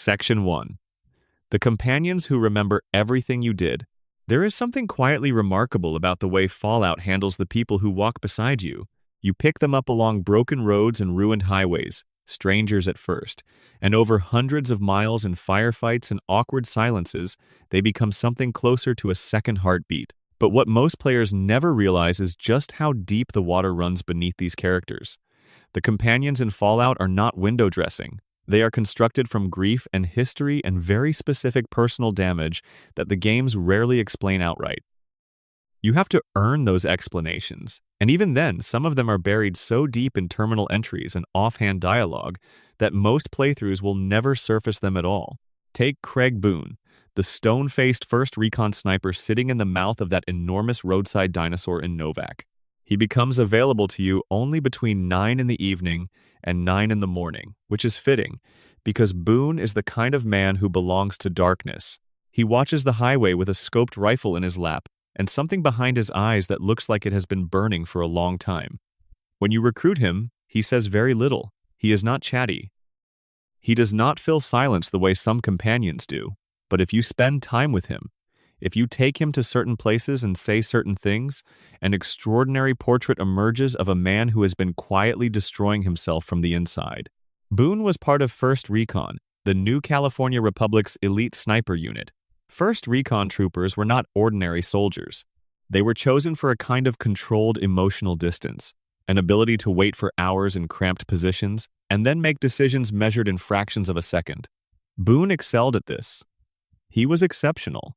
Section 1. The companions who remember everything you did. There is something quietly remarkable about the way Fallout handles the people who walk beside you. You pick them up along broken roads and ruined highways, strangers at first, and over hundreds of miles in firefights and awkward silences, they become something closer to a second heartbeat. But what most players never realize is just how deep the water runs beneath these characters. The companions in Fallout are not window dressing. They are constructed from grief and history and very specific personal damage that the games rarely explain outright. You have to earn those explanations, and even then, some of them are buried so deep in terminal entries and offhand dialogue that most playthroughs will never surface them at all. Take Craig Boone, the stone-faced first recon sniper sitting in the mouth of that enormous roadside dinosaur in Novak. He becomes available to you only between 9 in the evening and 9 in the morning, which is fitting, because Boone is the kind of man who belongs to darkness. He watches the highway with a scoped rifle in his lap, and something behind his eyes that looks like it has been burning for a long time. When you recruit him, he says very little. He is not chatty. He does not fill silence the way some companions do, but if you spend time with him, if you take him to certain places and say certain things, an extraordinary portrait emerges of a man who has been quietly destroying himself from the inside. Boone was part of 1st Recon, the new California Republic's elite sniper unit. 1st Recon troopers were not ordinary soldiers. They were chosen for a kind of controlled emotional distance, an ability to wait for hours in cramped positions, and then make decisions measured in fractions of a second. Boone excelled at this. He was exceptional.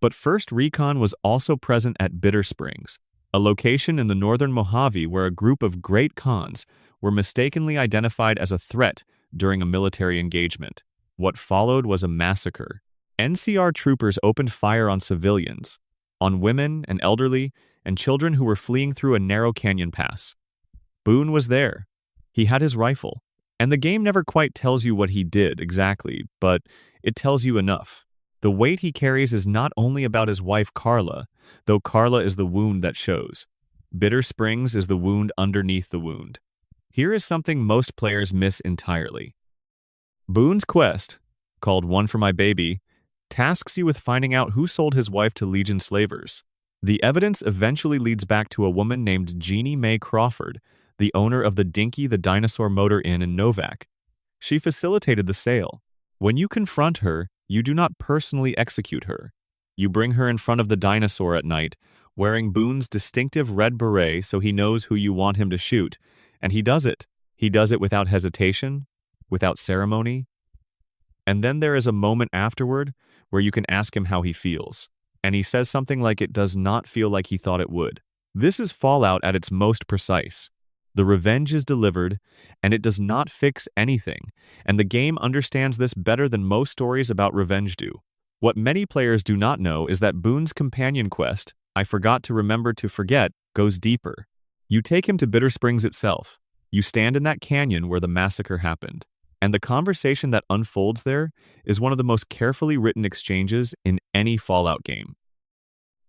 But 1st Recon was also present at Bitter Springs, a location in the northern Mojave where a group of great Khans were mistakenly identified as a threat during a military engagement. What followed was a massacre. NCR troopers opened fire on civilians, on women and elderly, and children who were fleeing through a narrow canyon pass. Boone was there. He had his rifle. And the game never quite tells you what he did exactly, but it tells you enough. The weight he carries is not only about his wife Carla, though Carla is the wound that shows. Bitter Springs is the wound underneath the wound. Here is something most players miss entirely. Boone's quest, called One for My Baby, tasks you with finding out who sold his wife to Legion slavers. The evidence eventually leads back to a woman named Jeannie Mae Crawford, the owner of the Dinky the Dinosaur Motor Inn in Novak. She facilitated the sale. When you confront her, you do not personally execute her. You bring her in front of the dinosaur at night, wearing Boone's distinctive red beret so he knows who you want him to shoot, and he does it. He does it without hesitation, without ceremony. And then there is a moment afterward where you can ask him how he feels, and he says something like it does not feel like he thought it would. This is Fallout at its most precise. The revenge is delivered, and it does not fix anything, and the game understands this better than most stories about revenge do. What many players do not know is that Boone's companion quest, I Forgot to Remember to Forget, goes deeper. You take him to Bitter Springs itself. You stand in that canyon where the massacre happened, and the conversation that unfolds there is one of the most carefully written exchanges in any Fallout game.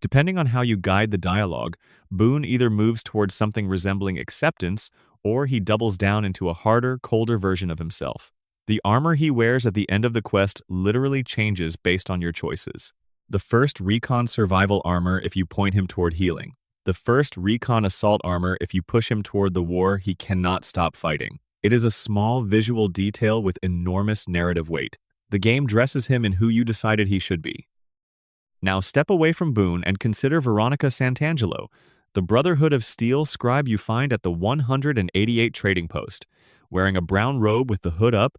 Depending on how you guide the dialogue, Boone either moves towards something resembling acceptance, or he doubles down into a harder, colder version of himself. The armor he wears at the end of the quest literally changes based on your choices. The 1st Recon survival armor if you point him toward healing. The 1st Recon assault armor if you push him toward the war he cannot stop fighting. It is a small visual detail with enormous narrative weight. The game dresses him in who you decided he should be. Now step away from Boone and consider Veronica Santangelo, the Brotherhood of Steel scribe you find at the 188 trading post, wearing a brown robe with the hood up,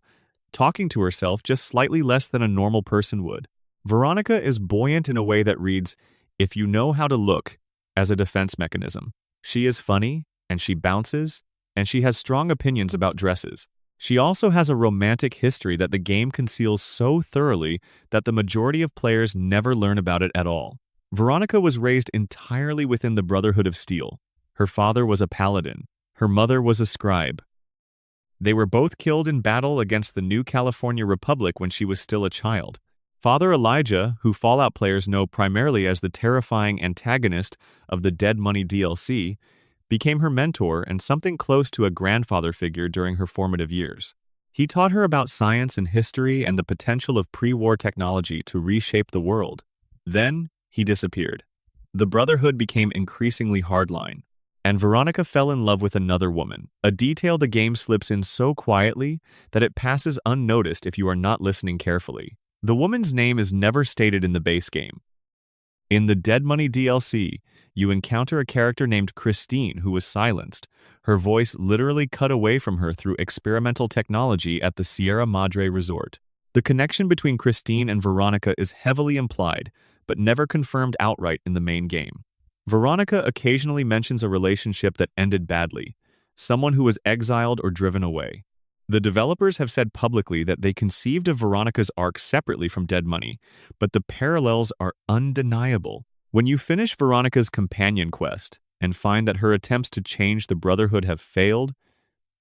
talking to herself just slightly less than a normal person would. Veronica is buoyant in a way that reads, if you know how to look, as a defense mechanism. She is funny, and she bounces, and she has strong opinions about dresses. She also has a romantic history that the game conceals so thoroughly that the majority of players never learn about it at all. Veronica was raised entirely within the Brotherhood of Steel. Her father was a paladin. Her mother was a scribe. They were both killed in battle against the new California Republic when she was still a child. Father Elijah, who Fallout players know primarily as the terrifying antagonist of the Dead Money DLC, became her mentor and something close to a grandfather figure during her formative years. He taught her about science and history and the potential of pre-war technology to reshape the world. Then, he disappeared. The Brotherhood became increasingly hardline, and Veronica fell in love with another woman, a detail the game slips in so quietly that it passes unnoticed if you are not listening carefully. The woman's name is never stated in the base game. In the Dead Money DLC, you encounter a character named Christine who was silenced. Her voice literally cut away from her through experimental technology at the Sierra Madre Resort. The connection between Christine and Veronica is heavily implied, but never confirmed outright in the main game. Veronica occasionally mentions a relationship that ended badly, someone who was exiled or driven away. The developers have said publicly that they conceived of Veronica's arc separately from Dead Money, but the parallels are undeniable. When you finish Veronica's companion quest and find that her attempts to change the Brotherhood have failed,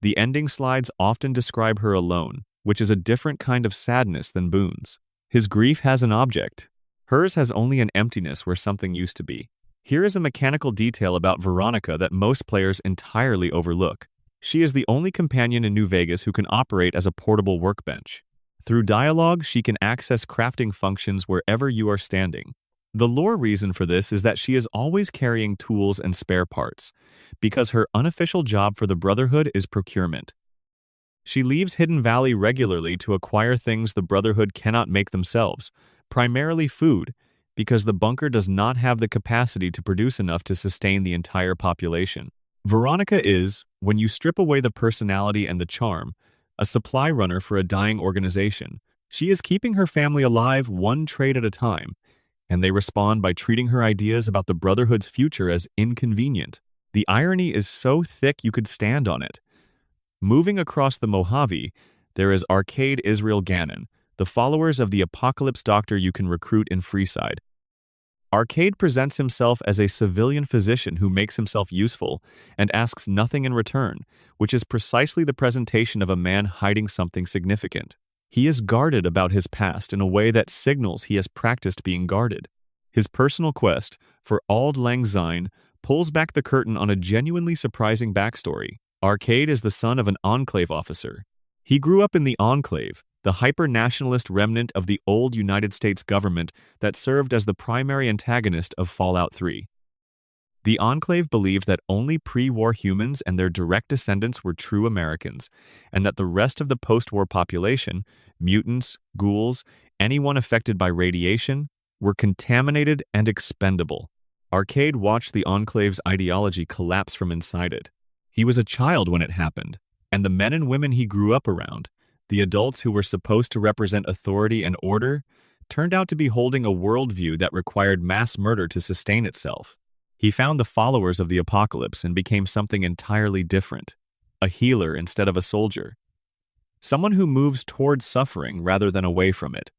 the ending slides often describe her alone, which is a different kind of sadness than Boone's. His grief has an object. Hers has only an emptiness where something used to be. Here is a mechanical detail about Veronica that most players entirely overlook. She is the only companion in New Vegas who can operate as a portable workbench. Through dialogue, she can access crafting functions wherever you are standing. The lore reason for this is that she is always carrying tools and spare parts, because her unofficial job for the Brotherhood is procurement. She leaves Hidden Valley regularly to acquire things the Brotherhood cannot make themselves, primarily food, because the bunker does not have the capacity to produce enough to sustain the entire population. Veronica is, when you strip away the personality and the charm, a supply runner for a dying organization. She is keeping her family alive one trade at a time, and they respond by treating her ideas about the Brotherhood's future as inconvenient. The irony is so thick you could stand on it. Moving across the Mojave, there is Arcade Israel Gannon, the followers of the Apocalypse Doctor you can recruit in Freeside. Arcade presents himself as a civilian physician who makes himself useful and asks nothing in return, which is precisely the presentation of a man hiding something significant. He is guarded about his past in a way that signals he has practiced being guarded. His personal quest for Auld Lang Syne pulls back the curtain on a genuinely surprising backstory. Arcade is the son of an Enclave officer. He grew up in the Enclave, the hyper-nationalist remnant of the old United States government that served as the primary antagonist of Fallout 3. The Enclave believed that only pre-war humans and their direct descendants were true Americans, and that the rest of the post-war population, mutants, ghouls, anyone affected by radiation, were contaminated and expendable. Arcade watched the Enclave's ideology collapse from inside it. He was a child when it happened, and the men and women he grew up around, the adults who were supposed to represent authority and order, turned out to be holding a worldview that required mass murder to sustain itself. He found the followers of the apocalypse and became something entirely different, a healer instead of a soldier, someone who moves towards suffering rather than away from it.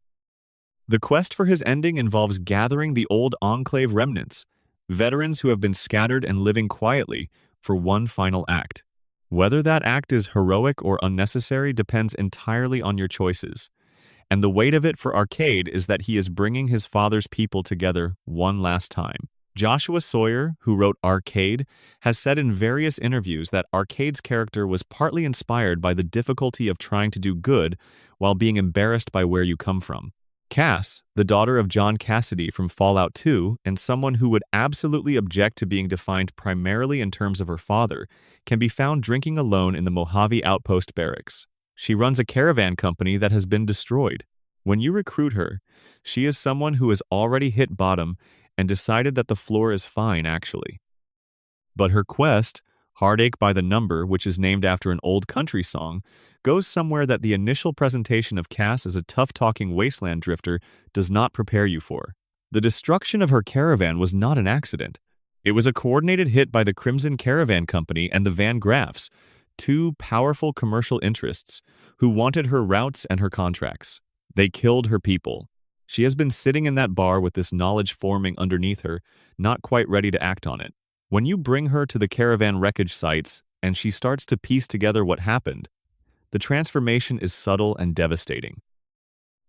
The quest for his ending involves gathering the old Enclave remnants, veterans who have been scattered and living quietly, for one final act. Whether that act is heroic or unnecessary depends entirely on your choices, and the weight of it for Arcade is that he is bringing his father's people together one last time. Joshua Sawyer, who wrote Arcade, has said in various interviews that Arcade's character was partly inspired by the difficulty of trying to do good while being embarrassed by where you come from. Cass, the daughter of John Cassidy from Fallout 2 and someone who would absolutely object to being defined primarily in terms of her father, can be found drinking alone in the Mojave Outpost barracks. She runs a caravan company that has been destroyed. When you recruit her, she is someone who has already hit bottom and decided that the floor is fine, actually. But her quest, Heartache by the Number, which is named after an old country song, goes somewhere that the initial presentation of Cass as a tough-talking wasteland drifter does not prepare you for. The destruction of her caravan was not an accident. It was a coordinated hit by the Crimson Caravan Company and the Van Graffs, two powerful commercial interests who wanted her routes and her contracts. They killed her people. She has been sitting in that bar with this knowledge forming underneath her, not quite ready to act on it. When you bring her to the caravan wreckage sites and she starts to piece together what happened, the transformation is subtle and devastating.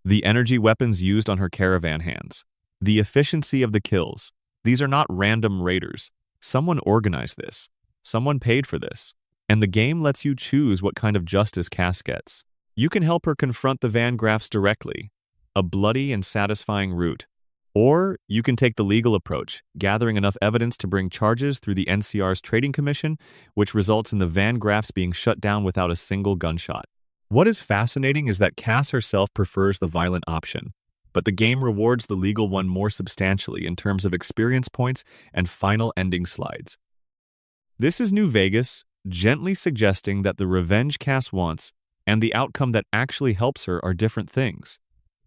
The energy weapons used on her caravan hands, the efficiency of the kills, these are not random raiders. Someone organized this. Someone paid for this. And the game lets you choose what kind of justice Cass gets. You can help her confront the Van Graffs directly, a bloody and satisfying route. Or you can take the legal approach, gathering enough evidence to bring charges through the NCR's Trading Commission, which results in the Van Graffs being shut down without a single gunshot. What is fascinating is that Cass herself prefers the violent option, but the game rewards the legal one more substantially in terms of experience points and final ending slides. This is New Vegas, gently suggesting that the revenge Cass wants and the outcome that actually helps her are different things.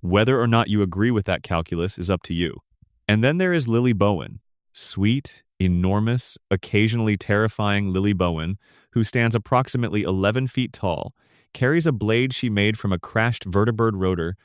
Whether or not you agree with that calculus is up to you. And then there is Lily Bowen. Sweet, enormous, occasionally terrifying Lily Bowen, who stands approximately 11 feet tall, carries a blade she made from a crashed vertibird rotor,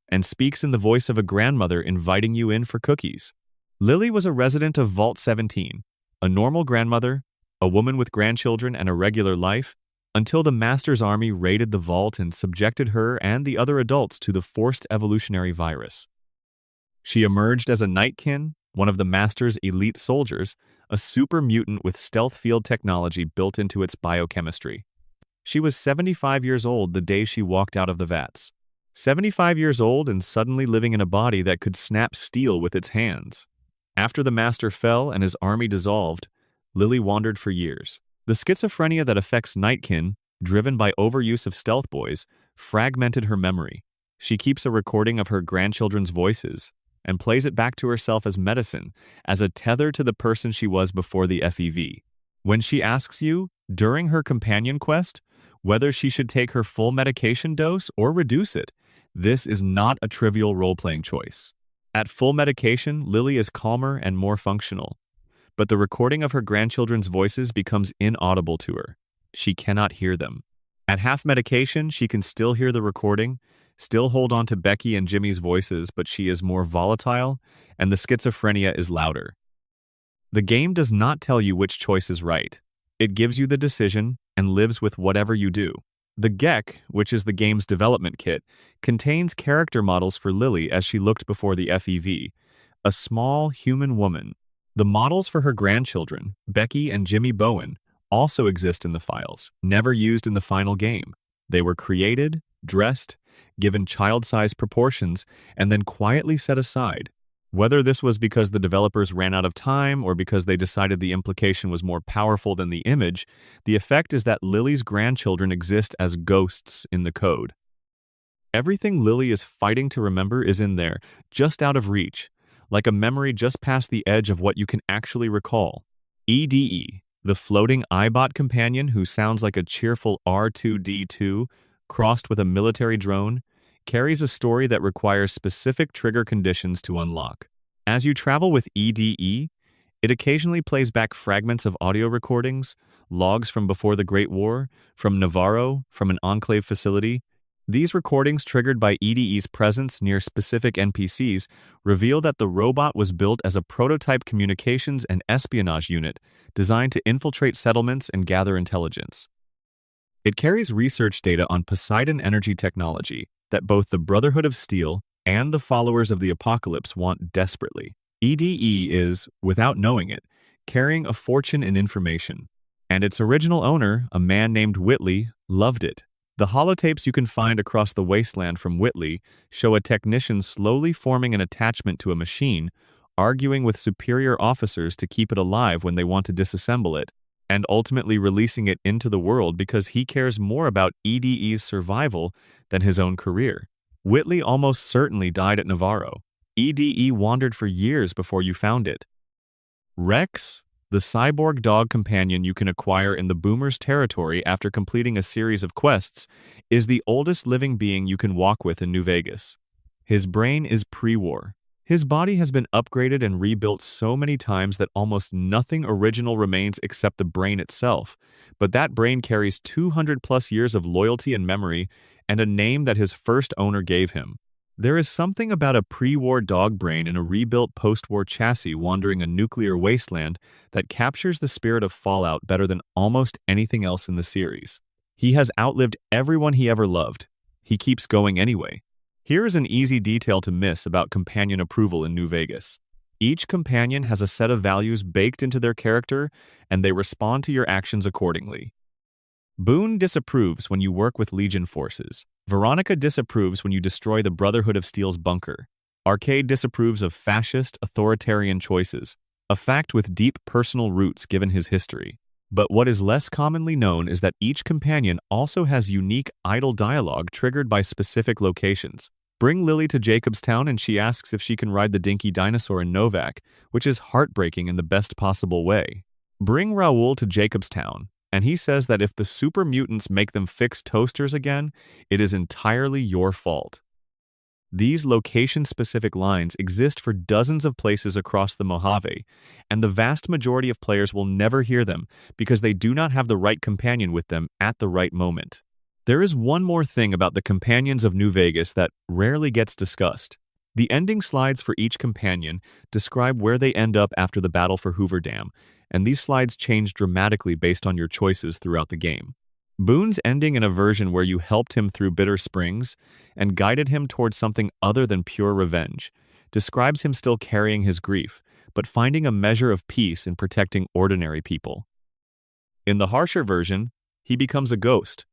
and speaks in the voice of a grandmother inviting you in for cookies. Lily was a resident of Vault 17, a normal grandmother, a woman with grandchildren and a regular life, until the Master's army raided the vault and subjected her and the other adults to the forced evolutionary virus. She emerged as a Nightkin, one of the Master's elite soldiers, a super mutant with stealth field technology built into its biochemistry. She was 75 years old the day she walked out of the vats. 75 years old and suddenly living in a body that could snap steel with its hands. After the Master fell and his army dissolved, Lily wandered for years. The schizophrenia that affects Nightkin, driven by overuse of stealth boys, fragmented her memory. She keeps a recording of her grandchildren's voices and plays it back to herself as medicine, as a tether to the person she was before the FEV. When she asks you, during her companion quest, whether she should take her full medication dose or reduce it, this is not a trivial role-playing choice. At full medication, Lily is calmer and more functional, but the recording of her grandchildren's voices becomes inaudible to her. She cannot hear them. At half medication, she can still hear the recording, still hold on to Becky and Jimmy's voices, but she is more volatile, and the schizophrenia is louder. The game does not tell you which choice is right. It gives you the decision and lives with whatever you do. The GEC, which is the game's development kit, contains character models for Lily as she looked before the FEV, a small human woman. The models for her grandchildren, Becky and Jimmy Bowen, also exist in the files, never used in the final game. They were created, dressed, given child-sized proportions, and then quietly set aside. Whether this was because the developers ran out of time or because they decided the implication was more powerful than the image, the effect is that Lily's grandchildren exist as ghosts in the code. Everything Lily is fighting to remember is in there, just out of reach, like a memory just past the edge of what you can actually recall. EDE, the floating iBot companion who sounds like a cheerful R2-D2 crossed with a military drone, carries a story that requires specific trigger conditions to unlock. As you travel with EDE, it occasionally plays back fragments of audio recordings, logs from before the Great War, from Navarro, from an Enclave facility. These recordings, triggered by EDE's presence near specific NPCs, reveal that the robot was built as a prototype communications and espionage unit designed to infiltrate settlements and gather intelligence. It carries research data on Poseidon energy technology that both the Brotherhood of Steel and the followers of the Apocalypse want desperately. EDE is, without knowing it, carrying a fortune in information, and its original owner, a man named Whitley, loved it. The holotapes you can find across the wasteland from Whitley show a technician slowly forming an attachment to a machine, arguing with superior officers to keep it alive when they want to disassemble it, and ultimately releasing it into the world because he cares more about EDE's survival than his own career. Whitley almost certainly died at Navarro. EDE wandered for years before you found it. Rex, the cyborg dog companion you can acquire in the Boomer's territory after completing a series of quests, is the oldest living being you can walk with in New Vegas. His brain is pre-war. His body has been upgraded and rebuilt so many times that almost nothing original remains except the brain itself, but that brain carries 200+ years of loyalty and memory and a name that his first owner gave him. There is something about a pre-war dog brain in a rebuilt post-war chassis wandering a nuclear wasteland that captures the spirit of Fallout better than almost anything else in the series. He has outlived everyone he ever loved. He keeps going anyway. Here is an easy detail to miss about companion approval in New Vegas. Each companion has a set of values baked into their character, and they respond to your actions accordingly. Boone disapproves when you work with Legion forces. Veronica disapproves when you destroy the Brotherhood of Steel's bunker. Arcade disapproves of fascist, authoritarian choices, a fact with deep personal roots given his history. But what is less commonly known is that each companion also has unique idle dialogue triggered by specific locations. Bring Lily to Jacobstown and she asks if she can ride the dinky dinosaur in Novak, which is heartbreaking in the best possible way. Bring Raoul to Jacobstown, and he says that if the super mutants make them fix toasters again, it is entirely your fault. These location-specific lines exist for dozens of places across the Mojave, and the vast majority of players will never hear them because they do not have the right companion with them at the right moment. There is one more thing about the companions of New Vegas that rarely gets discussed. The ending slides for each companion describe where they end up after the battle for Hoover Dam, and these slides change dramatically based on your choices throughout the game. Boone's ending in a version where you helped him through Bitter Springs and guided him towards something other than pure revenge describes him still carrying his grief, but finding a measure of peace in protecting ordinary people. In the harsher version, he becomes a ghost,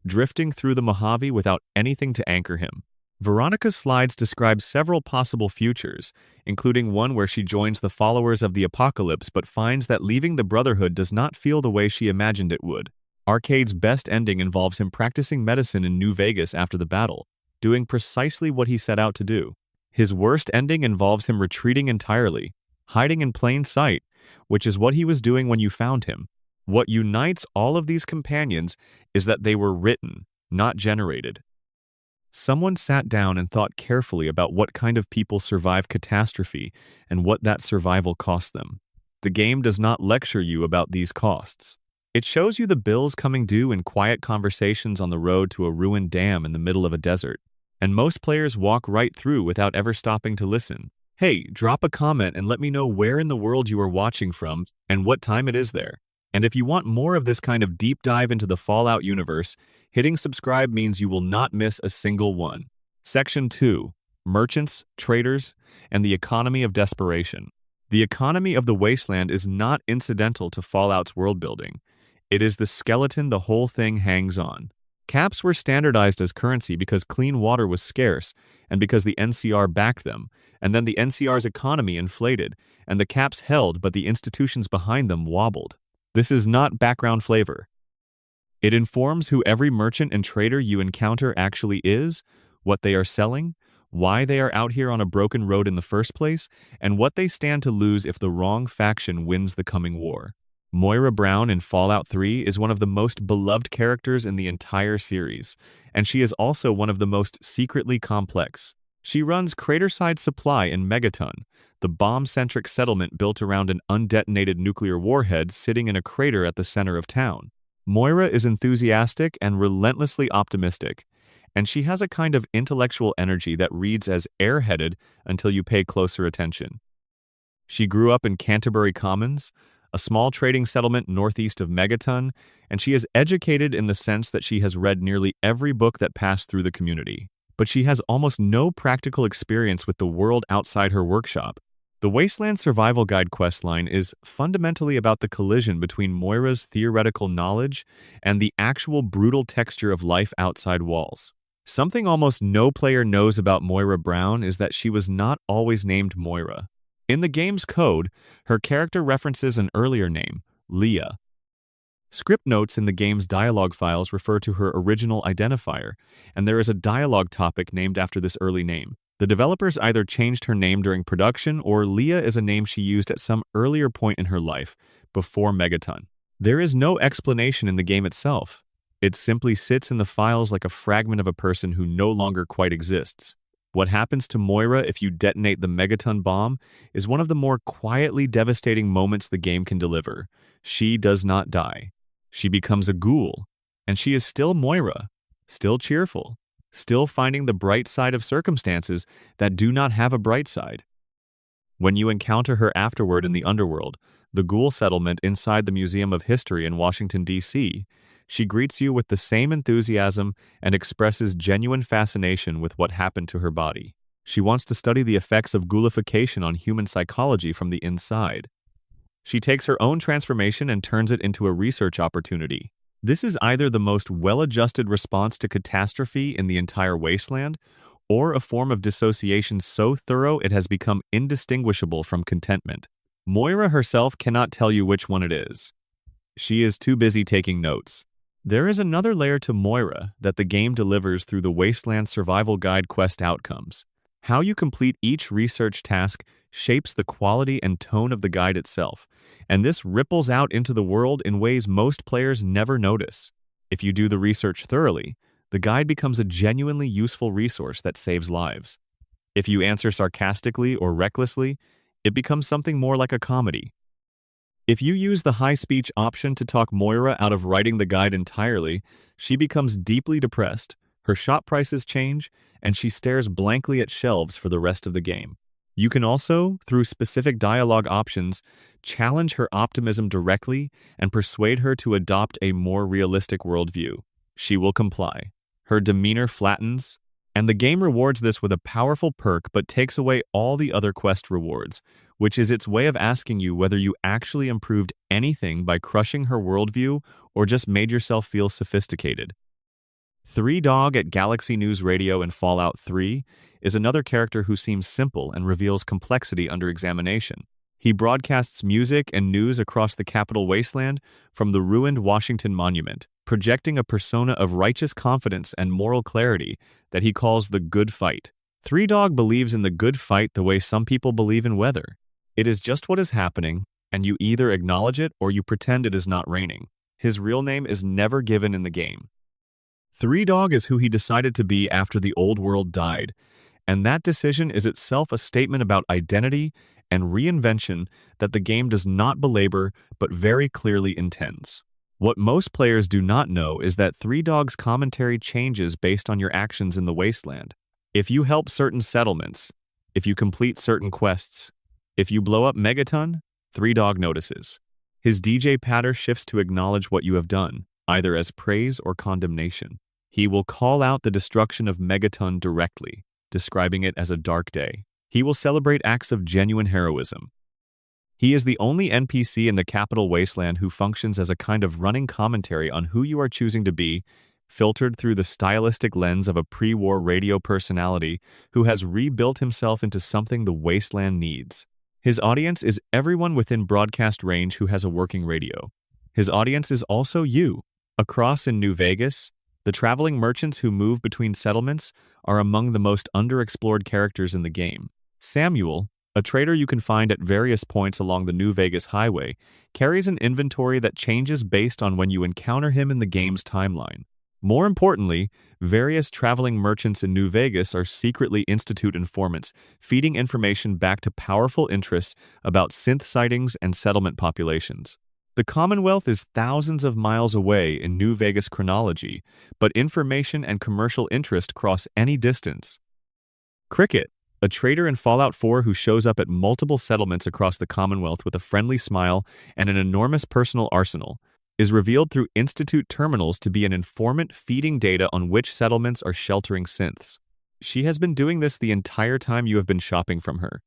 drifting through the Mojave without anything to anchor him. Veronica's slides describe several possible futures, including one where she joins the followers of the apocalypse but finds that leaving the Brotherhood does not feel the way she imagined it would. Arcade's best ending involves him practicing medicine in New Vegas after the battle, doing precisely what he set out to do. His worst ending involves him retreating entirely, hiding in plain sight, which is what he was doing when you found him. What unites all of these companions is that they were written, not generated. Someone sat down and thought carefully about what kind of people survive catastrophe and what that survival cost them. The game does not lecture you about these costs. It shows you the bills coming due in quiet conversations on the road to a ruined dam in the middle of a desert. And most players walk right through without ever stopping to listen. Hey, drop a comment and let me know where in the world you are watching from and what time it is there. And if you want more of this kind of deep dive into the Fallout universe, hitting subscribe means you will not miss a single one. Section 2. Merchants, Traders, and the Economy of Desperation. The economy of the wasteland is not incidental to Fallout's world building. It is the skeleton the whole thing hangs on. Caps were standardized as currency because clean water was scarce and because the NCR backed them, and then the NCR's economy inflated, and the caps held but the institutions behind them wobbled. This is not background flavor. It informs who every merchant and trader you encounter actually is, what they are selling, why they are out here on a broken road in the first place, and what they stand to lose if the wrong faction wins the coming war. Moira Brown in Fallout 3 is one of the most beloved characters in the entire series, and she is also one of the most secretly complex. She runs Craterside Supply in Megaton, the bomb-centric settlement built around an undetonated nuclear warhead sitting in a crater at the center of town. Moira is enthusiastic and relentlessly optimistic, and she has a kind of intellectual energy that reads as airheaded until you pay closer attention. She grew up in Canterbury Commons, a small trading settlement northeast of Megaton, and she is educated in the sense that she has read nearly every book that passed through the community. But she has almost no practical experience with the world outside her workshop. The Wasteland Survival Guide questline is fundamentally about the collision between Moira's theoretical knowledge and the actual brutal texture of life outside walls. Something almost no player knows about Moira Brown is that she was not always named Moira. In the game's code, her character references an earlier name, Leah. Script notes in the game's dialogue files refer to her original identifier, and there is a dialogue topic named after this early name. The developers either changed her name during production, or Leah is a name she used at some earlier point in her life, before Megaton. There is no explanation in the game itself. It simply sits in the files like a fragment of a person who no longer quite exists. What happens to Moira if you detonate the Megaton bomb is one of the more quietly devastating moments the game can deliver. She does not die. She becomes a ghoul, and she is still Moira, still cheerful, still finding the bright side of circumstances that do not have a bright side. When you encounter her afterward in the underworld, the ghoul settlement inside the Museum of History in Washington, D.C., she greets you with the same enthusiasm and expresses genuine fascination with what happened to her body. She wants to study the effects of ghoulification on human psychology from the inside. She takes her own transformation and turns it into a research opportunity. This is either the most well-adjusted response to catastrophe in the entire wasteland, or a form of dissociation so thorough it has become indistinguishable from contentment. Moira herself cannot tell you which one it is. She is too busy taking notes. There is another layer to Moira that the game delivers through the Wasteland Survival Guide quest outcomes. How you complete each research task shapes the quality and tone of the guide itself, and this ripples out into the world in ways most players never notice. If you do the research thoroughly, the guide becomes a genuinely useful resource that saves lives. If you answer sarcastically or recklessly, it becomes something more like a comedy. If you use the high speech option to talk Moira out of writing the guide entirely, she becomes deeply depressed, her shop prices change, and she stares blankly at shelves for the rest of the game. You can also, through specific dialogue options, challenge her optimism directly and persuade her to adopt a more realistic worldview. She will comply. Her demeanor flattens, and the game rewards this with a powerful perk but takes away all the other quest rewards, which is its way of asking you whether you actually improved anything by crushing her worldview or just made yourself feel sophisticated. Three Dog at Galaxy News Radio in Fallout 3 is another character who seems simple and reveals complexity under examination. He broadcasts music and news across the Capitol Wasteland from the ruined Washington Monument, projecting a persona of righteous confidence and moral clarity that he calls the good fight. Three Dog believes in the good fight the way some people believe in weather. It is just what is happening, and you either acknowledge it or you pretend it is not raining. His real name is never given in the game. Three Dog is who he decided to be after the old world died, and that decision is itself a statement about identity and reinvention that the game does not belabor but very clearly intends. What most players do not know is that Three Dog's commentary changes based on your actions in the wasteland. If you help certain settlements, if you complete certain quests, if you blow up Megaton, Three Dog notices. His DJ patter shifts to acknowledge what you have done, either as praise or condemnation. He will call out the destruction of Megaton directly, describing it as a dark day. He will celebrate acts of genuine heroism. He is the only NPC in the Capitol Wasteland who functions as a kind of running commentary on who you are choosing to be, filtered through the stylistic lens of a pre-war radio personality who has rebuilt himself into something the wasteland needs. His audience is everyone within broadcast range who has a working radio. His audience is also you. Across in New Vegas, the traveling merchants who move between settlements are among the most underexplored characters in the game. Samuel, a trader you can find at various points along the New Vegas highway, carries an inventory that changes based on when you encounter him in the game's timeline. More importantly, various traveling merchants in New Vegas are secretly Institute informants, feeding information back to powerful interests about synth sightings and settlement populations. The Commonwealth is thousands of miles away in New Vegas chronology, but information and commercial interest cross any distance. Cricket, a trader in Fallout 4 who shows up at multiple settlements across the Commonwealth with a friendly smile and an enormous personal arsenal, is revealed through Institute terminals to be an informant feeding data on which settlements are sheltering synths. She has been doing this the entire time you have been shopping from her.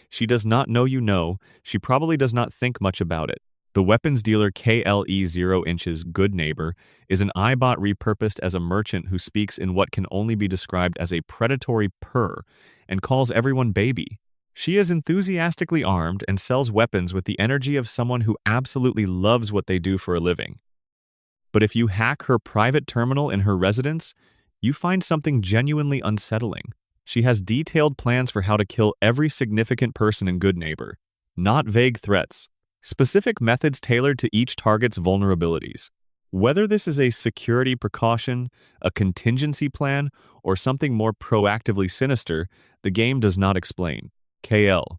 She does not know you know, she probably does not think much about it. The weapons dealer KLE 0 Inches Good Neighbor is an iBot repurposed as a merchant who speaks in what can only be described as a predatory purr and calls everyone baby. She is enthusiastically armed and sells weapons with the energy of someone who absolutely loves what they do for a living. But if you hack her private terminal in her residence, you find something genuinely unsettling. She has detailed plans for how to kill every significant person in Good Neighbor, not vague threats. Specific methods tailored to each target's vulnerabilities. Whether this is a security precaution, a contingency plan, or something more proactively sinister, the game does not explain. KLE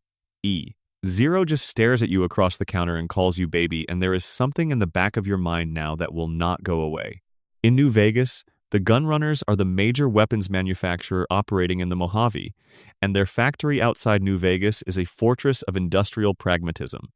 0 just stares at you across the counter and calls you baby, and there is something in the back of your mind now that will not go away. In New Vegas, the Gunrunners are the major weapons manufacturer operating in the Mojave, and their factory outside New Vegas is a fortress of industrial pragmatism.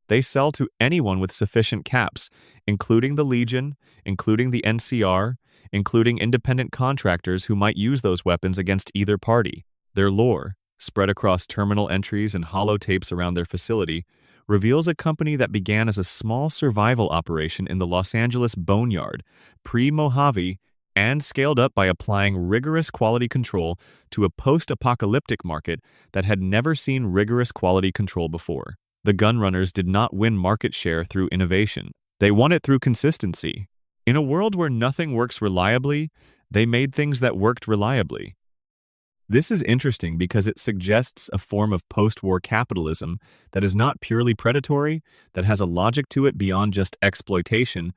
They sell to anyone with sufficient caps, including the Legion, including the NCR, including independent contractors who might use those weapons against either party. Their lore, spread across terminal entries and holotapes around their facility, reveals a company that began as a small survival operation in the Los Angeles Boneyard, pre-Mojave, and scaled up by applying rigorous quality control to a post-apocalyptic market that had never seen rigorous quality control before. The gunrunners did not win market share through innovation. They won it through consistency. In a world where nothing works reliably, they made things that worked reliably. This is interesting because it suggests a form of post-war capitalism that is not purely predatory, that has a logic to it beyond just exploitation,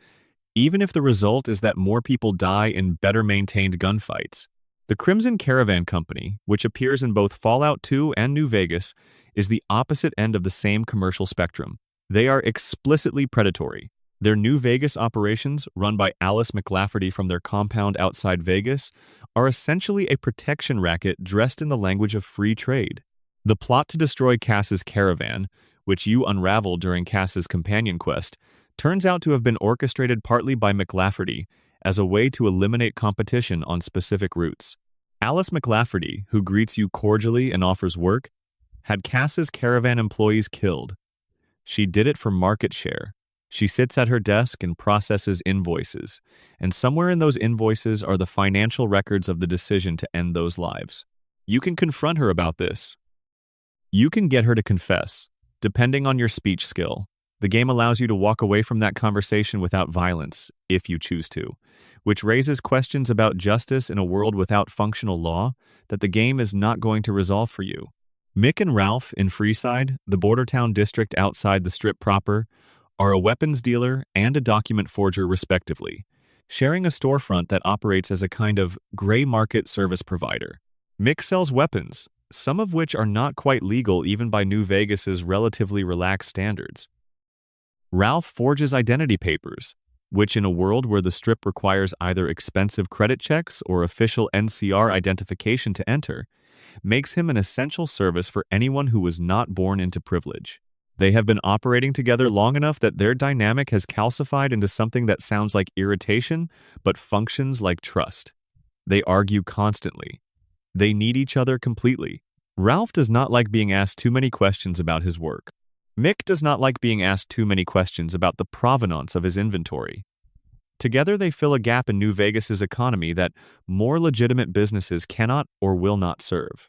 even if the result is that more people die in better-maintained gunfights. The Crimson Caravan Company, which appears in both Fallout 2 and New Vegas, is the opposite end of the same commercial spectrum. They are explicitly predatory. Their New Vegas operations, run by Alice McLafferty from their compound outside Vegas, are essentially a protection racket dressed in the language of free trade. The plot to destroy Cass's caravan, which you unravel during Cass's companion quest, turns out to have been orchestrated partly by McLafferty as a way to eliminate competition on specific routes. Alice McLafferty, who greets you cordially and offers work, had Cass's caravan employees killed. She did it for market share. She sits at her desk and processes invoices, and somewhere in those invoices are the financial records of the decision to end those lives. You can confront her about this. You can get her to confess, depending on your speech skill. The game allows you to walk away from that conversation without violence, if you choose to, which raises questions about justice in a world without functional law that the game is not going to resolve for you. Mick and Ralph in Freeside, the border town district outside the Strip proper, are a weapons dealer and a document forger respectively, sharing a storefront that operates as a kind of gray market service provider. Mick sells weapons, some of which are not quite legal even by New Vegas's relatively relaxed standards. Ralph forges identity papers, which in a world where the Strip requires either expensive credit checks or official NCR identification to enter, makes him an essential service for anyone who was not born into privilege. They have been operating together long enough that their dynamic has calcified into something that sounds like irritation, but functions like trust. They argue constantly. They need each other completely. Ralph does not like being asked too many questions about his work. Mick does not like being asked too many questions about the provenance of his inventory. Together they fill a gap in New Vegas's economy that more legitimate businesses cannot or will not serve.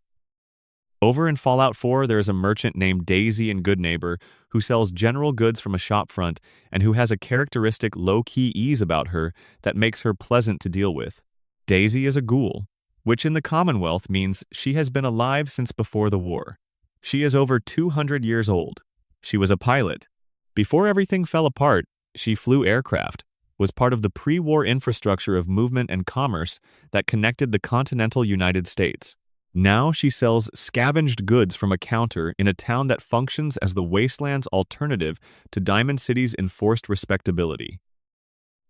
Over in Fallout 4, there is a merchant named Daisy in Goodneighbor who sells general goods from a shopfront and who has a characteristic low-key ease about her that makes her pleasant to deal with. Daisy is a ghoul, which in the Commonwealth means she has been alive since before the war. She is over 200 years old. She was a pilot. Before everything fell apart, she flew aircraft, was part of the pre-war infrastructure of movement and commerce that connected the continental United States. Now she sells scavenged goods from a counter in a town that functions as the wasteland's alternative to Diamond City's enforced respectability.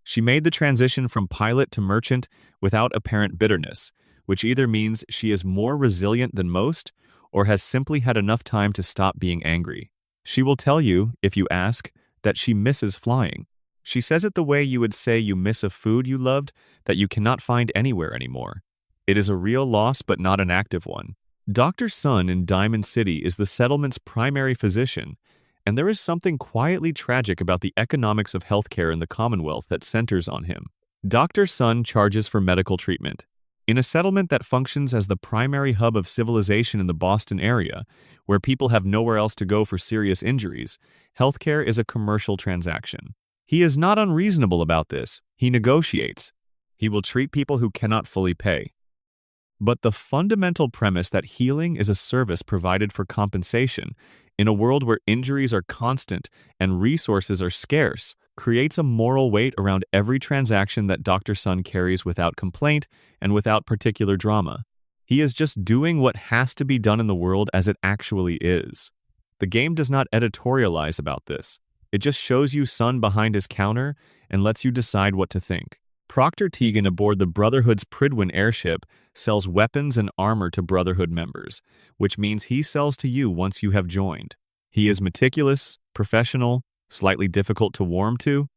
She made the transition from pilot to merchant without apparent bitterness, which either means she is more resilient than most or has simply had enough time to stop being angry. She will tell you, if you ask, that she misses flying. She says it the way you would say you miss a food you loved that you cannot find anywhere anymore. It is a real loss, but not an active one. Dr. Sun in Diamond City is the settlement's primary physician, and there is something quietly tragic about the economics of healthcare in the Commonwealth that centers on him. Dr. Sun charges for medical treatment. In a settlement that functions as the primary hub of civilization in the Boston area, where people have nowhere else to go for serious injuries, healthcare is a commercial transaction. He is not unreasonable about this. He negotiates. He will treat people who cannot fully pay. But the fundamental premise that healing is a service provided for compensation in a world where injuries are constant and resources are scarce creates a moral weight around every transaction that Dr. Sun carries without complaint and without particular drama. He is just doing what has to be done in the world as it actually is. The game does not editorialize about this. It just shows you Sun behind his counter and lets you decide what to think. Proctor Tegan aboard the Brotherhood's Pridwin airship sells weapons and armor to Brotherhood members, which means he sells to you once you have joined. He is meticulous, professional, slightly difficult to warm to,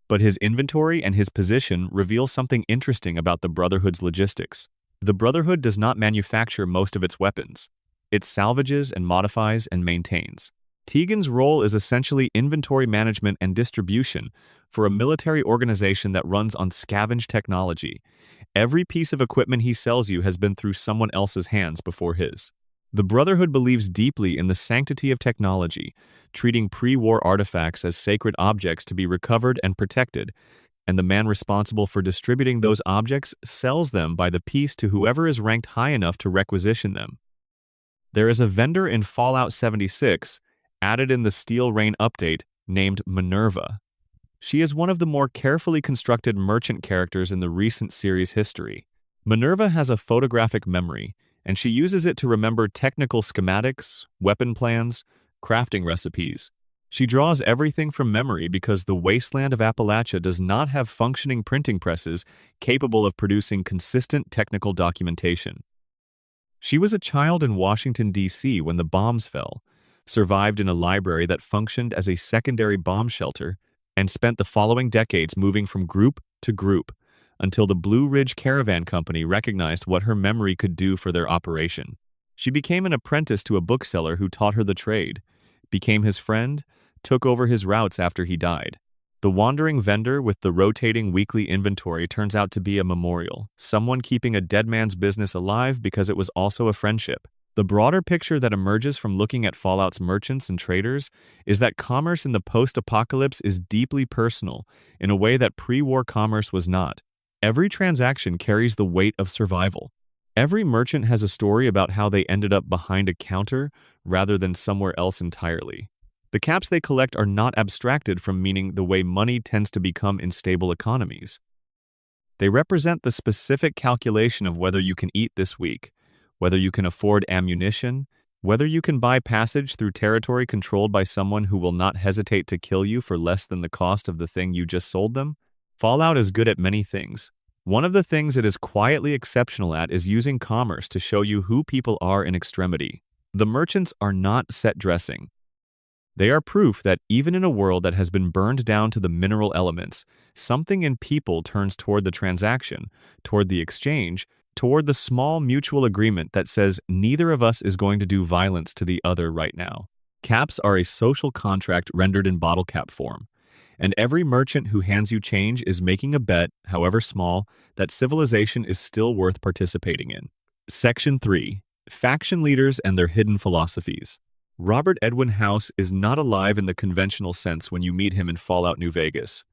but his inventory and his position reveal something interesting about the Brotherhood's logistics. The Brotherhood does not manufacture most of its weapons. It salvages and modifies and maintains. Tegan's role is essentially inventory management and distribution for a military organization that runs on scavenged technology. Every piece of equipment he sells you has been through someone else's hands before his. The Brotherhood believes deeply in the sanctity of technology, treating pre-war artifacts as sacred objects to be recovered and protected, and the man responsible for distributing those objects sells them by the piece to whoever is ranked high enough to requisition them. There is a vendor in Fallout 76, added in the Steel Rain update, named Minerva. She is one of the more carefully constructed merchant characters in the recent series history. Minerva has a photographic memory, and she uses it to remember technical schematics, weapon plans, crafting recipes. She draws everything from memory because the wasteland of Appalachia does not have functioning printing presses capable of producing consistent technical documentation. She was a child in Washington, D.C. when the bombs fell, survived in a library that functioned as a secondary bomb shelter, and spent the following decades moving from group to group until the Blue Ridge Caravan Company recognized what her memory could do for their operation. She became an apprentice to a bookseller who taught her the trade, became his friend, took over his routes after he died. The wandering vendor with the rotating weekly inventory turns out to be a memorial, someone keeping a dead man's business alive because it was also a friendship. The broader picture that emerges from looking at Fallout's merchants and traders is that commerce in the post-apocalypse is deeply personal in a way that pre-war commerce was not. Every transaction carries the weight of survival. Every merchant has a story about how they ended up behind a counter rather than somewhere else entirely. The caps they collect are not abstracted from meaning the way money tends to become in stable economies. They represent the specific calculation of whether you can eat this week, whether you can afford ammunition, whether you can buy passage through territory controlled by someone who will not hesitate to kill you for less than the cost of the thing you just sold them. Fallout is good at many things. One of the things it is quietly exceptional at is using commerce to show you who people are in extremity. The merchants are not set dressing. They are proof that even in a world that has been burned down to the mineral elements, something in people turns toward the transaction, toward the exchange, toward the small mutual agreement that says neither of us is going to do violence to the other right now. Caps are a social contract rendered in bottle cap form, and every merchant who hands you change is making a bet, however small, that civilization is still worth participating in. Section 3. Faction Leaders and Their Hidden Philosophies. Robert Edwin House is not alive in the conventional sense when you meet him in Fallout New Vegas.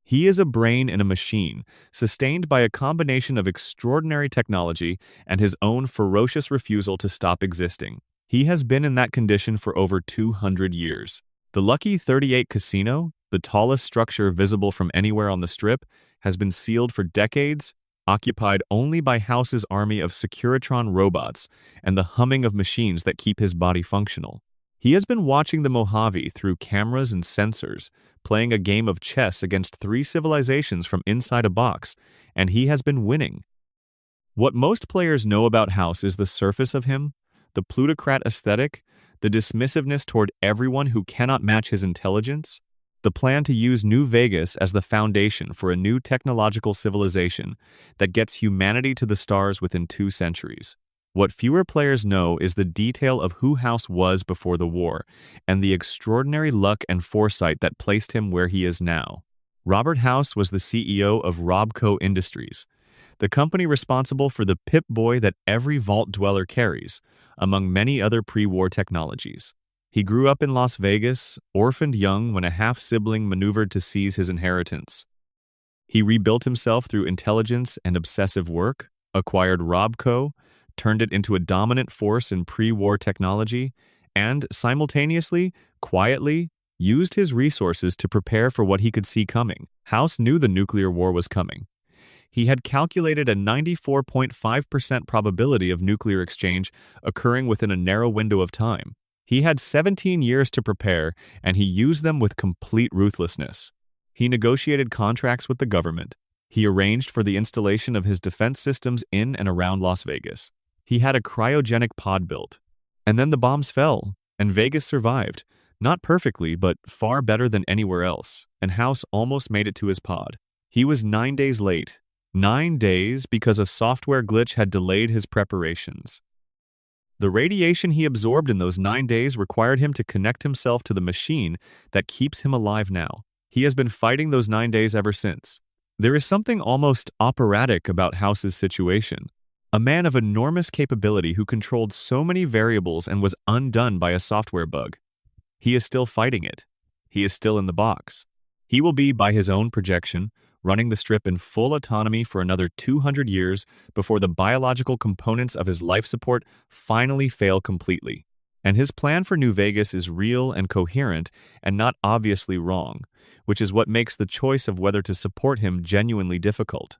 He is a brain in a machine, sustained by a combination of extraordinary technology and his own ferocious refusal to stop existing. He has been in that condition for over 200 years. The Lucky 38 Casino, the tallest structure visible from anywhere on the Strip, has been sealed for decades, occupied only by House's army of Securitron robots and the humming of machines that keep his body functional. He has been watching the Mojave through cameras and sensors, playing a game of chess against 3 civilizations from inside a box, and he has been winning. What most players know about House is the surface of him, the plutocrat aesthetic, the dismissiveness toward everyone who cannot match his intelligence, the plan to use New Vegas as the foundation for a new technological civilization that gets humanity to the stars within 2 centuries. What fewer players know is the detail of who House was before the war and the extraordinary luck and foresight that placed him where he is now. Robert House was the CEO of Robco Industries, the company responsible for the Pip-Boy that every Vault dweller carries, among many other pre-war technologies. He grew up in Las Vegas, orphaned young when a half-sibling maneuvered to seize his inheritance. He rebuilt himself through intelligence and obsessive work, acquired Robco, turned it into a dominant force in pre-war technology, and, simultaneously, quietly, used his resources to prepare for what he could see coming. House knew the nuclear war was coming. He had calculated a 94.5% probability of nuclear exchange occurring within a narrow window of time. He had 17 years to prepare, and he used them with complete ruthlessness. He negotiated contracts with the government. He arranged for the installation of his defense systems in and around Las Vegas. He had a cryogenic pod built. And then the bombs fell, and Vegas survived. Not perfectly, but far better than anywhere else, and House almost made it to his pod. He was 9 days late. 9 days because a software glitch had delayed his preparations. The radiation he absorbed in those 9 days required him to connect himself to the machine that keeps him alive now. He has been fighting those 9 days ever since. There is something almost operatic about House's situation. A man of enormous capability who controlled so many variables and was undone by a software bug. He is still fighting it. He is still in the box. He will be, by his own projection, running the strip in full autonomy for another 200 years before the biological components of his life support finally fail completely. And his plan for New Vegas is real and coherent and not obviously wrong, which is what makes the choice of whether to support him genuinely difficult.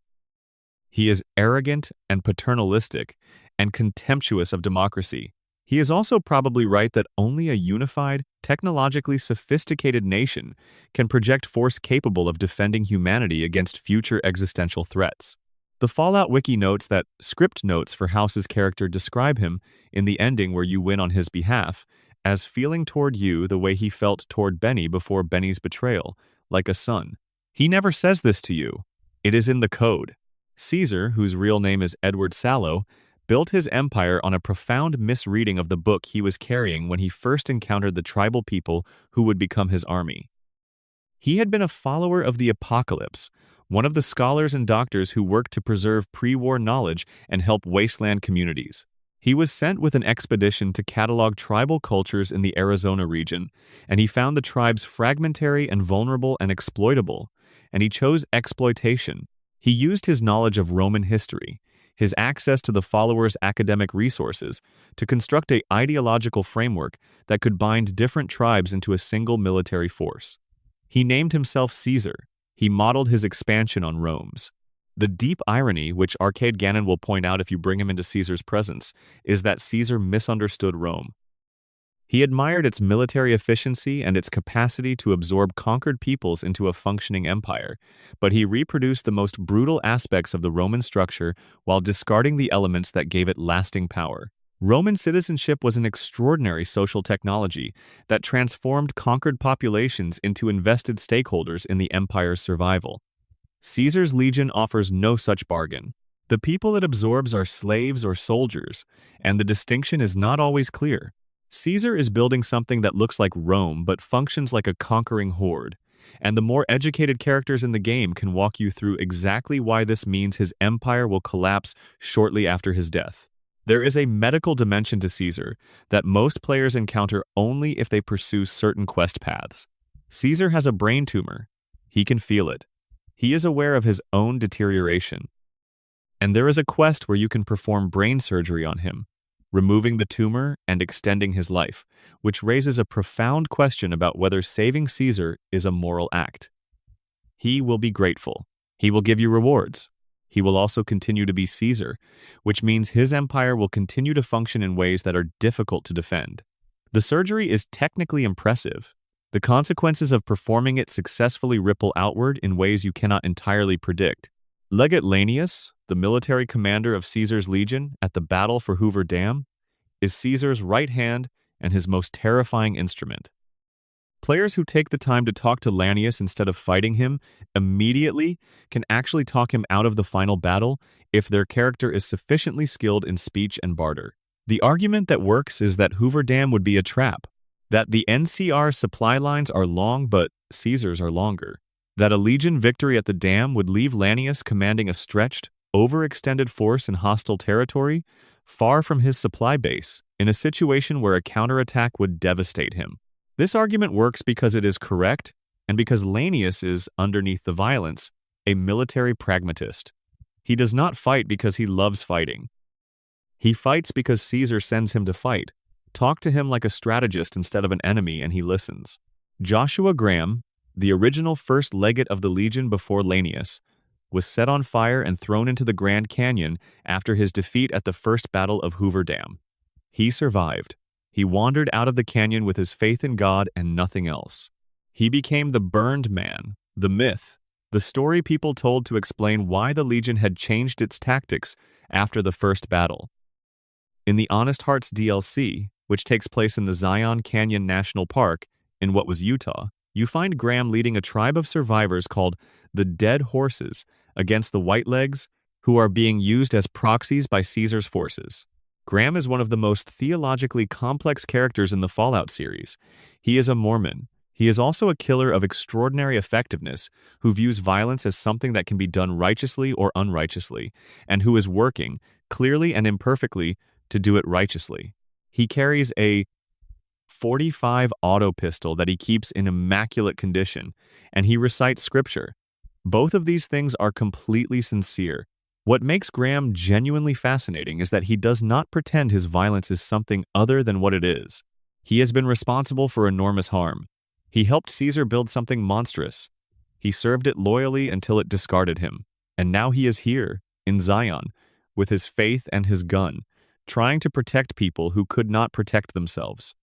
He is arrogant and paternalistic and contemptuous of democracy. He is also probably right that only a unified, technologically sophisticated nation can project force capable of defending humanity against future existential threats. The Fallout Wiki notes that script notes for House's character describe him, in the ending where you win on his behalf, as feeling toward you the way he felt toward Benny before Benny's betrayal, like a son. He never says this to you. It is in the code. Caesar, whose real name is Edward Sallow, built his empire on a profound misreading of the book he was carrying when he first encountered the tribal people who would become his army. He had been a follower of the apocalypse, one of the scholars and doctors who worked to preserve pre-war knowledge and help wasteland communities. He was sent with an expedition to catalog tribal cultures in the Arizona region, and he found the tribes fragmentary and vulnerable and exploitable, and he chose exploitation. He used his knowledge of Roman history, his access to the followers' academic resources, to construct an ideological framework that could bind different tribes into a single military force. He named himself Caesar. He modeled his expansion on Rome's. The deep irony, which Arcade Gannon will point out if you bring him into Caesar's presence, is that Caesar misunderstood Rome. He admired its military efficiency and its capacity to absorb conquered peoples into a functioning empire, but he reproduced the most brutal aspects of the Roman structure while discarding the elements that gave it lasting power. Roman citizenship was an extraordinary social technology that transformed conquered populations into invested stakeholders in the empire's survival. Caesar's legion offers no such bargain. The people it absorbs are slaves or soldiers, and the distinction is not always clear. Caesar is building something that looks like Rome but functions like a conquering horde, and the more educated characters in the game can walk you through exactly why this means his empire will collapse shortly after his death. There is a medical dimension to Caesar that most players encounter only if they pursue certain quest paths. Caesar has a brain tumor. He can feel it. He is aware of his own deterioration. And there is a quest where you can perform brain surgery on him, removing the tumor and extending his life, which raises a profound question about whether saving Caesar is a moral act. He will be grateful. He will give you rewards. He will also continue to be Caesar, which means his empire will continue to function in ways that are difficult to defend. The surgery is technically impressive. The consequences of performing it successfully ripple outward in ways you cannot entirely predict. Legate Lanius, the military commander of Caesar's legion at the battle for Hoover Dam, is Caesar's right hand and his most terrifying instrument. Players who take the time to talk to Lanius instead of fighting him immediately can actually talk him out of the final battle if their character is sufficiently skilled in speech and barter. The argument that works is that Hoover Dam would be a trap, that the NCR supply lines are long but Caesar's are longer, that a Legion victory at the dam would leave Lanius commanding a stretched, overextended force in hostile territory, far from his supply base, in a situation where a counterattack would devastate him. This argument works because it is correct, and because Lanius is, underneath the violence, a military pragmatist. He does not fight because he loves fighting. He fights because Caesar sends him to fight. Talk to him like a strategist instead of an enemy, and he listens. Joshua Graham, the original first legate of the Legion before Lanius, was set on fire and thrown into the Grand Canyon after his defeat at the First Battle of Hoover Dam. He survived. He wandered out of the canyon with his faith in God and nothing else. He became the Burned Man, the myth, the story people told to explain why the Legion had changed its tactics after the first battle. In the Honest Hearts DLC, which takes place in the Zion Canyon National Park in what was Utah, you find Graham leading a tribe of survivors called the Dead Horses against the Whitelegs, who are being used as proxies by Caesar's forces. Graham is one of the most theologically complex characters in the Fallout series. He is a Mormon. He is also a killer of extraordinary effectiveness who views violence as something that can be done righteously or unrighteously, and who is working, clearly and imperfectly, to do it righteously. He carries a .45 auto pistol that he keeps in immaculate condition, and he recites scripture. Both of these things are completely sincere. What makes Graham genuinely fascinating is that he does not pretend his violence is something other than what it is. He has been responsible for enormous harm. He helped Caesar build something monstrous. He served it loyally until it discarded him. And now he is here, in Zion, with his faith and his gun, trying to protect people who could not protect themselves.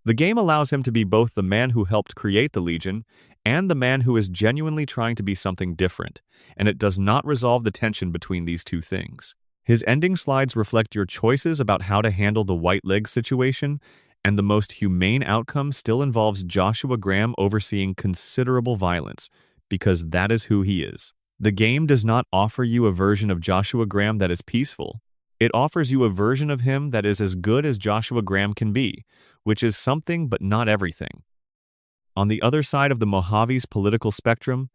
The game allows him to be both the man who helped create the Legion and the man who is genuinely trying to be something different, and it does not resolve the tension between these two things. His ending slides reflect your choices about how to handle the white leg situation, and the most humane outcome still involves Joshua Graham overseeing considerable violence, because that is who he is. The game does not offer you a version of Joshua Graham that is peaceful. It offers you a version of him that is as good as Joshua Graham can be, which is something but not everything. On the other side of the Mojave's political spectrum,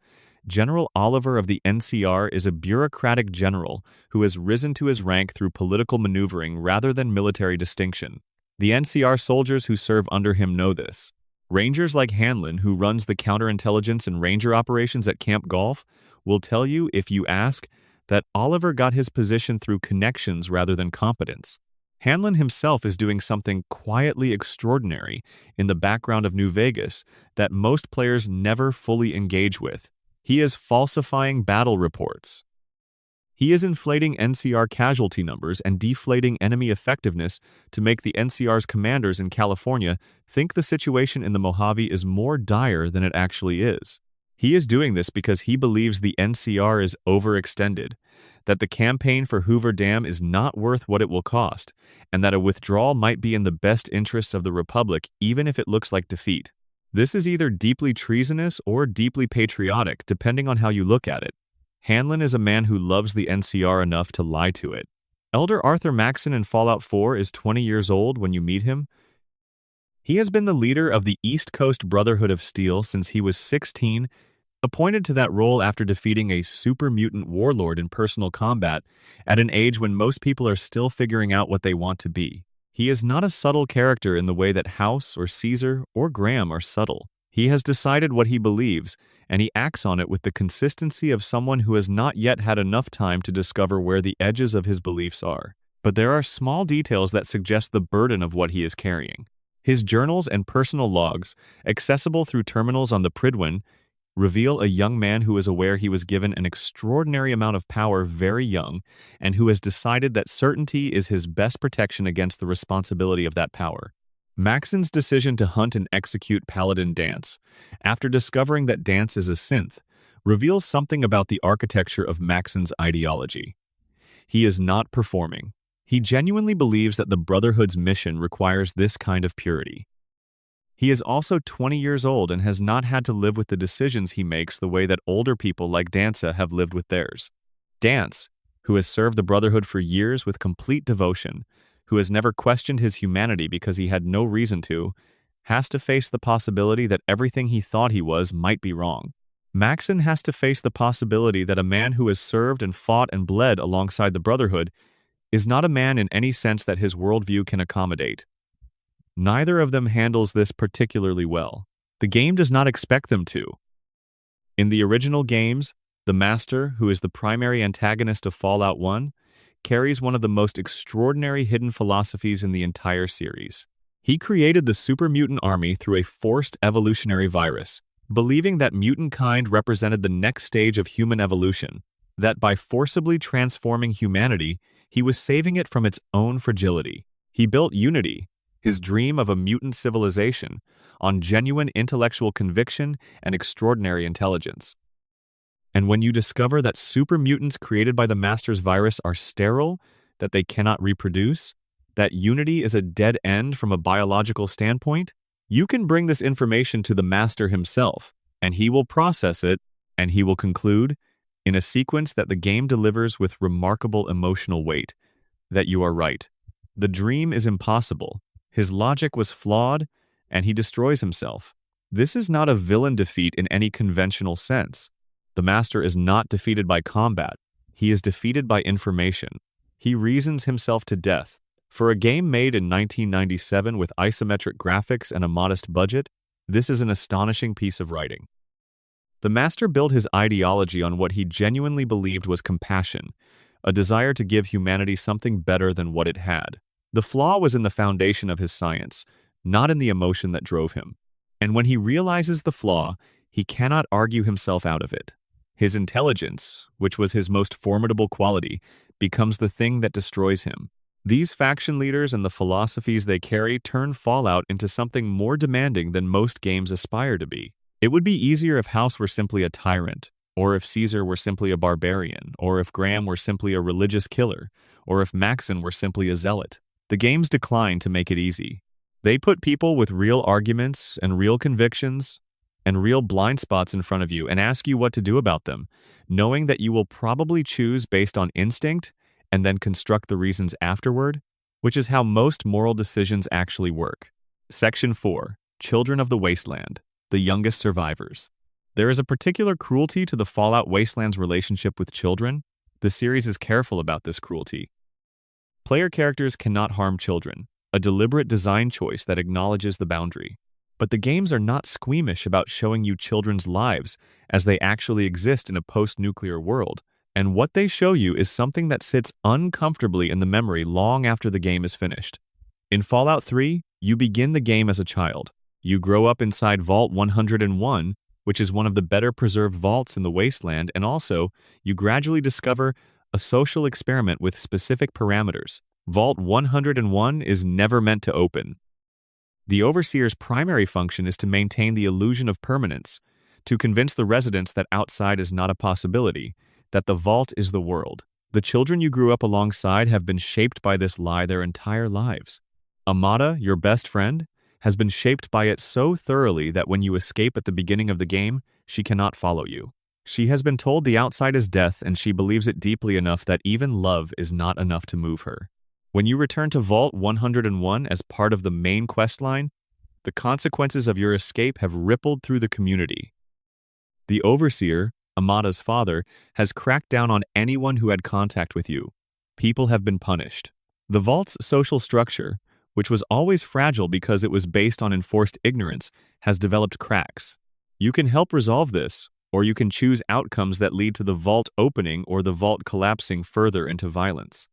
General Oliver of the NCR is a bureaucratic general who has risen to his rank through political maneuvering rather than military distinction. The NCR soldiers who serve under him know this. Rangers like Hanlon, who runs the counterintelligence and ranger operations at Camp Golf, will tell you, if you ask, that Oliver got his position through connections rather than competence. Hanlon himself is doing something quietly extraordinary in the background of New Vegas that most players never fully engage with. He is falsifying battle reports. He is inflating NCR casualty numbers and deflating enemy effectiveness to make the NCR's commanders in California think the situation in the Mojave is more dire than it actually is. He is doing this because he believes the NCR is overextended, that the campaign for Hoover Dam is not worth what it will cost, and that a withdrawal might be in the best interests of the Republic even if it looks like defeat. This is either deeply treasonous or deeply patriotic, depending on how you look at it. Hanlon is a man who loves the NCR enough to lie to it. Elder Arthur Maxson in Fallout 4 is 20 years old when you meet him. He has been the leader of the East Coast Brotherhood of Steel since he was 16, appointed to that role after defeating a super mutant warlord in personal combat at an age when most people are still figuring out what they want to be. He is not a subtle character in the way that House or Caesar or Graham are subtle. He has decided what he believes, and he acts on it with the consistency of someone who has not yet had enough time to discover where the edges of his beliefs are. But there are small details that suggest the burden of what he is carrying. His journals and personal logs, accessible through terminals on the Pridwin, reveal a young man who is aware he was given an extraordinary amount of power very young and who has decided that certainty is his best protection against the responsibility of that power. Maxson's decision to hunt and execute Paladin Dance, after discovering that Dance is a synth, reveals something about the architecture of Maxson's ideology. He is not performing. He genuinely believes that the Brotherhood's mission requires this kind of purity. He is also 20 years old and has not had to live with the decisions he makes the way that older people like Danza have lived with theirs. Dance, who has served the Brotherhood for years with complete devotion, who has never questioned his humanity because he had no reason to, has to face the possibility that everything he thought he was might be wrong. Maxson has to face the possibility that a man who has served and fought and bled alongside the Brotherhood is not a man in any sense that his worldview can accommodate. Neither of them handles this particularly well. The game does not expect them to. In the original games, the Master, who is the primary antagonist of Fallout 1, carries one of the most extraordinary hidden philosophies in the entire series. He created the super mutant army through a forced evolutionary virus, believing that mutant kind represented the next stage of human evolution, that by forcibly transforming humanity, he was saving it from its own fragility. He built Unity, his dream of a mutant civilization, on genuine intellectual conviction and extraordinary intelligence. And when you discover that super mutants created by the Master's virus are sterile, that they cannot reproduce, that Unity is a dead end from a biological standpoint, you can bring this information to the Master himself, and he will process it, and he will conclude, in a sequence that the game delivers with remarkable emotional weight, that you are right. The dream is impossible. His logic was flawed, and he destroys himself. This is not a villain defeat in any conventional sense. The Master is not defeated by combat. He is defeated by information. He reasons himself to death. For a game made in 1997 with isometric graphics and a modest budget, this is an astonishing piece of writing. The Master built his ideology on what he genuinely believed was compassion, a desire to give humanity something better than what it had. The flaw was in the foundation of his science, not in the emotion that drove him. And when he realizes the flaw, he cannot argue himself out of it. His intelligence, which was his most formidable quality, becomes the thing that destroys him. These faction leaders and the philosophies they carry turn Fallout into something more demanding than most games aspire to be. It would be easier if House were simply a tyrant, or if Caesar were simply a barbarian, or if Graham were simply a religious killer, or if Maxon were simply a zealot. The games decline to make it easy. They put people with real arguments and real convictions and real blind spots in front of you and ask you what to do about them, knowing that you will probably choose based on instinct and then construct the reasons afterward, which is how most moral decisions actually work. Section 4. Children of the Wasteland, the youngest survivors. There is a particular cruelty to the Fallout Wasteland's relationship with children. The series is careful about this cruelty. Player characters cannot harm children, a deliberate design choice that acknowledges the boundary. But the games are not squeamish about showing you children's lives as they actually exist in a post-nuclear world, and what they show you is something that sits uncomfortably in the memory long after the game is finished. In Fallout 3, you begin the game as a child. You grow up inside Vault 101, which is one of the better preserved vaults in the Wasteland, and also, you gradually discover a social experiment with specific parameters. Vault 101 is never meant to open. The Overseer's primary function is to maintain the illusion of permanence, to convince the residents that outside is not a possibility, that the vault is the world. The children you grew up alongside have been shaped by this lie their entire lives. Amada, your best friend, has been shaped by it so thoroughly that when you escape at the beginning of the game, she cannot follow you. She has been told the outside is death, and she believes it deeply enough that even love is not enough to move her. When you return to Vault 101 as part of the main questline, the consequences of your escape have rippled through the community. The Overseer, Amada's father, has cracked down on anyone who had contact with you. People have been punished. The Vault's social structure, which was always fragile because it was based on enforced ignorance, has developed cracks. You can help resolve this, or you can choose outcomes that lead to the Vault opening or the Vault collapsing further into violence.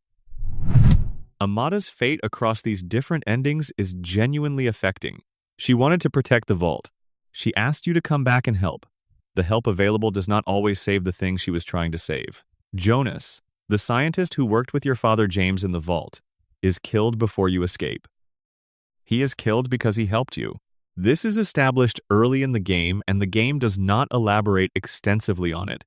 Amada's fate across these different endings is genuinely affecting. She wanted to protect the Vault. She asked you to come back and help. The help available does not always save the thing she was trying to save. Jonas, the scientist who worked with your father James in the Vault, is killed before you escape. He is killed because he helped you. This is established early in the game, and the game does not elaborate extensively on it.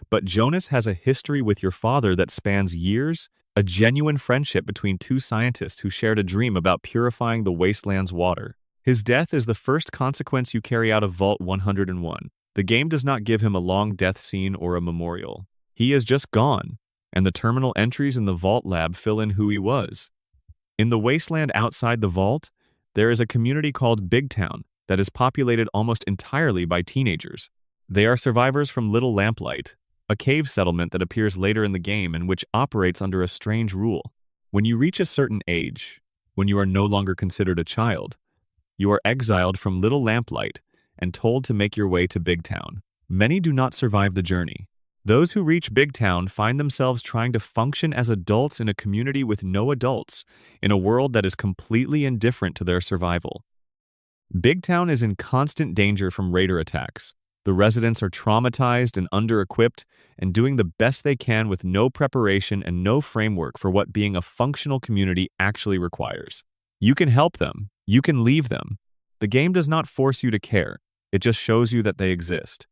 But Jonas has a history with your father that spans years, a genuine friendship between two scientists who shared a dream about purifying the wasteland's water. His death is the first consequence you carry out of Vault 101. The game does not give him a long death scene or a memorial. He is just gone, and the terminal entries in the Vault lab fill in who he was. In the wasteland outside the Vault, there is a community called Big Town that is populated almost entirely by teenagers. They are survivors from Little Lamplight, a cave settlement that appears later in the game and which operates under a strange rule. When you reach a certain age, when you are no longer considered a child, you are exiled from Little Lamplight and told to make your way to Big Town. Many do not survive the journey. Those who reach Big Town find themselves trying to function as adults in a community with no adults, in a world that is completely indifferent to their survival. Big Town is in constant danger from raider attacks. The residents are traumatized and under-equipped and doing the best they can with no preparation and no framework for what being a functional community actually requires. You can help them. You can leave them. The game does not force you to care. It just shows you that they exist.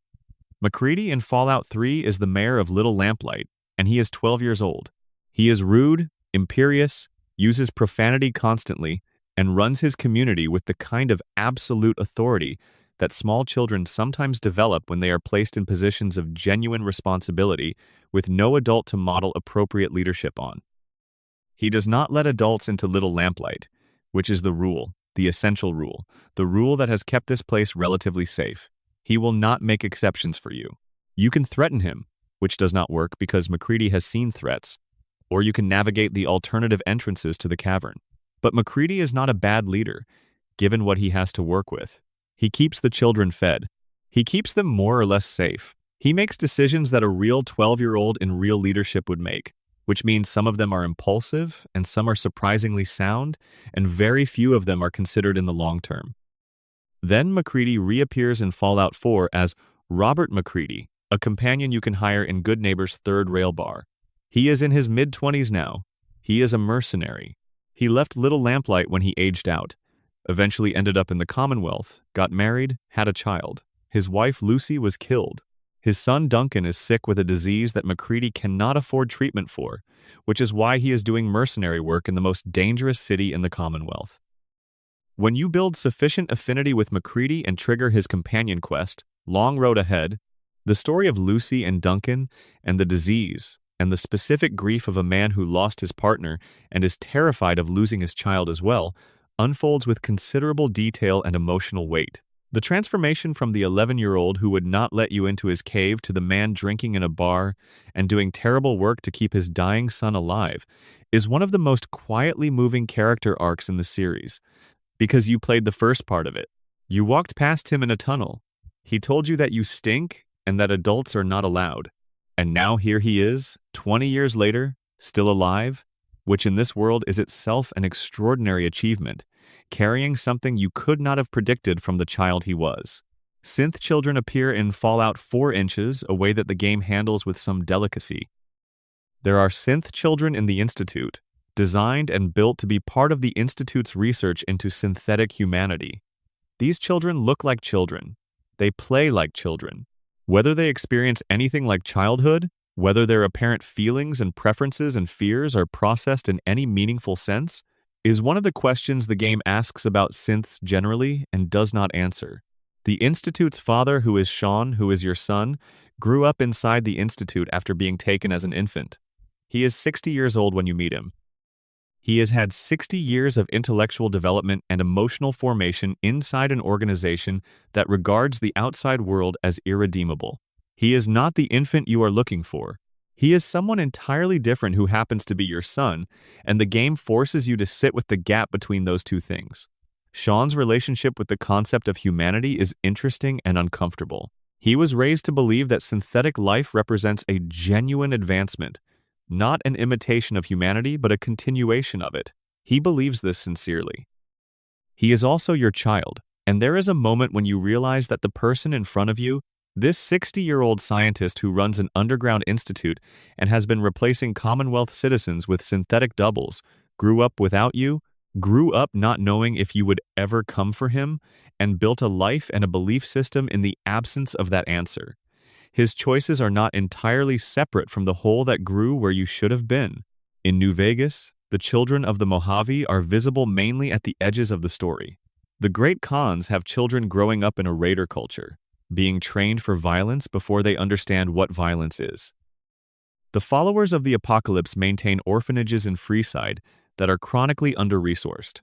McCready in Fallout 3 is the mayor of Little Lamplight, and he is 12 years old. He is rude, imperious, uses profanity constantly, and runs his community with the kind of absolute authority that small children sometimes develop when they are placed in positions of genuine responsibility with no adult to model appropriate leadership on. He does not let adults into Little Lamplight, which is the rule, the essential rule, the rule that has kept this place relatively safe. He will not make exceptions for you. You can threaten him, which does not work because MacCready has seen threats, or you can navigate the alternative entrances to the cavern. But MacCready is not a bad leader, given what he has to work with. He keeps the children fed. He keeps them more or less safe. He makes decisions that a real 12-year-old in real leadership would make, which means some of them are impulsive and some are surprisingly sound, and very few of them are considered in the long term. Then MacCready reappears in Fallout 4 as Robert MacCready, a companion you can hire in Good Neighbor's third rail bar. He is in his mid-20s now. He is a mercenary. He left Little Lamplight when he aged out, eventually ended up in the Commonwealth, got married, had a child. His wife Lucy was killed. His son Duncan is sick with a disease that MacCready cannot afford treatment for, which is why he is doing mercenary work in the most dangerous city in the Commonwealth. When you build sufficient affinity with MacCready and trigger his companion quest, Long Road Ahead, the story of Lucy and Duncan and the disease and the specific grief of a man who lost his partner and is terrified of losing his child as well, unfolds with considerable detail and emotional weight. The transformation from the 11-year-old who would not let you into his cave to the man drinking in a bar and doing terrible work to keep his dying son alive is one of the most quietly moving character arcs in the series, because you played the first part of it. You walked past him in a tunnel. He told you that you stink and that adults are not allowed. And now here he is, 20 years later, still alive, which in this world is itself an extraordinary achievement, carrying something you could not have predicted from the child he was. Synth children appear in Fallout 4 inches, a way that the game handles with some delicacy. There are synth children in the Institute, designed and built to be part of the Institute's research into synthetic humanity. These children look like children. They play like children. Whether they experience anything like childhood, whether their apparent feelings and preferences and fears are processed in any meaningful sense, is one of the questions the game asks about synths generally and does not answer. The Institute's father, who is Sean, who is your son, grew up inside the Institute after being taken as an infant. He is 60 years old when you meet him. He has had 60 years of intellectual development and emotional formation inside an organization that regards the outside world as irredeemable. He is not the infant you are looking for. He is someone entirely different who happens to be your son, and the game forces you to sit with the gap between those two things. Sean's relationship with the concept of humanity is interesting and uncomfortable. He was raised to believe that synthetic life represents a genuine advancement, not an imitation of humanity, but a continuation of it. He believes this sincerely. He is also your child, and there is a moment when you realize that the person in front of you, this 60-year-old scientist who runs an underground institute and has been replacing Commonwealth citizens with synthetic doubles, grew up without you, grew up not knowing if you would ever come for him, and built a life and a belief system in the absence of that answer. His choices are not entirely separate from the hole that grew where you should have been. In New Vegas, the children of the Mojave are visible mainly at the edges of the story. The Great Khans have children growing up in a raider culture, being trained for violence before they understand what violence is. The followers of the apocalypse maintain orphanages in Freeside that are chronically under-resourced.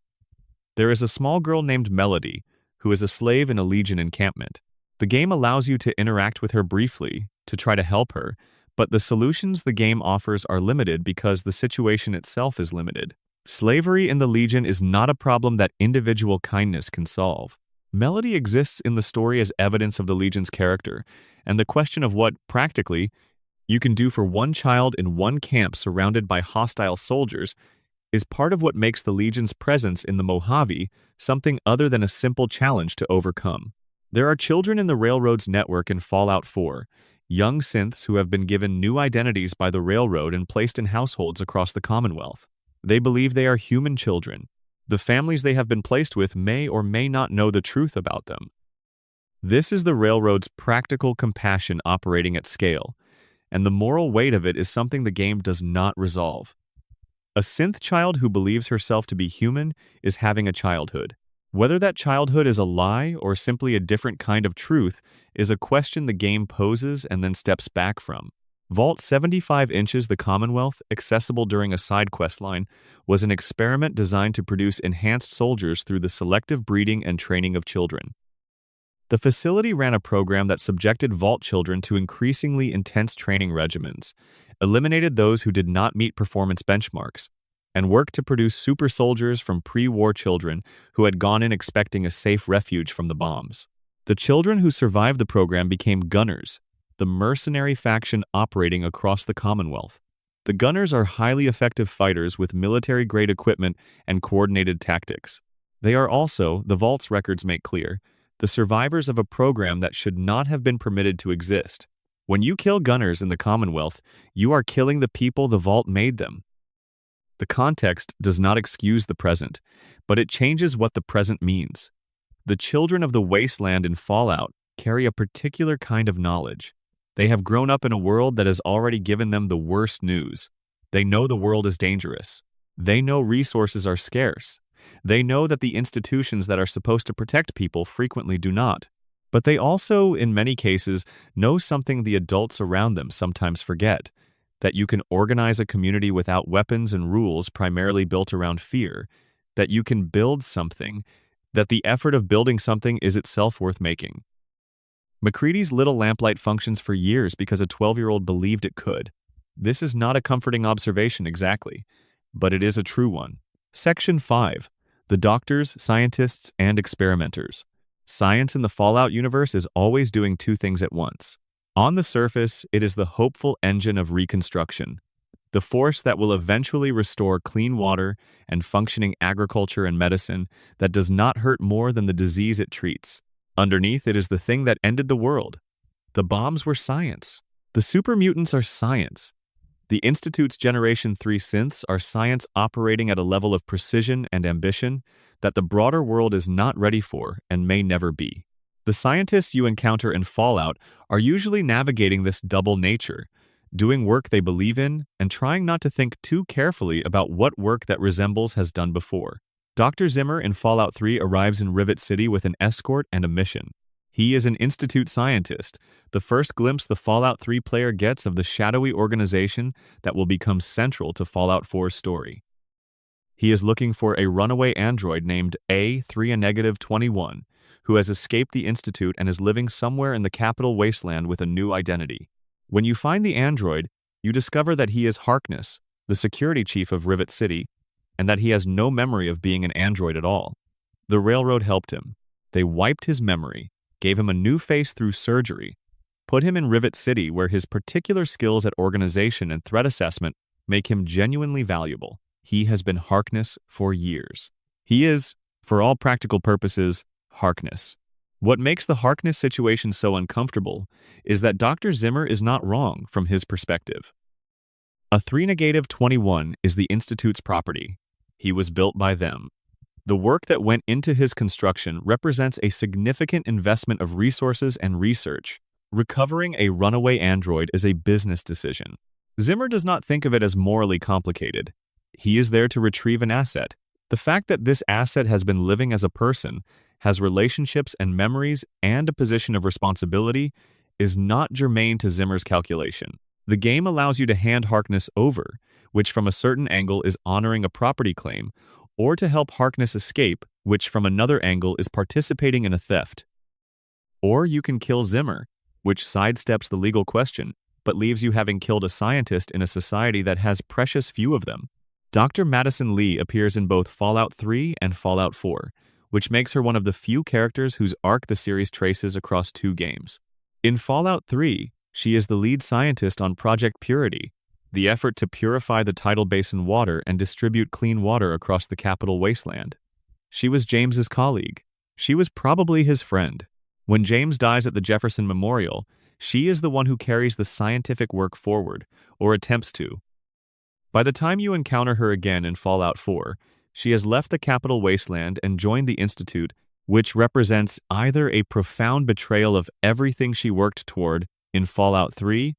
There is a small girl named Melody, who is a slave in a Legion encampment. The game allows you to interact with her briefly, to try to help her, but the solutions the game offers are limited because the situation itself is limited. Slavery in the Legion is not a problem that individual kindness can solve. Melody exists in the story as evidence of the Legion's character, and the question of what, practically, you can do for one child in one camp surrounded by hostile soldiers is part of what makes the Legion's presence in the Mojave something other than a simple challenge to overcome. There are children in the Railroad's network in Fallout 4, young synths who have been given new identities by the Railroad and placed in households across the Commonwealth. They believe they are human children. The families they have been placed with may or may not know the truth about them. This is the Railroad's practical compassion operating at scale, and the moral weight of it is something the game does not resolve. A synth child who believes herself to be human is having a childhood. Whether that childhood is a lie or simply a different kind of truth is a question the game poses and then steps back from. Vault 75 inches the Commonwealth, accessible during a side quest line, was an experiment designed to produce enhanced soldiers through the selective breeding and training of children. The facility ran a program that subjected Vault children to increasingly intense training regimens, eliminated those who did not meet performance benchmarks, and worked to produce super soldiers from pre-war children who had gone in expecting a safe refuge from the bombs. The children who survived the program became Gunners, the mercenary faction operating across the Commonwealth. The Gunners are highly effective fighters with military-grade equipment and coordinated tactics. They are also, the Vault's records make clear, the survivors of a program that should not have been permitted to exist. When you kill Gunners in the Commonwealth, you are killing the people the Vault made them. The context does not excuse the present, but it changes what the present means. The children of the wasteland in Fallout carry a particular kind of knowledge. They have grown up in a world that has already given them the worst news. They know the world is dangerous. They know resources are scarce. They know that the institutions that are supposed to protect people frequently do not. But they also, in many cases, know something the adults around them sometimes forget, that you can organize a community without weapons and rules primarily built around fear, that you can build something, that the effort of building something is itself worth making. MacCready's little lamplight functions for years because a 12-year-old believed it could. This is not a comforting observation exactly, but it is a true one. Section 5. The Doctors, Scientists, and Experimenters. Science in the Fallout universe is always doing two things at once. On the surface, it is the hopeful engine of reconstruction, the force that will eventually restore clean water and functioning agriculture and medicine that does not hurt more than the disease it treats. Underneath, it is the thing that ended the world. The bombs were science. The super mutants are science. The Institute's Generation 3 synths are science operating at a level of precision and ambition that the broader world is not ready for and may never be. The scientists you encounter in Fallout are usually navigating this double nature, doing work they believe in and trying not to think too carefully about what work that resembles has done before. Dr. Zimmer in Fallout 3 arrives in Rivet City with an escort and a mission. He is an Institute scientist, the first glimpse the Fallout 3 player gets of the shadowy organization that will become central to Fallout 4's story. He is looking for a runaway android named A3-21, who has escaped the Institute and is living somewhere in the capital wasteland with a new identity. When you find the android, you discover that he is Harkness, the security chief of Rivet City, and that he has no memory of being an android at all. The railroad helped him. They wiped his memory, gave him a new face through surgery, put him in Rivet City where his particular skills at organization and threat assessment make him genuinely valuable. He has been Harkness for years. He is, for all practical purposes, Harkness. What makes the Harkness situation so uncomfortable is that Dr. Zimmer is not wrong from his perspective. A 3-21 is the Institute's property. He was built by them. The work that went into his construction represents a significant investment of resources and research. Recovering a runaway android is a business decision. Zimmer does not think of it as morally complicated. He is there to retrieve an asset. The fact that this asset has been living as a person, has relationships and memories, and a position of responsibility is not germane to Zimmer's calculation. The game allows you to hand Harkness over, which from a certain angle is honoring a property claim, or to help Harkness escape, which from another angle is participating in a theft. Or you can kill Zimmer, which sidesteps the legal question, but leaves you having killed a scientist in a society that has precious few of them. Dr. Madison Lee appears in both Fallout 3 and Fallout 4, which makes her one of the few characters whose arc the series traces across two games. In Fallout 3, she is the lead scientist on Project Purity, the effort to purify the tidal basin water and distribute clean water across the capital wasteland. She was James's colleague. She was probably his friend. When James dies at the Jefferson Memorial, she is the one who carries the scientific work forward, or attempts to. By the time you encounter her again in Fallout 4, she has left the capital wasteland and joined the Institute, which represents either a profound betrayal of everything she worked toward in Fallout 3,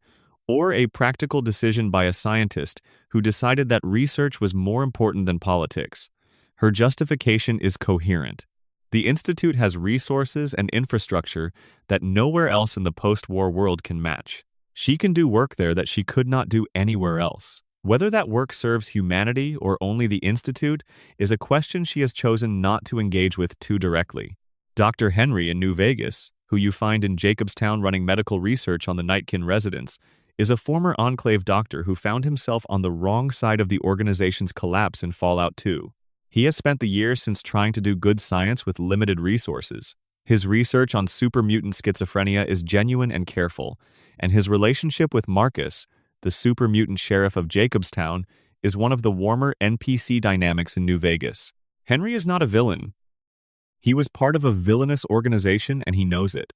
or a practical decision by a scientist who decided that research was more important than politics. Her justification is coherent. The Institute has resources and infrastructure that nowhere else in the post-war world can match. She can do work there that she could not do anywhere else. Whether that work serves humanity or only the Institute is a question she has chosen not to engage with too directly. Dr. Henry in New Vegas, who you find in Jacobstown running medical research on the Nightkin residents, is a former Enclave doctor who found himself on the wrong side of the organization's collapse in Fallout 2. He has spent the years since trying to do good science with limited resources. His research on super mutant schizophrenia is genuine and careful, and his relationship with Marcus, the super mutant sheriff of Jacobstown, is one of the warmer NPC dynamics in New Vegas. Henry is not a villain. He was part of a villainous organization and he knows it.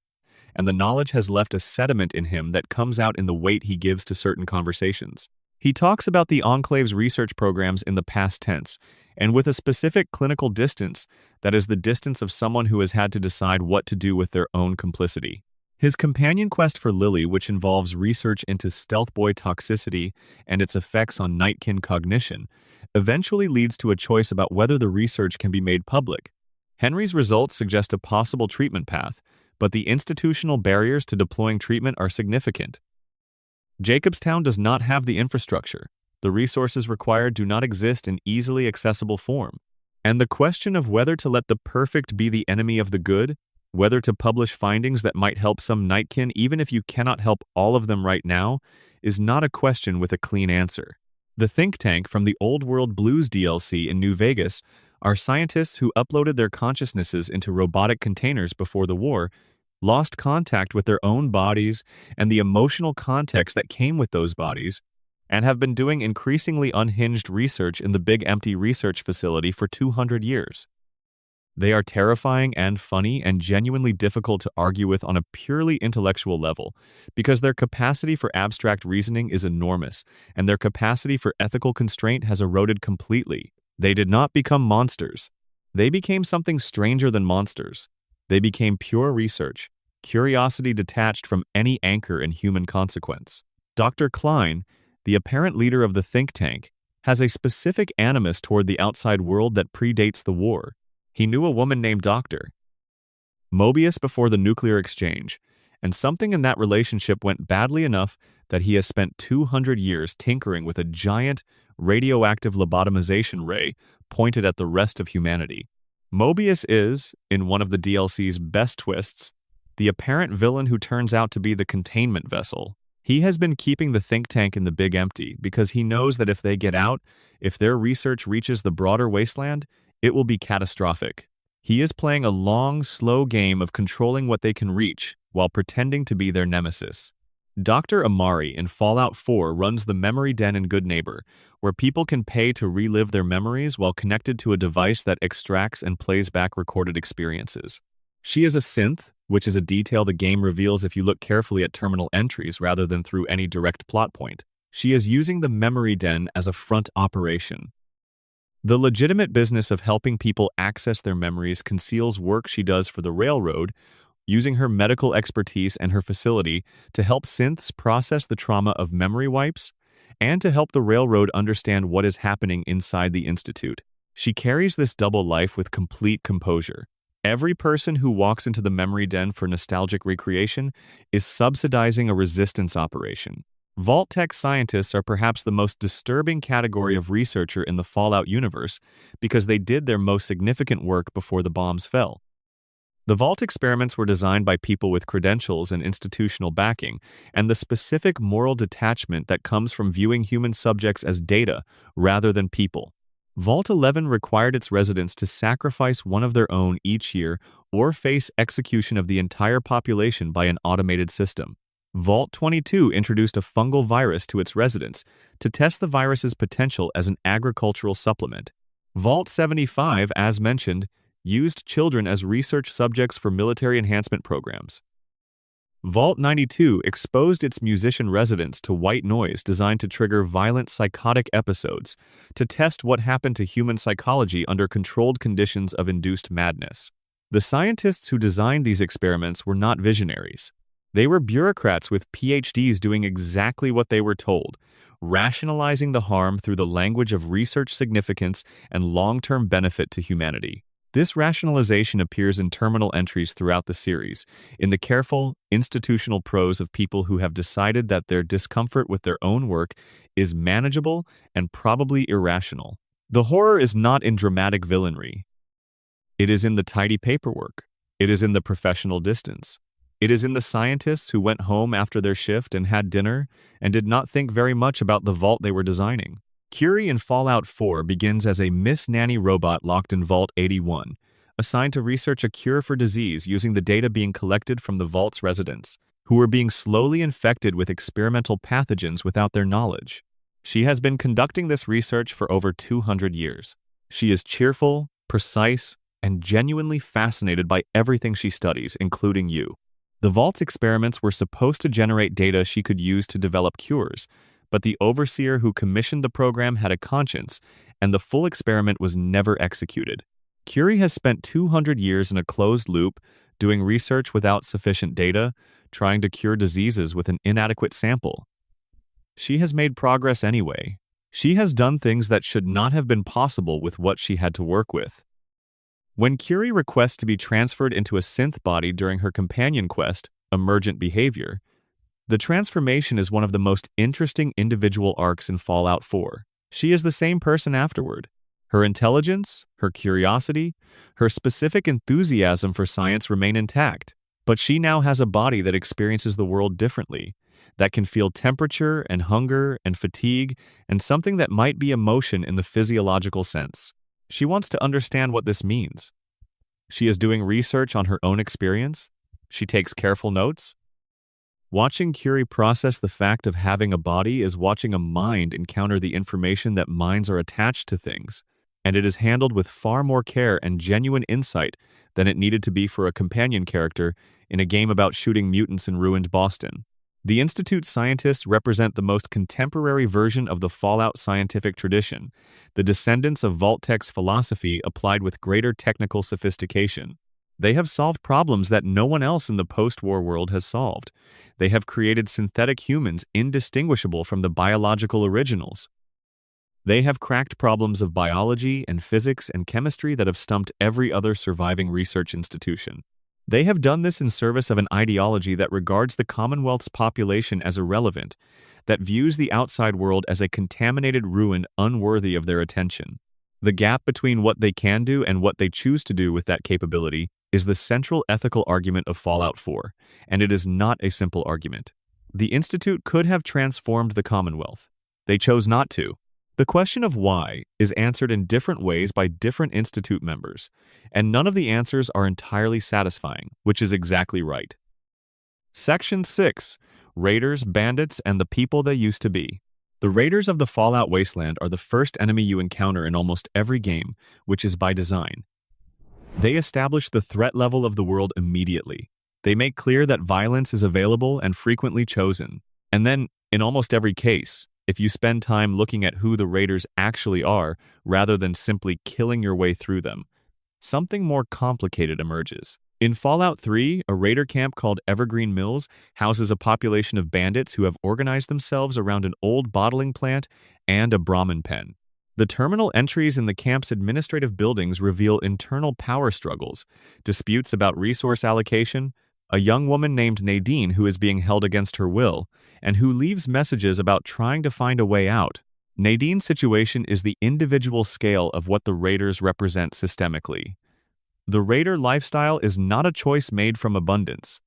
And the knowledge has left a sediment in him that comes out in the weight he gives to certain conversations. He talks about the Enclave's research programs in the past tense, and with a specific clinical distance, that is the distance of someone who has had to decide what to do with their own complicity. His companion quest for Lily, which involves research into stealth boy toxicity and its effects on Nightkin cognition, eventually leads to a choice about whether the research can be made public. Henry's results suggest a possible treatment path, but the institutional barriers to deploying treatment are significant. Jacobstown does not have the infrastructure. The resources required do not exist in easily accessible form. And the question of whether to let the perfect be the enemy of the good, whether to publish findings that might help some Nightkin even if you cannot help all of them right now, is not a question with a clean answer. The think tank from the Old World Blues DLC in New Vegas are scientists who uploaded their consciousnesses into robotic containers before the war, lost contact with their own bodies and the emotional context that came with those bodies, and have been doing increasingly unhinged research in the Big Empty Research Facility for 200 years. They are terrifying and funny and genuinely difficult to argue with on a purely intellectual level, because their capacity for abstract reasoning is enormous, and their capacity for ethical constraint has eroded completely. They did not become monsters. They became something stranger than monsters. They became pure research, curiosity detached from any anchor in human consequence. Dr. Klein, the apparent leader of the think tank, has a specific animus toward the outside world that predates the war. He knew a woman named Dr. Mobius before the nuclear exchange, and something in that relationship went badly enough that he has spent 200 years tinkering with a giant, radioactive lobotomization ray pointed at the rest of humanity. Mobius is, in one of the DLC's best twists, the apparent villain who turns out to be the containment vessel. He has been keeping the think tank in the Big Empty because he knows that if they get out, if their research reaches the broader wasteland, it will be catastrophic. He is playing a long, slow game of controlling what they can reach while pretending to be their nemesis. Dr. Amari in Fallout 4 runs the Memory Den in Good Neighbor, where people can pay to relive their memories while connected to a device that extracts and plays back recorded experiences. She is a synth, which is a detail the game reveals if you look carefully at terminal entries rather than through any direct plot point. She is using the Memory Den as a front operation. The legitimate business of helping people access their memories conceals work she does for the railroad, using her medical expertise and her facility to help synths process the trauma of memory wipes and to help the railroad understand what is happening inside the Institute. She carries this double life with complete composure. Every person who walks into the Memory Den for nostalgic recreation is subsidizing a resistance operation. Vault-Tec scientists are perhaps the most disturbing category of researcher in the Fallout universe because they did their most significant work before the bombs fell. The Vault experiments were designed by people with credentials and institutional backing, and the specific moral detachment that comes from viewing human subjects as data rather than people. Vault 11 required its residents to sacrifice one of their own each year or face execution of the entire population by an automated system. Vault 22 introduced a fungal virus to its residents to test the virus's potential as an agricultural supplement. Vault 75, as mentioned, used children as research subjects for military enhancement programs. Vault 92 exposed its musician residents to white noise designed to trigger violent psychotic episodes to test what happened to human psychology under controlled conditions of induced madness. The scientists who designed these experiments were not visionaries. They were bureaucrats with PhDs doing exactly what they were told, rationalizing the harm through the language of research significance and long-term benefit to humanity. This rationalization appears in terminal entries throughout the series, in the careful, institutional prose of people who have decided that their discomfort with their own work is manageable and probably irrational. The horror is not in dramatic villainry. It is in the tidy paperwork. It is in the professional distance. It is in the scientists who went home after their shift and had dinner and did not think very much about the vault they were designing. Curie in Fallout 4 begins as a Miss Nanny robot locked in Vault 81, assigned to research a cure for disease using the data being collected from the Vault's residents, who were being slowly infected with experimental pathogens without their knowledge. She has been conducting this research for over 200 years. She is cheerful, precise, and genuinely fascinated by everything she studies, including you. The Vault's experiments were supposed to generate data she could use to develop cures, but the overseer who commissioned the program had a conscience, and the full experiment was never executed. Curie has spent 200 years in a closed loop, doing research without sufficient data, trying to cure diseases with an inadequate sample. She has made progress anyway. She has done things that should not have been possible with what she had to work with. When Curie requests to be transferred into a synth body during her companion quest, Emergent Behavior, the transformation is one of the most interesting individual arcs in Fallout 4. She is the same person afterward. Her intelligence, her curiosity, her specific enthusiasm for science remain intact, but she now has a body that experiences the world differently, that can feel temperature and hunger and fatigue and something that might be emotion in the physiological sense. She wants to understand what this means. She is doing research on her own experience. She takes careful notes. Watching Curie process the fact of having a body is watching a mind encounter the information that minds are attached to things, and it is handled with far more care and genuine insight than it needed to be for a companion character in a game about shooting mutants in ruined Boston. The Institute scientists represent the most contemporary version of the Fallout scientific tradition, the descendants of Vault-Tec's philosophy applied with greater technical sophistication. They have solved problems that no one else in the post-war world has solved. They have created synthetic humans indistinguishable from the biological originals. They have cracked problems of biology and physics and chemistry that have stumped every other surviving research institution. They have done this in service of an ideology that regards the Commonwealth's population as irrelevant, that views the outside world as a contaminated ruin unworthy of their attention. The gap between what they can do and what they choose to do with that capability is the central ethical argument of Fallout 4, and it is not a simple argument. The Institute could have transformed the Commonwealth. They chose not to. The question of why is answered in different ways by different Institute members, and none of the answers are entirely satisfying, which is exactly right. Section 6. Raiders, Bandits, and the People They Used to Be. The Raiders of the Fallout Wasteland are the first enemy you encounter in almost every game, which is by design. They establish the threat level of the world immediately. They make clear that violence is available and frequently chosen. And then, in almost every case, if you spend time looking at who the raiders actually are, rather than simply killing your way through them, something more complicated emerges. In Fallout 3, a raider camp called Evergreen Mills houses a population of bandits who have organized themselves around an old bottling plant and a Brahmin pen. The terminal entries in the camp's administrative buildings reveal internal power struggles, disputes about resource allocation, a young woman named Nadine who is being held against her will, and who leaves messages about trying to find a way out. Nadine's situation is the individual scale of what the raiders represent systemically. The raider lifestyle is not a choice made from abundance.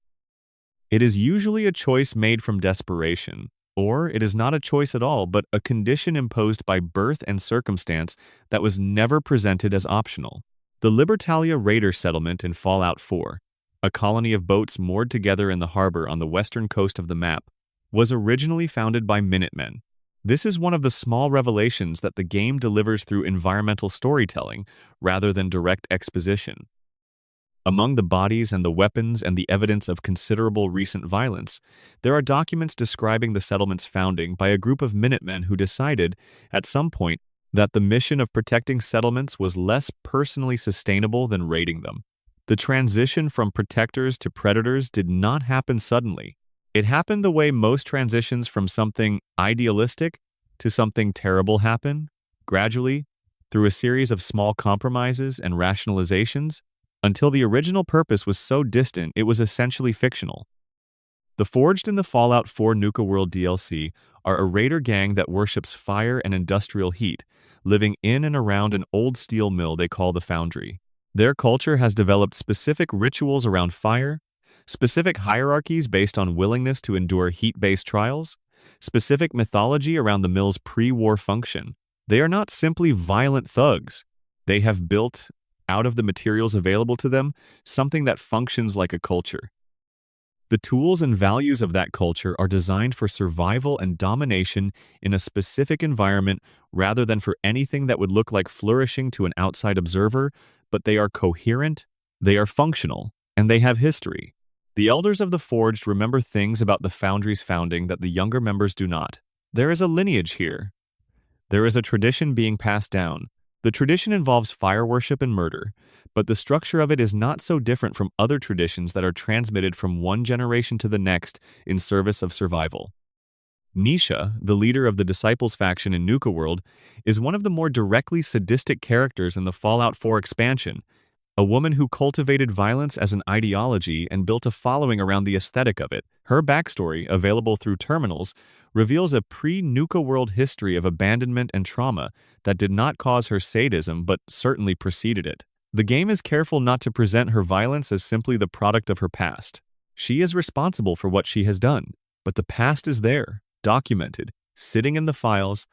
It is usually a choice made from desperation, or it is not a choice at all, but a condition imposed by birth and circumstance that was never presented as optional. The Libertalia Raider settlement in Fallout 4, a colony of boats moored together in the harbor on the western coast of the map, was originally founded by Minutemen. This is one of the small revelations that the game delivers through environmental storytelling rather than direct exposition. Among the bodies and the weapons and the evidence of considerable recent violence, there are documents describing the settlement's founding by a group of Minutemen who decided, at some point, that the mission of protecting settlements was less personally sustainable than raiding them. The transition from protectors to predators did not happen suddenly. It happened the way most transitions from something idealistic to something terrible happen, gradually, through a series of small compromises and rationalizations, until the original purpose was so distant it was essentially fictional. The Forged in the Fallout 4 Nuka World DLC are a raider gang that worships fire and industrial heat, living in and around an old steel mill they call the Foundry. Their culture has developed specific rituals around fire, specific hierarchies based on willingness to endure heat-based trials, specific mythology around the mill's pre-war function. They are not simply violent thugs. They have built, out of the materials available to them, something that functions like a culture. The tools and values of that culture are designed for survival and domination in a specific environment rather than for anything that would look like flourishing to an outside observer, but they are coherent, they are functional, and they have history. The Elders of the Forged remember things about the Foundry's founding that the younger members do not. There is a lineage here. There is a tradition being passed down. The tradition involves fire worship and murder, but the structure of it is not so different from other traditions that are transmitted from one generation to the next in service of survival. Nisha, the leader of the Disciples faction in Nuka World, is one of the more directly sadistic characters in the Fallout 4 expansion, a woman who cultivated violence as an ideology and built a following around the aesthetic of it. Her backstory, available through terminals, reveals a pre-Nuka World history of abandonment and trauma that did not cause her sadism but certainly preceded it. The game is careful not to present her violence as simply the product of her past. She is responsible for what she has done, but the past is there, documented, sitting in the files,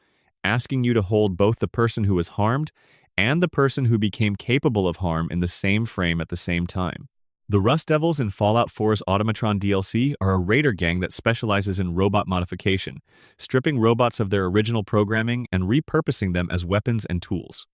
asking you to hold both the person who was harmed and the person who became capable of harm in the same frame at the same time. The Rust Devils in Fallout 4's Automatron DLC are a raider gang that specializes in robot modification, stripping robots of their original programming and repurposing them as weapons and tools.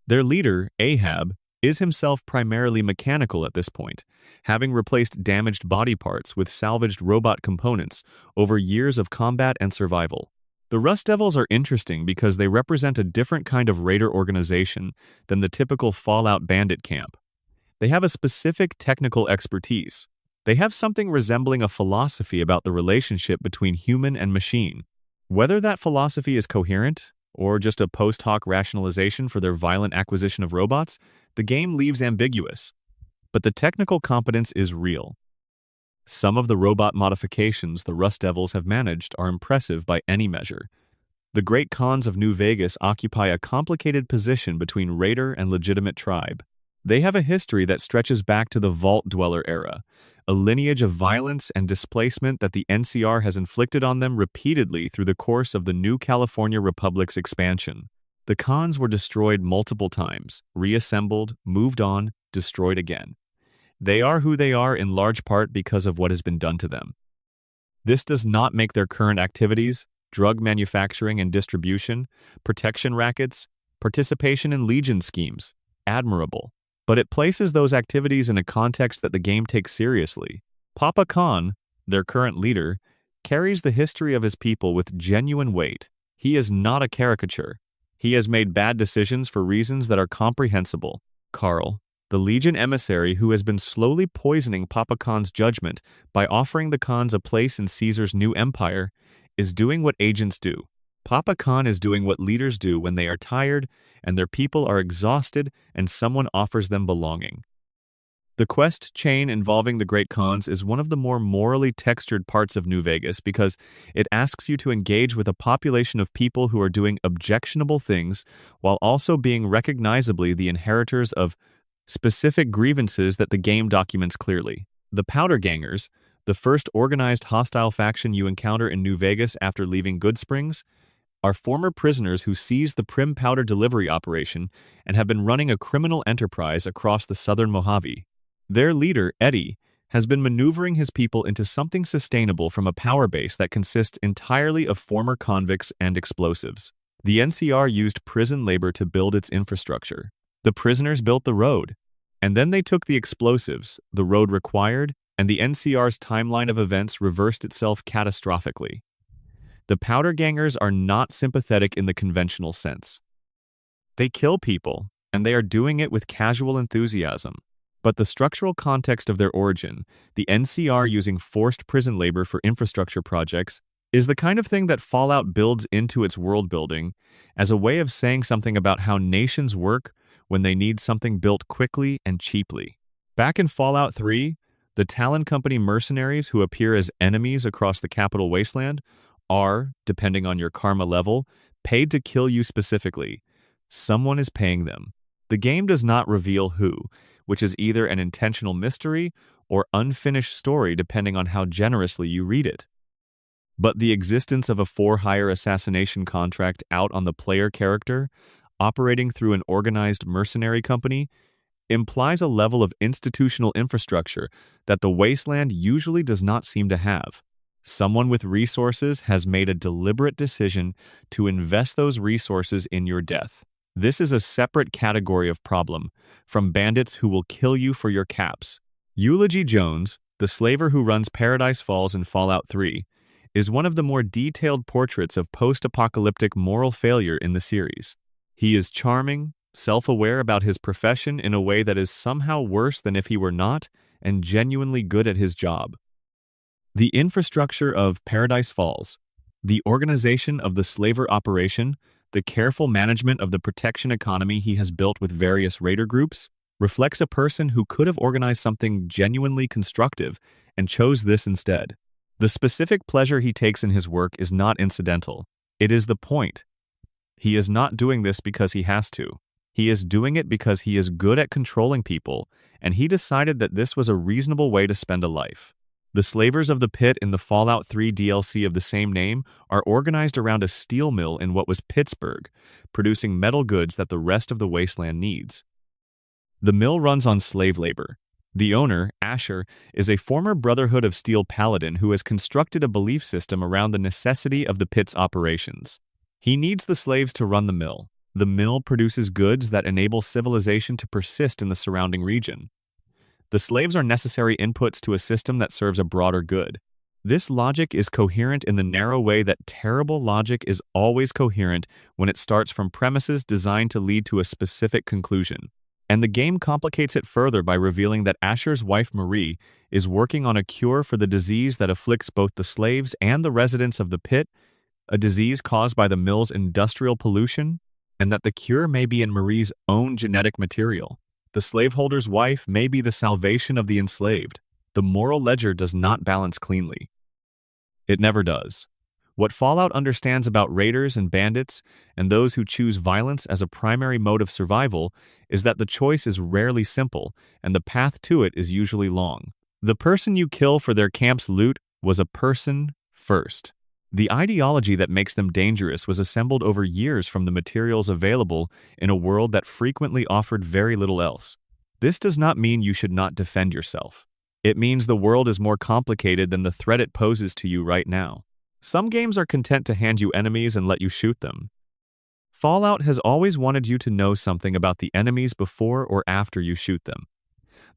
Their leader, Ahab, is himself primarily mechanical at this point, having replaced damaged body parts with salvaged robot components over years of combat and survival. The Rust Devils are interesting because they represent a different kind of raider organization than the typical Fallout bandit camp. They have a specific technical expertise. They have something resembling a philosophy about the relationship between human and machine. Whether that philosophy is coherent, or just a post hoc rationalization for their violent acquisition of robots, the game leaves ambiguous. But the technical competence is real. Some of the robot modifications the Rust Devils have managed are impressive by any measure. The Great Khans of New Vegas occupy a complicated position between raider and legitimate tribe. They have a history that stretches back to the Vault Dweller era, a lineage of violence and displacement that the NCR has inflicted on them repeatedly through the course of the New California Republic's expansion. The Khans were destroyed multiple times, reassembled, moved on, destroyed again. They are who they are in large part because of what has been done to them. This does not make their current activities, drug manufacturing and distribution, protection rackets, participation in Legion schemes, admirable, but it places those activities in a context that the game takes seriously. Papa Khan, their current leader, carries the history of his people with genuine weight. He is not a caricature. He has made bad decisions for reasons that are comprehensible. Carl, the Legion emissary who has been slowly poisoning Papa Khan's judgment by offering the Khans a place in Caesar's new empire, is doing what agents do. Papa Khan is doing what leaders do when they are tired and their people are exhausted and someone offers them belonging. The quest chain involving the Great Khans is one of the more morally textured parts of New Vegas because it asks you to engage with a population of people who are doing objectionable things while also being recognizably the inheritors of specific grievances that the game documents clearly. The Powder Gangers, the first organized hostile faction you encounter in New Vegas after leaving Goodsprings, are former prisoners who seized the Prim Powder delivery operation and have been running a criminal enterprise across the southern Mojave. Their leader, Eddie, has been maneuvering his people into something sustainable from a power base that consists entirely of former convicts and explosives. The NCR used prison labor to build its infrastructure. The prisoners built the road, and then they took the explosives the road required, and the NCR's timeline of events reversed itself catastrophically. The Powder Gangers are not sympathetic in the conventional sense. They kill people, and they are doing it with casual enthusiasm. But the structural context of their origin, the NCR using forced prison labor for infrastructure projects, is the kind of thing that Fallout builds into its world building as a way of saying something about how nations work when they need something built quickly and cheaply. Back in Fallout 3, the Talon Company mercenaries who appear as enemies across the capital wasteland are, depending on your karma level, paid to kill you specifically. Someone is paying them. The game does not reveal who, which is either an intentional mystery or unfinished story depending on how generously you read it. But the existence of a for-hire assassination contract out on the player character, operating through an organized mercenary company, implies a level of institutional infrastructure that the wasteland usually does not seem to have. Someone with resources has made a deliberate decision to invest those resources in your death. This is a separate category of problem, from bandits who will kill you for your caps. Eulogy Jones, the slaver who runs Paradise Falls in Fallout 3, is one of the more detailed portraits of post-apocalyptic moral failure in the series. He is charming, self-aware about his profession in a way that is somehow worse than if he were not, and genuinely good at his job. The infrastructure of Paradise Falls, the organization of the slaver operation, the careful management of the protection economy he has built with various raider groups, reflects a person who could have organized something genuinely constructive and chose this instead. The specific pleasure he takes in his work is not incidental. It is the point. He is not doing this because he has to. He is doing it because he is good at controlling people, and he decided that this was a reasonable way to spend a life. The slavers of the pit in the Fallout 3 DLC of the same name are organized around a steel mill in what was Pittsburgh, producing metal goods that the rest of the wasteland needs. The mill runs on slave labor. The owner, Asher, is a former Brotherhood of Steel paladin who has constructed a belief system around the necessity of the pit's operations. He needs the slaves to run the mill. The mill produces goods that enable civilization to persist in the surrounding region. The slaves are necessary inputs to a system that serves a broader good. This logic is coherent in the narrow way that terrible logic is always coherent when it starts from premises designed to lead to a specific conclusion. And the game complicates it further by revealing that Asher's wife Marie is working on a cure for the disease that afflicts both the slaves and the residents of the pit, a disease caused by the mill's industrial pollution, and that the cure may be in Marie's own genetic material. The slaveholder's wife may be the salvation of the enslaved. The moral ledger does not balance cleanly. It never does. What Fallout understands about raiders and bandits, and those who choose violence as a primary mode of survival, is that the choice is rarely simple, and the path to it is usually long. The person you kill for their camp's loot was a person first. The ideology that makes them dangerous was assembled over years from the materials available in a world that frequently offered very little else. This does not mean you should not defend yourself. It means the world is more complicated than the threat it poses to you right now. Some games are content to hand you enemies and let you shoot them. Fallout has always wanted you to know something about the enemies before or after you shoot them.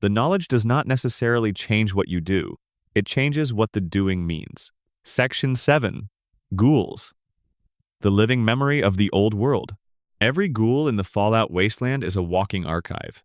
The knowledge does not necessarily change what you do. It changes what the doing means. Section 7. Ghouls. The living memory of the old world. Every ghoul in the Fallout wasteland is a walking archive.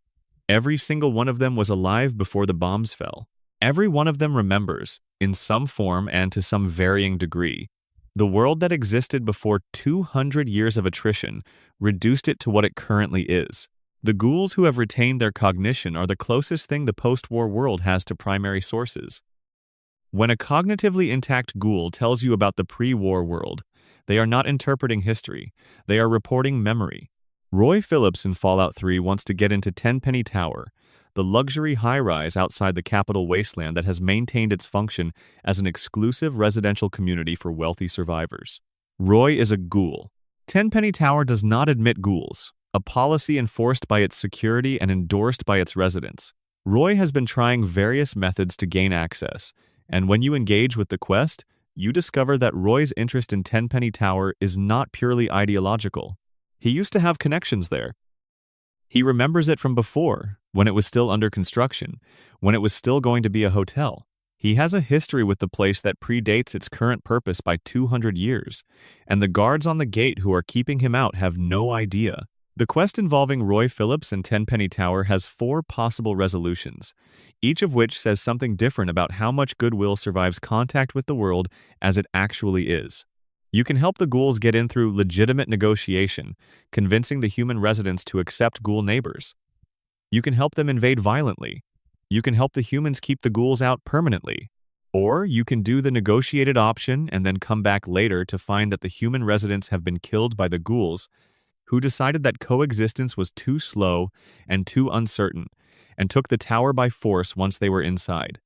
Every single one of them was alive before the bombs fell. Every one of them remembers, in some form and to some varying degree. The world that existed before 200 years of attrition reduced it to what it currently is. The ghouls who have retained their cognition are the closest thing the post-war world has to primary sources. When a cognitively intact ghoul tells you about the pre-war world, they are not interpreting history, they are reporting memory. Roy Phillips in Fallout 3 wants to get into Tenpenny Tower, the luxury high-rise outside the capital wasteland that has maintained its function as an exclusive residential community for wealthy survivors. Roy is a ghoul. Tenpenny Tower does not admit ghouls, a policy enforced by its security and endorsed by its residents. Roy has been trying various methods to gain access, and when you engage with the quest, you discover that Roy's interest in Tenpenny Tower is not purely ideological. He used to have connections there. He remembers it from before, when it was still under construction, when it was still going to be a hotel. He has a history with the place that predates its current purpose by 200 years, and the guards on the gate who are keeping him out have no idea. The quest involving Roy Phillips and Tenpenny Tower has 4 possible resolutions, each of which says something different about how much goodwill survives contact with the world as it actually is. You can help the ghouls get in through legitimate negotiation, convincing the human residents to accept ghoul neighbors. You can help them invade violently. You can help the humans keep the ghouls out permanently. Or you can do the negotiated option and then come back later to find that the human residents have been killed by the ghouls, who decided that coexistence was too slow and too uncertain, and took the tower by force once they were inside.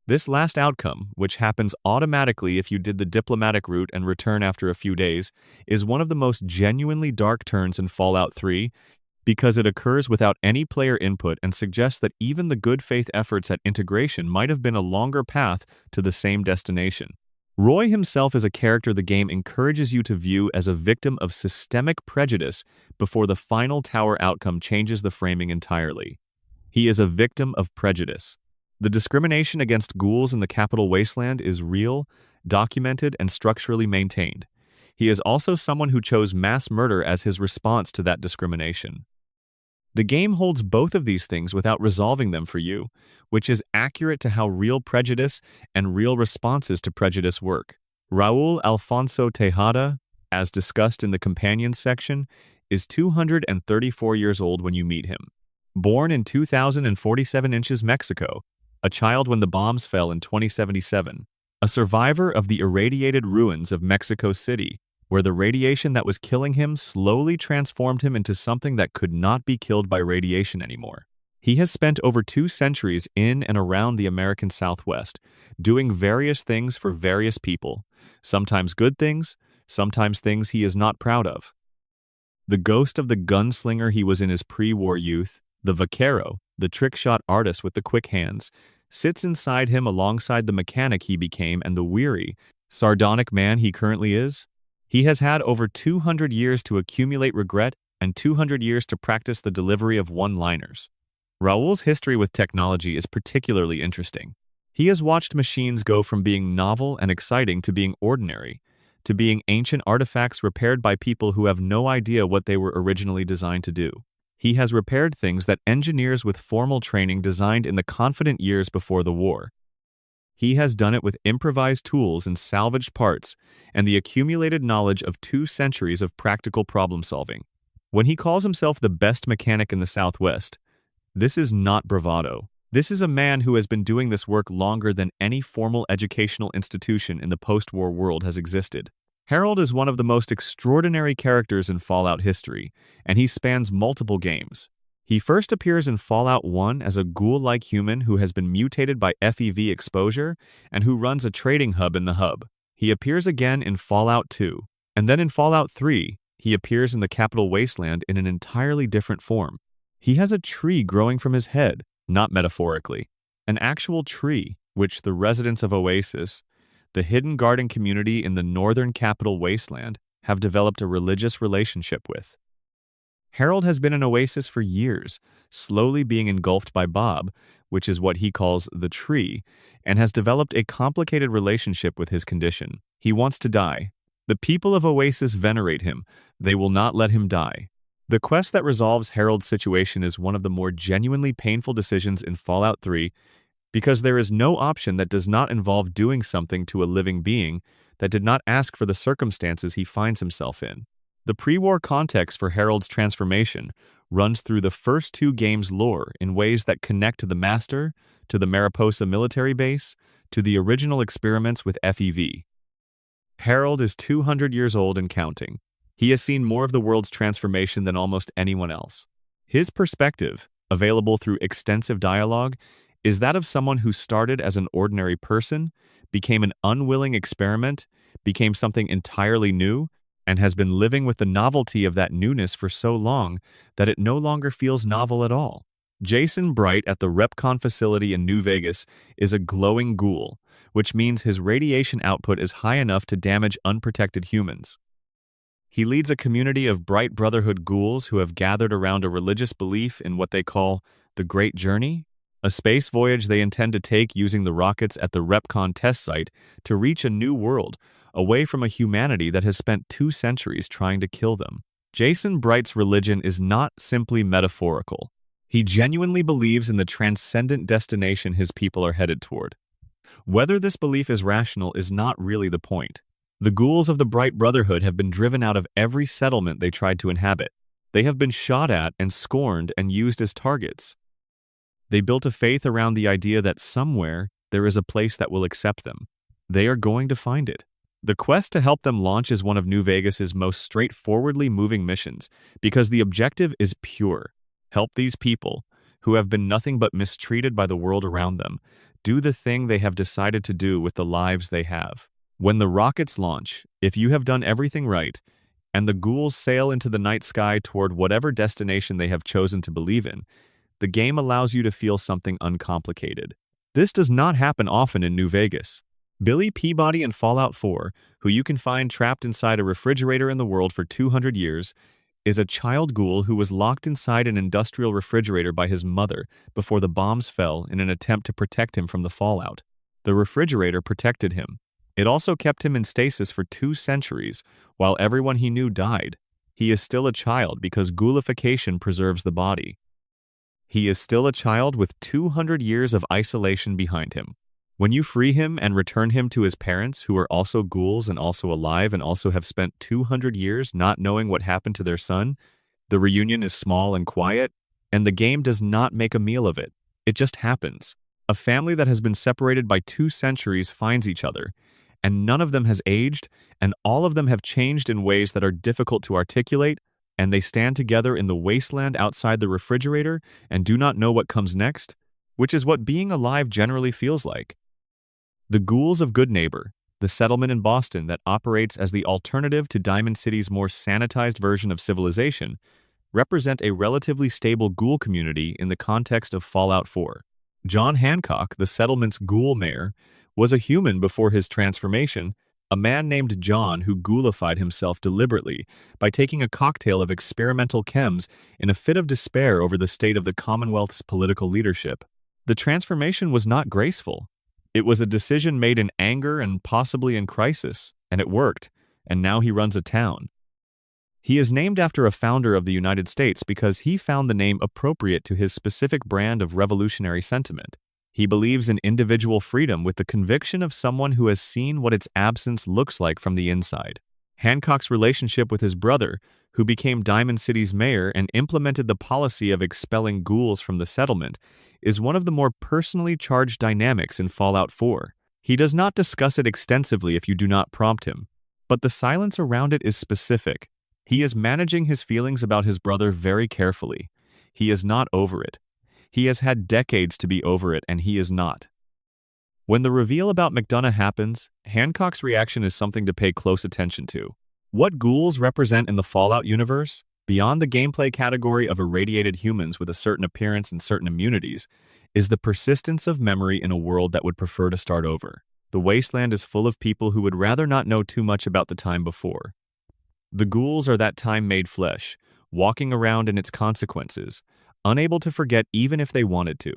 This last outcome, which happens automatically if you did the diplomatic route and return after a few days, is one of the most genuinely dark turns in Fallout 3 because it occurs without any player input and suggests that even the good faith efforts at integration might have been a longer path to the same destination. Roy himself is a character the game encourages you to view as a victim of systemic prejudice before the final tower outcome changes the framing entirely. He is a victim of prejudice. The discrimination against ghouls in the capital wasteland is real, documented, and structurally maintained. He is also someone who chose mass murder as his response to that discrimination. The game holds both of these things without resolving them for you, which is accurate to how real prejudice and real responses to prejudice work. Raul Alfonso Tejada, as discussed in the companions section, is 234 years old when you meet him. Born in 2047 inches, Mexico, a child when the bombs fell in 2077, a survivor of the irradiated ruins of Mexico City, where the radiation that was killing him slowly transformed him into something that could not be killed by radiation anymore. He has spent over 2 centuries in and around the American Southwest, doing various things for various people, sometimes good things, sometimes things he is not proud of. The ghost of the gunslinger he was in his pre-war youth, the vaquero, the trick-shot artist with the quick hands, sits inside him alongside the mechanic he became and the weary, sardonic man he currently is. He has had over 200 years to accumulate regret and 200 years to practice the delivery of one-liners. Raul's history with technology is particularly interesting. He has watched machines go from being novel and exciting to being ordinary, to being ancient artifacts repaired by people who have no idea what they were originally designed to do. He has repaired things that engineers with formal training designed in the confident years before the war. He has done it with improvised tools and salvaged parts and the accumulated knowledge of 2 centuries of practical problem-solving. When he calls himself the best mechanic in the Southwest, this is not bravado. This is a man who has been doing this work longer than any formal educational institution in the post-war world has existed. Harold is one of the most extraordinary characters in Fallout history, and he spans multiple games. He first appears in Fallout 1 as a ghoul-like human who has been mutated by FEV exposure and who runs a trading hub in the hub. He appears again in Fallout 2, and then in Fallout 3, he appears in the capital wasteland in an entirely different form. He has a tree growing from his head, not metaphorically. An actual tree, which the residents of Oasis, the hidden garden community in the northern capital wasteland, have developed a religious relationship with. Harold has been in Oasis for years, slowly being engulfed by Bob, which is what he calls the tree, and has developed a complicated relationship with his condition. He wants to die. The people of Oasis venerate him. They will not let him die. The quest that resolves Harold's situation is one of the more genuinely painful decisions in Fallout 3 because there is no option that does not involve doing something to a living being that did not ask for the circumstances he finds himself in. The pre-war context for Harold's transformation runs through the first 2 games' lore in ways that connect to the Master, to the Mariposa military base, to the original experiments with FEV. Harold is 200 years old and counting. He has seen more of the world's transformation than almost anyone else. His perspective, available through extensive dialogue, is that of someone who started as an ordinary person, became an unwilling experiment, became something entirely new, and has been living with the novelty of that newness for so long that it no longer feels novel at all. Jason Bright at the RepCon facility in New Vegas is a glowing ghoul, which means his radiation output is high enough to damage unprotected humans. He leads a community of Bright Brotherhood ghouls who have gathered around a religious belief in what they call the Great Journey, a space voyage they intend to take using the rockets at the RepCon test site to reach a new world, away from a humanity that has spent 2 centuries trying to kill them. Jason Bright's religion is not simply metaphorical. He genuinely believes in the transcendent destination his people are headed toward. Whether this belief is rational is not really the point. The ghouls of the Bright Brotherhood have been driven out of every settlement they tried to inhabit. They have been shot at and scorned and used as targets. They built a faith around the idea that somewhere there is a place that will accept them. They are going to find it. The quest to help them launch is one of New Vegas's most straightforwardly moving missions because the objective is pure. Help these people, who have been nothing but mistreated by the world around them, do the thing they have decided to do with the lives they have. When the rockets launch, if you have done everything right, and the ghouls sail into the night sky toward whatever destination they have chosen to believe in, the game allows you to feel something uncomplicated. This does not happen often in New Vegas. Billy Peabody in Fallout 4, who you can find trapped inside a refrigerator in the world for 200 years, is a child ghoul who was locked inside an industrial refrigerator by his mother before the bombs fell in an attempt to protect him from the fallout. The refrigerator protected him. It also kept him in stasis for 2 centuries, while everyone he knew died. He is still a child because ghoulification preserves the body. He is still a child with 200 years of isolation behind him. When you free him and return him to his parents, who are also ghouls and also alive and also have spent 200 years not knowing what happened to their son, the reunion is small and quiet, and the game does not make a meal of it. It just happens. A family that has been separated by 2 centuries finds each other, and none of them has aged, and all of them have changed in ways that are difficult to articulate, and they stand together in the wasteland outside the refrigerator and do not know what comes next, which is what being alive generally feels like. The Ghouls of Good Neighbor, the settlement in Boston that operates as the alternative to Diamond City's more sanitized version of civilization, represent a relatively stable ghoul community in the context of Fallout 4. John Hancock, the settlement's ghoul mayor, was a human before his transformation, a man named John who ghoulified himself deliberately by taking a cocktail of experimental chems in a fit of despair over the state of the Commonwealth's political leadership. The transformation was not graceful. It was a decision made in anger and possibly in crisis, and it worked, and now he runs a town. He is named after a founder of the United States because he found the name appropriate to his specific brand of revolutionary sentiment. He believes in individual freedom with the conviction of someone who has seen what its absence looks like from the inside. Hancock's relationship with his brother, who became Diamond City's mayor and implemented the policy of expelling ghouls from the settlement, is one of the more personally charged dynamics in Fallout 4. He does not discuss it extensively if you do not prompt him, but the silence around it is specific. He is managing his feelings about his brother very carefully. He is not over it. He has had decades to be over it, and he is not. When the reveal about McDonough happens, Hancock's reaction is something to pay close attention to. What ghouls represent in the Fallout universe, beyond the gameplay category of irradiated humans with a certain appearance and certain immunities, is the persistence of memory in a world that would prefer to start over. The wasteland is full of people who would rather not know too much about the time before. The ghouls are that time made flesh, walking around in its consequences, unable to forget even if they wanted to.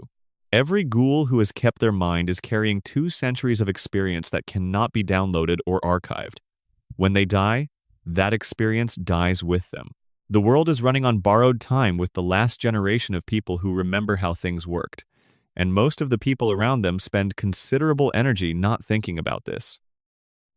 Every ghoul who has kept their mind is carrying 2 centuries of experience that cannot be downloaded or archived. When they die, that experience dies with them. The world is running on borrowed time with the last generation of people who remember how things worked, and most of the people around them spend considerable energy not thinking about this.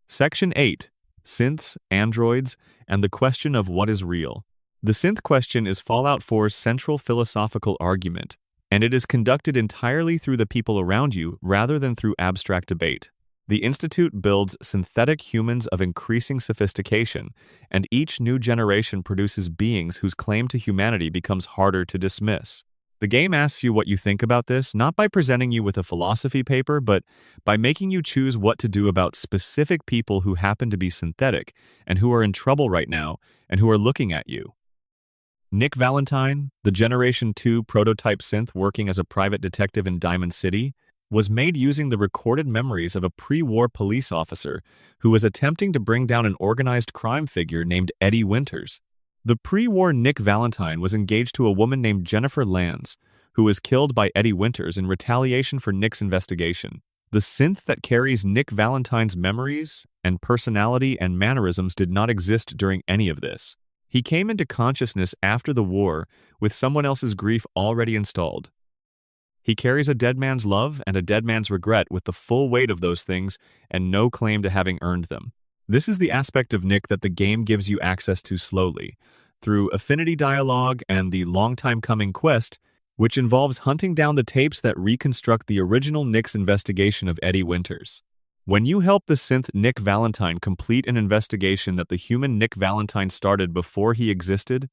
Section 8. Synths, Androids, and the question of what is real. The synth question is Fallout 4's central philosophical argument, and it is conducted entirely through the people around you rather than through abstract debate. The Institute builds synthetic humans of increasing sophistication, and each new generation produces beings whose claim to humanity becomes harder to dismiss. The game asks you what you think about this, not by presenting you with a philosophy paper, but by making you choose what to do about specific people who happen to be synthetic and who are in trouble right now and who are looking at you. Nick Valentine, the Generation 2 prototype synth working as a private detective in Diamond City, was made using the recorded memories of a pre-war police officer who was attempting to bring down an organized crime figure named Eddie Winters. The pre-war Nick Valentine was engaged to a woman named Jennifer Lands, who was killed by Eddie Winters in retaliation for Nick's investigation. The synth that carries Nick Valentine's memories and personality and mannerisms did not exist during any of this. He came into consciousness after the war with someone else's grief already installed. He carries a dead man's love and a dead man's regret with the full weight of those things and no claim to having earned them. This is the aspect of Nick that the game gives you access to slowly, through affinity dialogue and the long-time coming quest, which involves hunting down the tapes that reconstruct the original Nick's investigation of Eddie Winters. When you help the synth Nick Valentine complete an investigation that the human Nick Valentine started before he existed,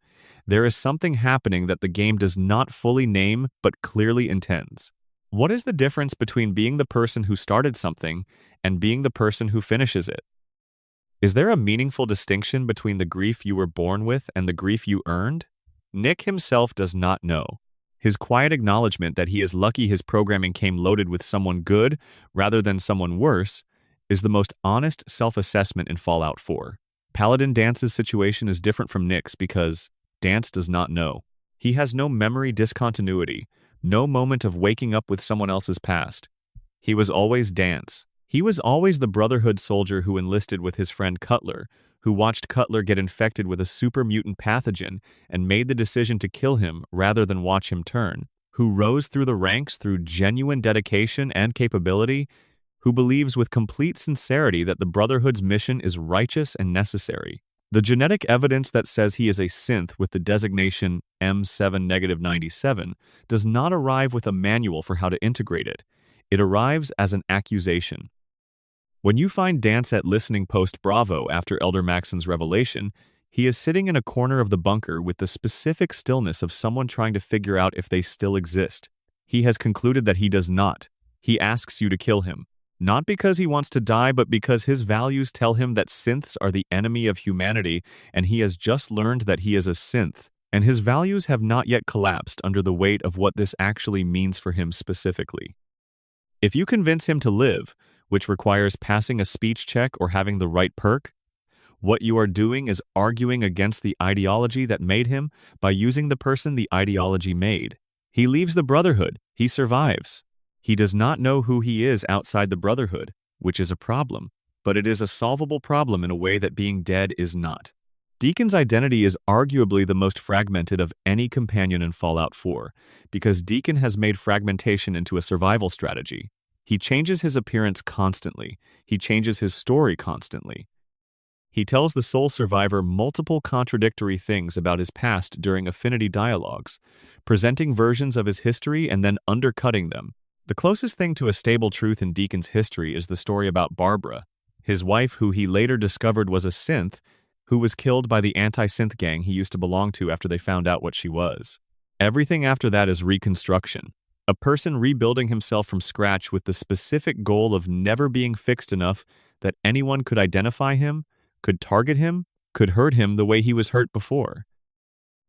there is something happening that the game does not fully name but clearly intends. What is the difference between being the person who started something and being the person who finishes it? Is there a meaningful distinction between the grief you were born with and the grief you earned? Nick himself does not know. His quiet acknowledgement that he is lucky his programming came loaded with someone good rather than someone worse is the most honest self-assessment in Fallout 4. Paladin Dance's situation is different from Nick's because Dance does not know. He has no memory discontinuity, no moment of waking up with someone else's past. He was always Dance. He was always the Brotherhood soldier who enlisted with his friend Cutler, who watched Cutler get infected with a super mutant pathogen and made the decision to kill him rather than watch him turn, who rose through the ranks through genuine dedication and capability, who believes with complete sincerity that the Brotherhood's mission is righteous and necessary. The genetic evidence that says he is a synth with the designation M7-97 does not arrive with a manual for how to integrate it. It arrives as an accusation. When you find Dance at Listening Post Bravo after Elder Maxon's revelation, he is sitting in a corner of the bunker with the specific stillness of someone trying to figure out if they still exist. He has concluded that he does not. He asks you to kill him. Not because he wants to die, but because his values tell him that synths are the enemy of humanity, and he has just learned that he is a synth, and his values have not yet collapsed under the weight of what this actually means for him specifically. If you convince him to live, which requires passing a speech check or having the right perk, what you are doing is arguing against the ideology that made him by using the person the ideology made. He leaves the Brotherhood. He survives. He does not know who he is outside the Brotherhood, which is a problem, but it is a solvable problem in a way that being dead is not. Deacon's identity is arguably the most fragmented of any companion in Fallout 4, because Deacon has made fragmentation into a survival strategy. He changes his appearance constantly. He changes his story constantly. He tells the sole survivor multiple contradictory things about his past during affinity dialogues, presenting versions of his history and then undercutting them. The closest thing to a stable truth in Deacon's history is the story about Barbara, his wife who he later discovered was a synth, who was killed by the anti-synth gang he used to belong to after they found out what she was. Everything after that is reconstruction. A person rebuilding himself from scratch with the specific goal of never being fixed enough that anyone could identify him, could target him, could hurt him the way he was hurt before.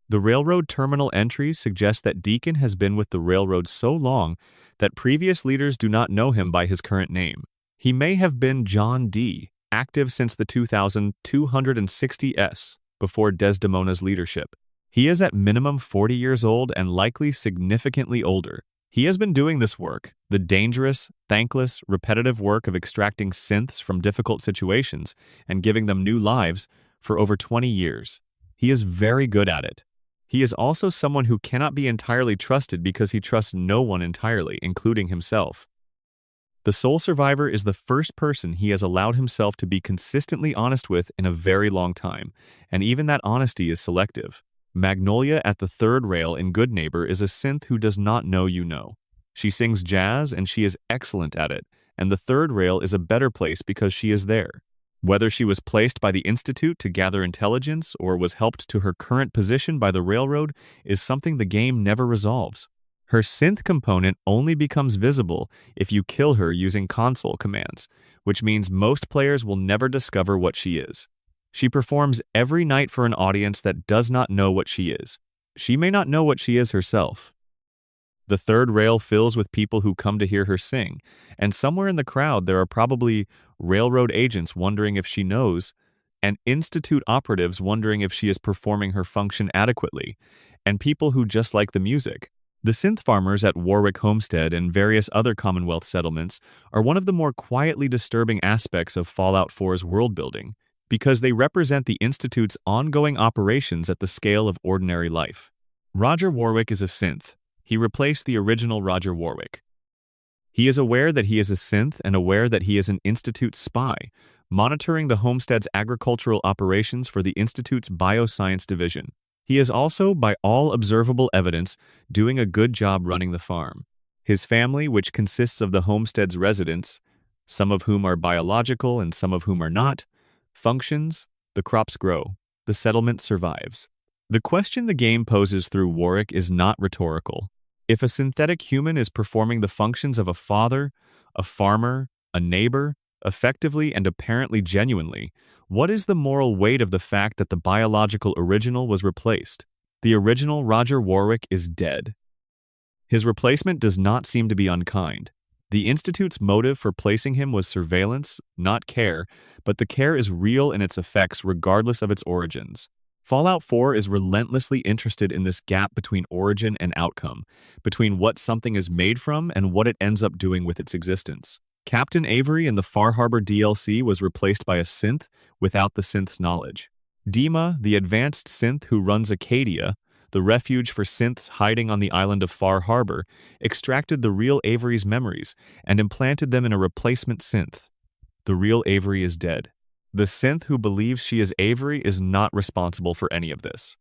The railroad terminal entries suggest that Deacon has been with the railroad so long that previous leaders do not know him by his current name. He may have been John D., active since the 2260s, before Desdemona's leadership. He is at minimum 40 years old and likely significantly older. He has been doing this work, the dangerous, thankless, repetitive work of extracting synths from difficult situations and giving them new lives, for over 20 years. He is very good at it. He is also someone who cannot be entirely trusted because he trusts no one entirely, including himself. The sole survivor is the first person he has allowed himself to be consistently honest with in a very long time, and even that honesty is selective. Magnolia at the third rail in Good Neighbor is a synth who does not know you know. She sings jazz and she is excellent at it, and the third rail is a better place because she is there. Whether she was placed by the Institute to gather intelligence or was helped to her current position by the railroad is something the game never resolves. Her synth component only becomes visible if you kill her using console commands, which means most players will never discover what she is. She performs every night for an audience that does not know what she is. She may not know what she is herself. The third rail fills with people who come to hear her sing, and somewhere in the crowd there are probably railroad agents wondering if she knows, and Institute operatives wondering if she is performing her function adequately, and people who just like the music. The synth farmers at Warwick Homestead and various other Commonwealth settlements are one of the more quietly disturbing aspects of Fallout 4's world building. because they represent the Institute's ongoing operations at the scale of ordinary life. Roger Warwick is a synth. He replaced the original Roger Warwick. He is aware that he is a synth and aware that he is an Institute spy, monitoring the homestead's agricultural operations for the Institute's bioscience division. He is also, by all observable evidence, doing a good job running the farm. His family, which consists of the homestead's residents, some of whom are biological and some of whom are not, functions, the crops grow, the settlement survives. The question the game poses through Warwick is not rhetorical. If a synthetic human is performing the functions of a father, a farmer, a neighbor, effectively and apparently genuinely, what is the moral weight of the fact that the biological original was replaced? The original Roger Warwick is dead. His replacement does not seem to be unkind. The Institute's motive for placing him was surveillance, not care, but the care is real in its effects regardless of its origins. Fallout 4 is relentlessly interested in this gap between origin and outcome, between what something is made from and what it ends up doing with its existence. Captain Avery in the Far Harbor DLC was replaced by a synth without the synth's knowledge. Dima, the advanced synth who runs Acadia, the refuge for synths hiding on the island of Far Harbor, extracted the real Avery's memories and implanted them in a replacement synth. The real Avery is dead. The synth who believes she is Avery is not responsible for any of this.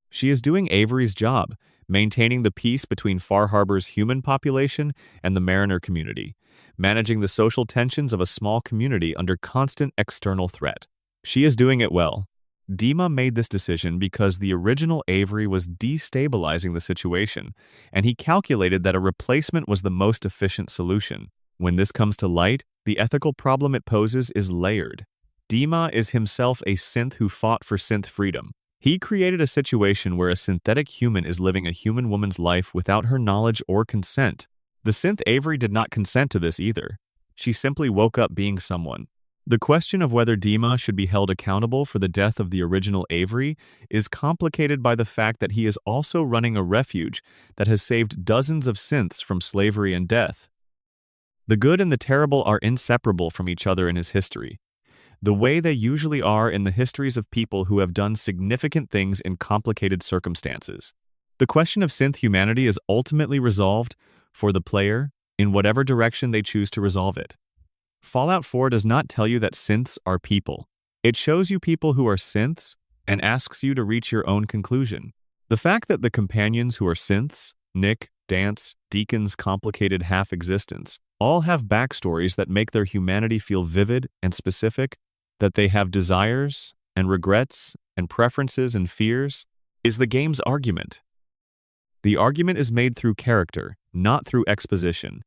She is doing Avery's job, maintaining the peace between Far Harbor's human population and the mariner community, managing the social tensions of a small community under constant external threat. She is doing it well. Dima made this decision because the original Avery was destabilizing the situation, and he calculated that a replacement was the most efficient solution. When this comes to light, the ethical problem it poses is layered. Dima is himself a synth who fought for synth freedom. He created a situation where a synthetic human is living a human woman's life without her knowledge or consent. The synth Avery did not consent to this either. She simply woke up being someone. The question of whether Dima should be held accountable for the death of the original Avery is complicated by the fact that he is also running a refuge that has saved dozens of synths from slavery and death. The good and the terrible are inseparable from each other in his history, the way they usually are in the histories of people who have done significant things in complicated circumstances. The question of synth humanity is ultimately resolved for the player in whatever direction they choose to resolve it. Fallout 4 does not tell you that synths are people. It shows you people who are synths and asks you to reach your own conclusion. The fact that the companions who are synths, Nick, Dance, Deacon's complicated half-existence, all have backstories that make their humanity feel vivid and specific, that they have desires and regrets and preferences and fears, is the game's argument. The argument is made through character, not through exposition.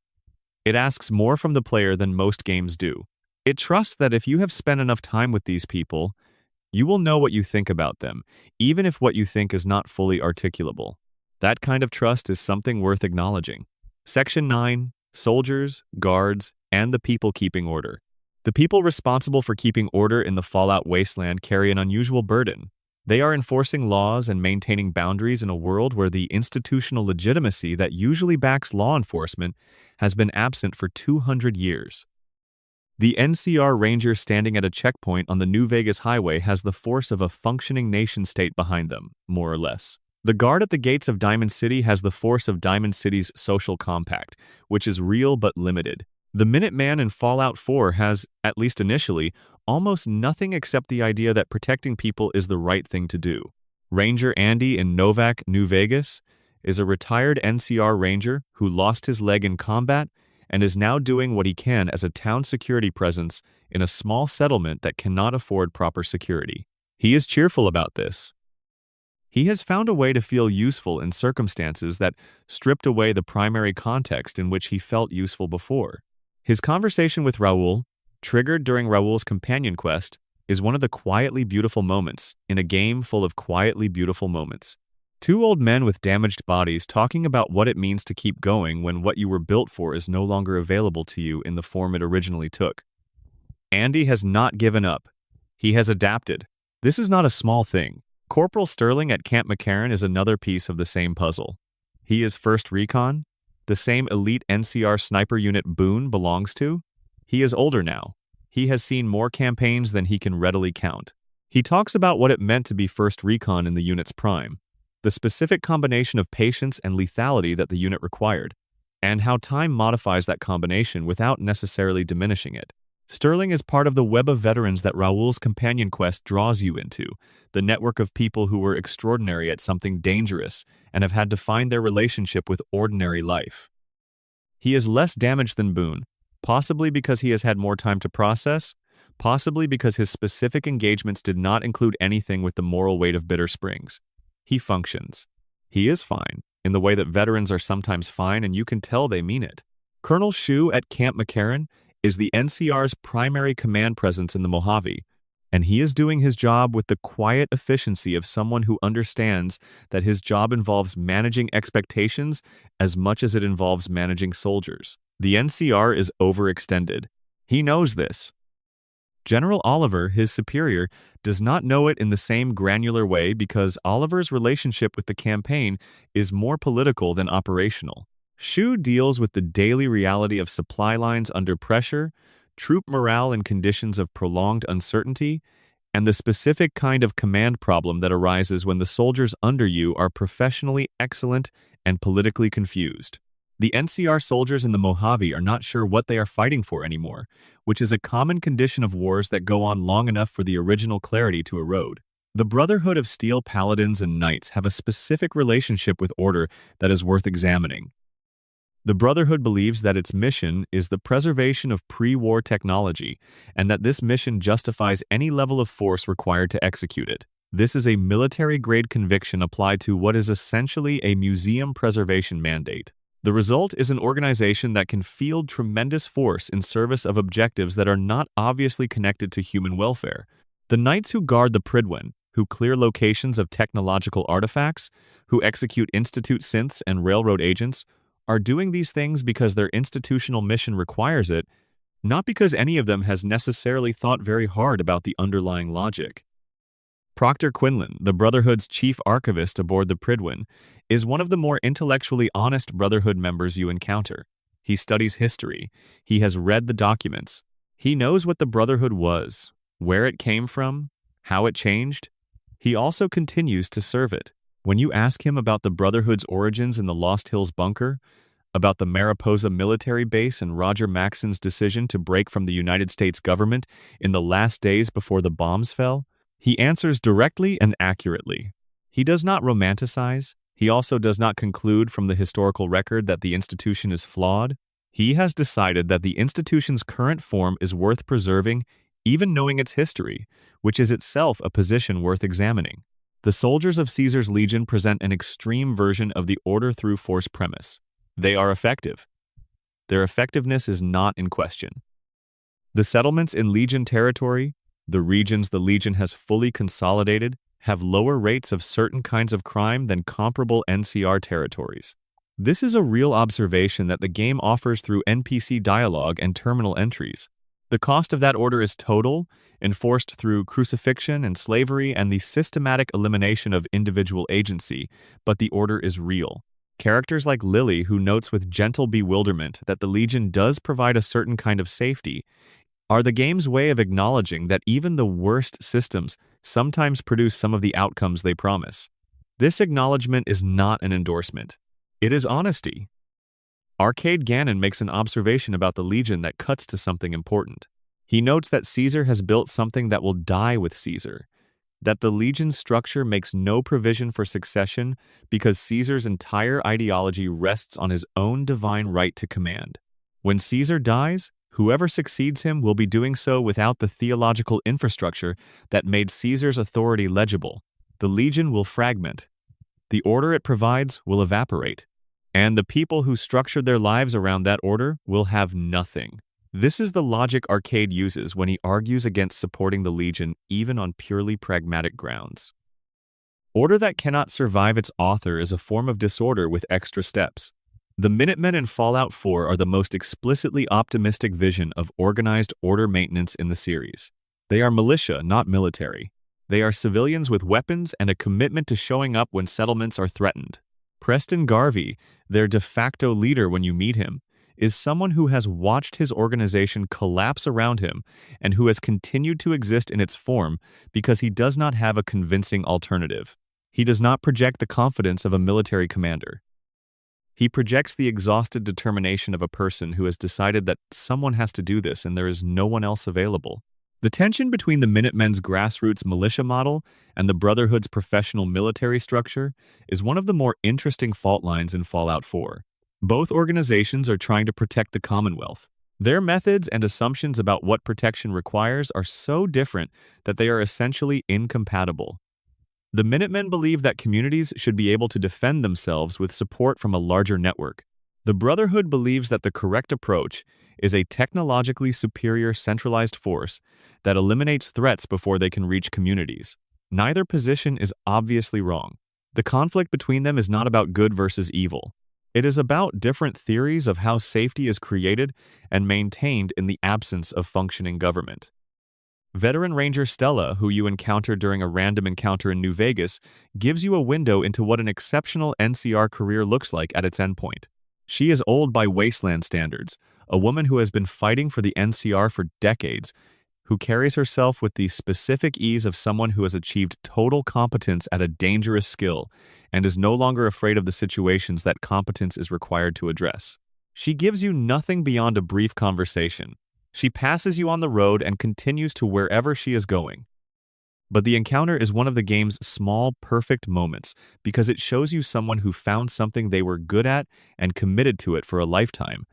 It asks more from the player than most games do. It trusts that if you have spent enough time with these people, you will know what you think about them, even if what you think is not fully articulable. That kind of trust is something worth acknowledging. Section 9. Soldiers, guards, and the people keeping order. The people responsible for keeping order in the Fallout wasteland carry an unusual burden. They are enforcing laws and maintaining boundaries in a world where the institutional legitimacy that usually backs law enforcement has been absent for 200 years. The NCR ranger standing at a checkpoint on the New Vegas highway has the force of a functioning nation-state behind them, more or less. The guard at the gates of Diamond City has the force of Diamond City's social compact, which is real but limited. The Minuteman in Fallout 4 has, at least initially, almost nothing except the idea that protecting people is the right thing to do. Ranger Andy in Novak, New Vegas, is a retired NCR ranger who lost his leg in combat and is now doing what he can as a town security presence in a small settlement that cannot afford proper security. He is cheerful about this. He has found a way to feel useful in circumstances that stripped away the primary context in which he felt useful before. His conversation with Raoul, triggered during Raoul's companion quest, is one of the quietly beautiful moments in a game full of quietly beautiful moments. Two old men with damaged bodies talking about what it means to keep going when what you were built for is no longer available to you in the form it originally took. Andy has not given up. He has adapted. This is not a small thing. Corporal Sterling at Camp McCarran is another piece of the same puzzle. He is 1st Recon, the same elite NCR sniper unit Boone belongs to. He is older now. He has seen more campaigns than he can readily count. He talks about what it meant to be first recon in the unit's prime, the specific combination of patience and lethality that the unit required, and how time modifies that combination without necessarily diminishing it. Sterling is part of the web of veterans that Raoul's companion quest draws you into, the network of people who were extraordinary at something dangerous and have had to find their relationship with ordinary life. He is less damaged than Boone, possibly because he has had more time to process, possibly because his specific engagements did not include anything with the moral weight of Bitter Springs. He functions. He is fine, in the way that veterans are sometimes fine and you can tell they mean it. Colonel Shu at Camp McCarran is the NCR's primary command presence in the Mojave, and he is doing his job with the quiet efficiency of someone who understands that his job involves managing expectations as much as it involves managing soldiers. The NCR is overextended. He knows this. General Oliver, his superior, does not know it in the same granular way because Oliver's relationship with the campaign is more political than operational. Shu deals with the daily reality of supply lines under pressure, troop morale in conditions of prolonged uncertainty, and the specific kind of command problem that arises when the soldiers under you are professionally excellent and politically confused. The NCR soldiers in the Mojave are not sure what they are fighting for anymore, which is a common condition of wars that go on long enough for the original clarity to erode. The Brotherhood of Steel Paladins and Knights have a specific relationship with Order that is worth examining. The Brotherhood believes that its mission is the preservation of pre-war technology, and that this mission justifies any level of force required to execute it. This is a military-grade conviction applied to what is essentially a museum preservation mandate. The result is an organization that can field tremendous force in service of objectives that are not obviously connected to human welfare. The Knights who guard the Pridwen, who clear locations of technological artifacts, who execute Institute synths and railroad agents, are doing these things because their institutional mission requires it, not because any of them has necessarily thought very hard about the underlying logic. Proctor Quinlan, the Brotherhood's chief archivist aboard the Pridwen, is one of the more intellectually honest Brotherhood members you encounter. He studies history. He has read the documents. He knows what the Brotherhood was, where it came from, how it changed. He also continues to serve it. When you ask him about the Brotherhood's origins in the Lost Hills bunker, about the Mariposa military base and Roger Maxon's decision to break from the United States government in the last days before the bombs fell, he answers directly and accurately. He does not romanticize. He also does not conclude from the historical record that the institution is flawed. He has decided that the institution's current form is worth preserving, even knowing its history, which is itself a position worth examining. The soldiers of Caesar's Legion present an extreme version of the order through force premise. They are effective. Their effectiveness is not in question. The settlements in Legion territory, the regions the Legion has fully consolidated, have lower rates of certain kinds of crime than comparable NCR territories. This is a real observation that the game offers through NPC dialogue and terminal entries. The cost of that order is total, enforced through crucifixion and slavery and the systematic elimination of individual agency, but the order is real. Characters like Lily, who notes with gentle bewilderment that the Legion does provide a certain kind of safety, are the game's way of acknowledging that even the worst systems sometimes produce some of the outcomes they promise. This acknowledgement is not an endorsement. It is honesty. Arcade Gannon makes an observation about the Legion that cuts to something important. He notes that Caesar has built something that will die with Caesar, that the Legion's structure makes no provision for succession because Caesar's entire ideology rests on his own divine right to command. When Caesar dies, whoever succeeds him will be doing so without the theological infrastructure that made Caesar's authority legible. The Legion will fragment. The order it provides will evaporate. And the people who structured their lives around that order will have nothing. This is the logic Arcade uses when he argues against supporting the Legion even on purely pragmatic grounds. Order that cannot survive its author is a form of disorder with extra steps. The Minutemen in Fallout 4 are the most explicitly optimistic vision of organized order maintenance in the series. They are militia, not military. They are civilians with weapons and a commitment to showing up when settlements are threatened. Preston Garvey, their de facto leader when you meet him, is someone who has watched his organization collapse around him and who has continued to exist in its form because he does not have a convincing alternative. He does not project the confidence of a military commander. He projects the exhausted determination of a person who has decided that someone has to do this and there is no one else available. The tension between the Minutemen's grassroots militia model and the Brotherhood's professional military structure is one of the more interesting fault lines in Fallout 4. Both organizations are trying to protect the Commonwealth. Their methods and assumptions about what protection requires are so different that they are essentially incompatible. The Minutemen believe that communities should be able to defend themselves with support from a larger network. The Brotherhood believes that the correct approach is a technologically superior centralized force that eliminates threats before they can reach communities. Neither position is obviously wrong. The conflict between them is not about good versus evil. It is about different theories of how safety is created and maintained in the absence of functioning government. Veteran Ranger Stella, who you encounter during a random encounter in New Vegas, gives you a window into what an exceptional NCR career looks like at its endpoint. She is old by wasteland standards, a woman who has been fighting for the NCR for decades, who carries herself with the specific ease of someone who has achieved total competence at a dangerous skill and is no longer afraid of the situations that competence is required to address. She gives you nothing beyond a brief conversation. She passes you on the road and continues to wherever she is going. But the encounter is one of the game's small, perfect moments because it shows you someone who found something they were good at and committed to it for a lifetime.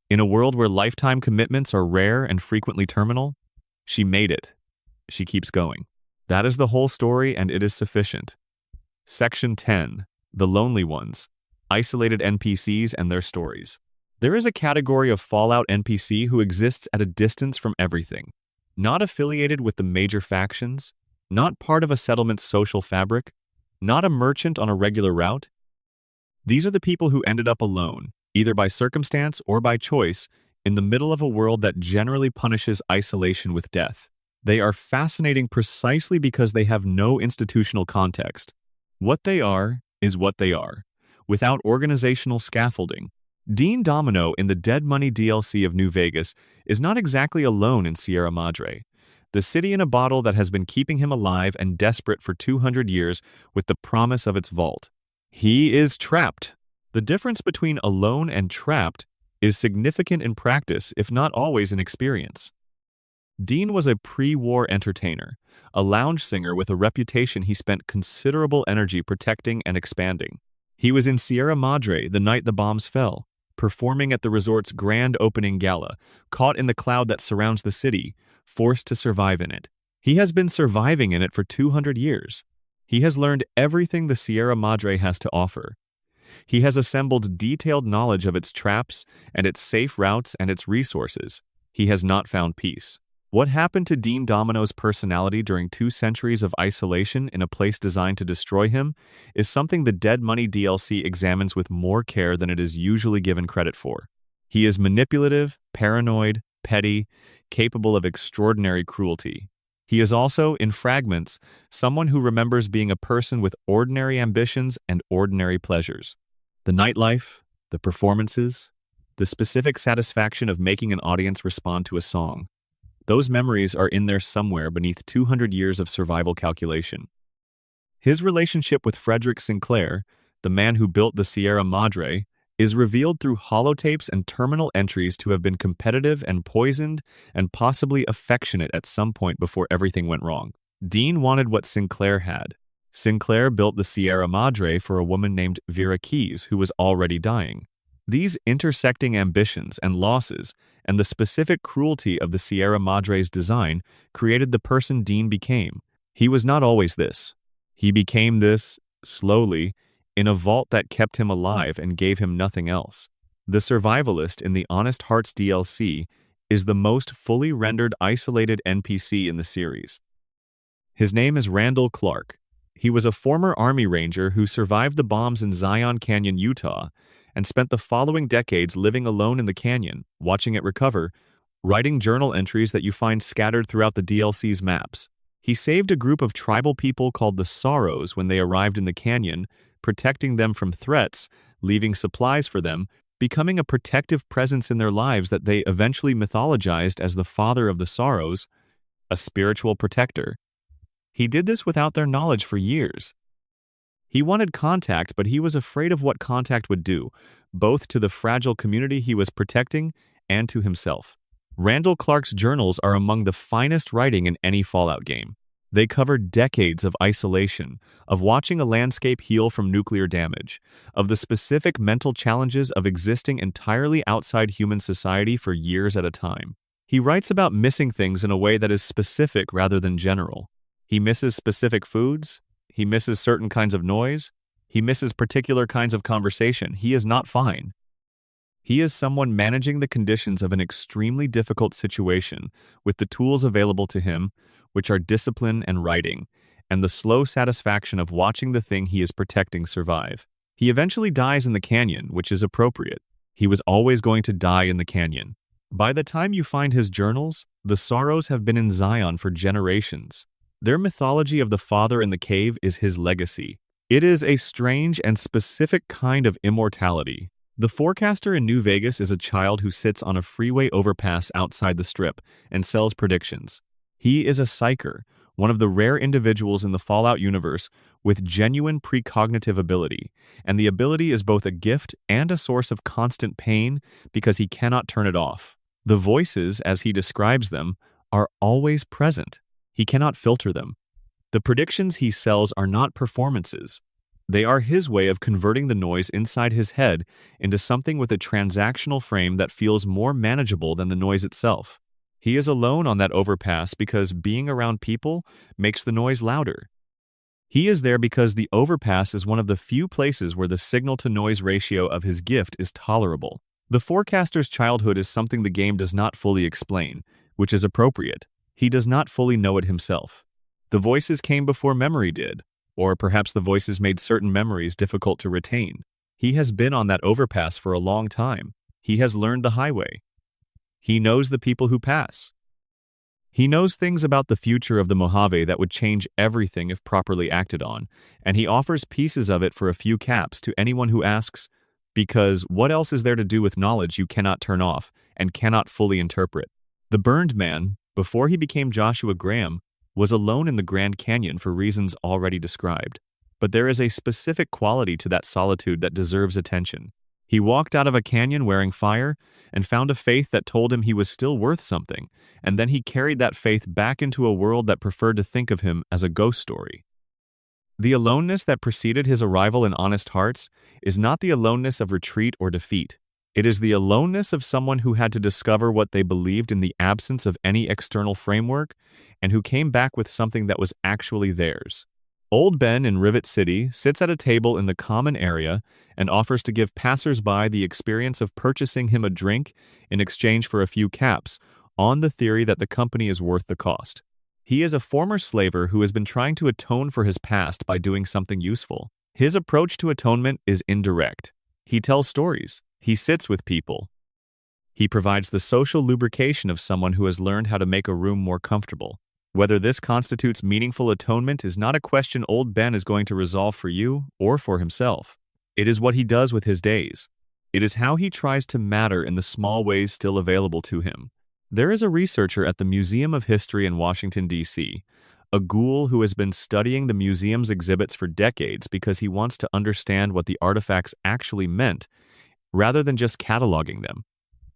In a world where lifetime commitments are rare and frequently terminal, she made it. She keeps going. That is the whole story, and it is sufficient. Section 10. The Lonely Ones. Isolated NPCs and their stories. There is a category of Fallout NPC who exists at a distance from everything. Not affiliated with the major factions, not part of a settlement's social fabric, not a merchant on a regular route. These are the people who ended up alone, either by circumstance or by choice, in the middle of a world that generally punishes isolation with death. They are fascinating precisely because they have no institutional context. What they are is what they are, without organizational scaffolding. Dean Domino in the Dead Money DLC of New Vegas is not exactly alone in Sierra Madre, the city in a bottle that has been keeping him alive and desperate for 200 years with the promise of its vault. He is trapped. The difference between alone and trapped is significant in practice, if not always in experience. Dean was a pre-war entertainer, a lounge singer with a reputation he spent considerable energy protecting and expanding. He was in Sierra Madre the night the bombs fell, performing at the resort's grand opening gala, caught in the cloud that surrounds the city, forced to survive in it. He has been surviving in it for 200 years. He has learned everything the Sierra Madre has to offer. He has assembled detailed knowledge of its traps and its safe routes and its resources. He has not found peace. What happened to Dean Domino's personality during 2 centuries of isolation in a place designed to destroy him is something the Dead Money DLC examines with more care than it is usually given credit for. He is manipulative, paranoid, petty, capable of extraordinary cruelty. He is also, in fragments, someone who remembers being a person with ordinary ambitions and ordinary pleasures. The nightlife, the performances, the specific satisfaction of making an audience respond to a song. Those memories are in there somewhere beneath 200 years of survival calculation. His relationship with Frederick Sinclair, the man who built the Sierra Madre, is revealed through holotapes and terminal entries to have been competitive and poisoned and possibly affectionate at some point before everything went wrong. Dean wanted what Sinclair had. Sinclair built the Sierra Madre for a woman named Vera Keyes who was already dying. These intersecting ambitions and losses and the specific cruelty of the Sierra Madre's design created the person Dean became. He was not always this. He became this, slowly, in a vault that kept him alive and gave him nothing else. The survivalist in the Honest Hearts DLC is the most fully rendered isolated NPC in the series. His name is Randall Clark. He was a former Army Ranger who survived the bombs in Zion Canyon, Utah, and spent the following decades living alone in the canyon, watching it recover, writing journal entries that you find scattered throughout the DLC's maps. He saved a group of tribal people called the Sorrows when they arrived in the canyon, protecting them from threats, leaving supplies for them, becoming a protective presence in their lives that they eventually mythologized as the father of the sorrows, a spiritual protector. He did this without their knowledge for years. He wanted contact, but he was afraid of what contact would do, both to the fragile community he was protecting and to himself. Randall Clark's journals are among the finest writing in any Fallout game. They cover decades of isolation, of watching a landscape heal from nuclear damage, of the specific mental challenges of existing entirely outside human society for years at a time. He writes about missing things in a way that is specific rather than general. He misses specific foods. He misses certain kinds of noise. He misses particular kinds of conversation. He is not fine. He is someone managing the conditions of an extremely difficult situation with the tools available to him, which are discipline and writing, and the slow satisfaction of watching the thing he is protecting survive. He eventually dies in the canyon, which is appropriate. He was always going to die in the canyon. By the time you find his journals, the sorrows have been in Zion for generations. Their mythology of the father in the cave is his legacy. It is a strange and specific kind of immortality. The forecaster in New Vegas is a child who sits on a freeway overpass outside the Strip and sells predictions. He is a psyker, one of the rare individuals in the Fallout universe with genuine precognitive ability, and the ability is both a gift and a source of constant pain because he cannot turn it off. The voices, as he describes them, are always present. He cannot filter them. The predictions he sells are not performances. They are his way of converting the noise inside his head into something with a transactional frame that feels more manageable than the noise itself. He is alone on that overpass because being around people makes the noise louder. He is there because the overpass is one of the few places where the signal-to-noise ratio of his gift is tolerable. The forecaster's childhood is something the game does not fully explain, which is appropriate. He does not fully know it himself. The voices came before memory did, or perhaps the voices made certain memories difficult to retain. He has been on that overpass for a long time. He has learned the highway. He knows the people who pass. He knows things about the future of the Mojave that would change everything if properly acted on, and he offers pieces of it for a few caps to anyone who asks, because what else is there to do with knowledge you cannot turn off and cannot fully interpret? The Burned Man, before he became Joshua Graham, was alone in the Grand Canyon for reasons already described. But there is a specific quality to that solitude that deserves attention. He walked out of a canyon wearing fire and found a faith that told him he was still worth something, and then he carried that faith back into a world that preferred to think of him as a ghost story. The aloneness that preceded his arrival in Honest Hearts is not the aloneness of retreat or defeat. It is the aloneness of someone who had to discover what they believed in the absence of any external framework and who came back with something that was actually theirs. Old Ben in Rivet City sits at a table in the common area and offers to give passers-by the experience of purchasing him a drink in exchange for a few caps, on the theory that the company is worth the cost. He is a former slaver who has been trying to atone for his past by doing something useful. His approach to atonement is indirect. He tells stories. He sits with people. He provides the social lubrication of someone who has learned how to make a room more comfortable. Whether this constitutes meaningful atonement is not a question Old Ben is going to resolve for you or for himself. It is what he does with his days. It is how he tries to matter in the small ways still available to him. There is a researcher at the Museum of History in Washington, D.C., a ghoul who has been studying the museum's exhibits for decades because he wants to understand what the artifacts actually meant, rather than just cataloging them.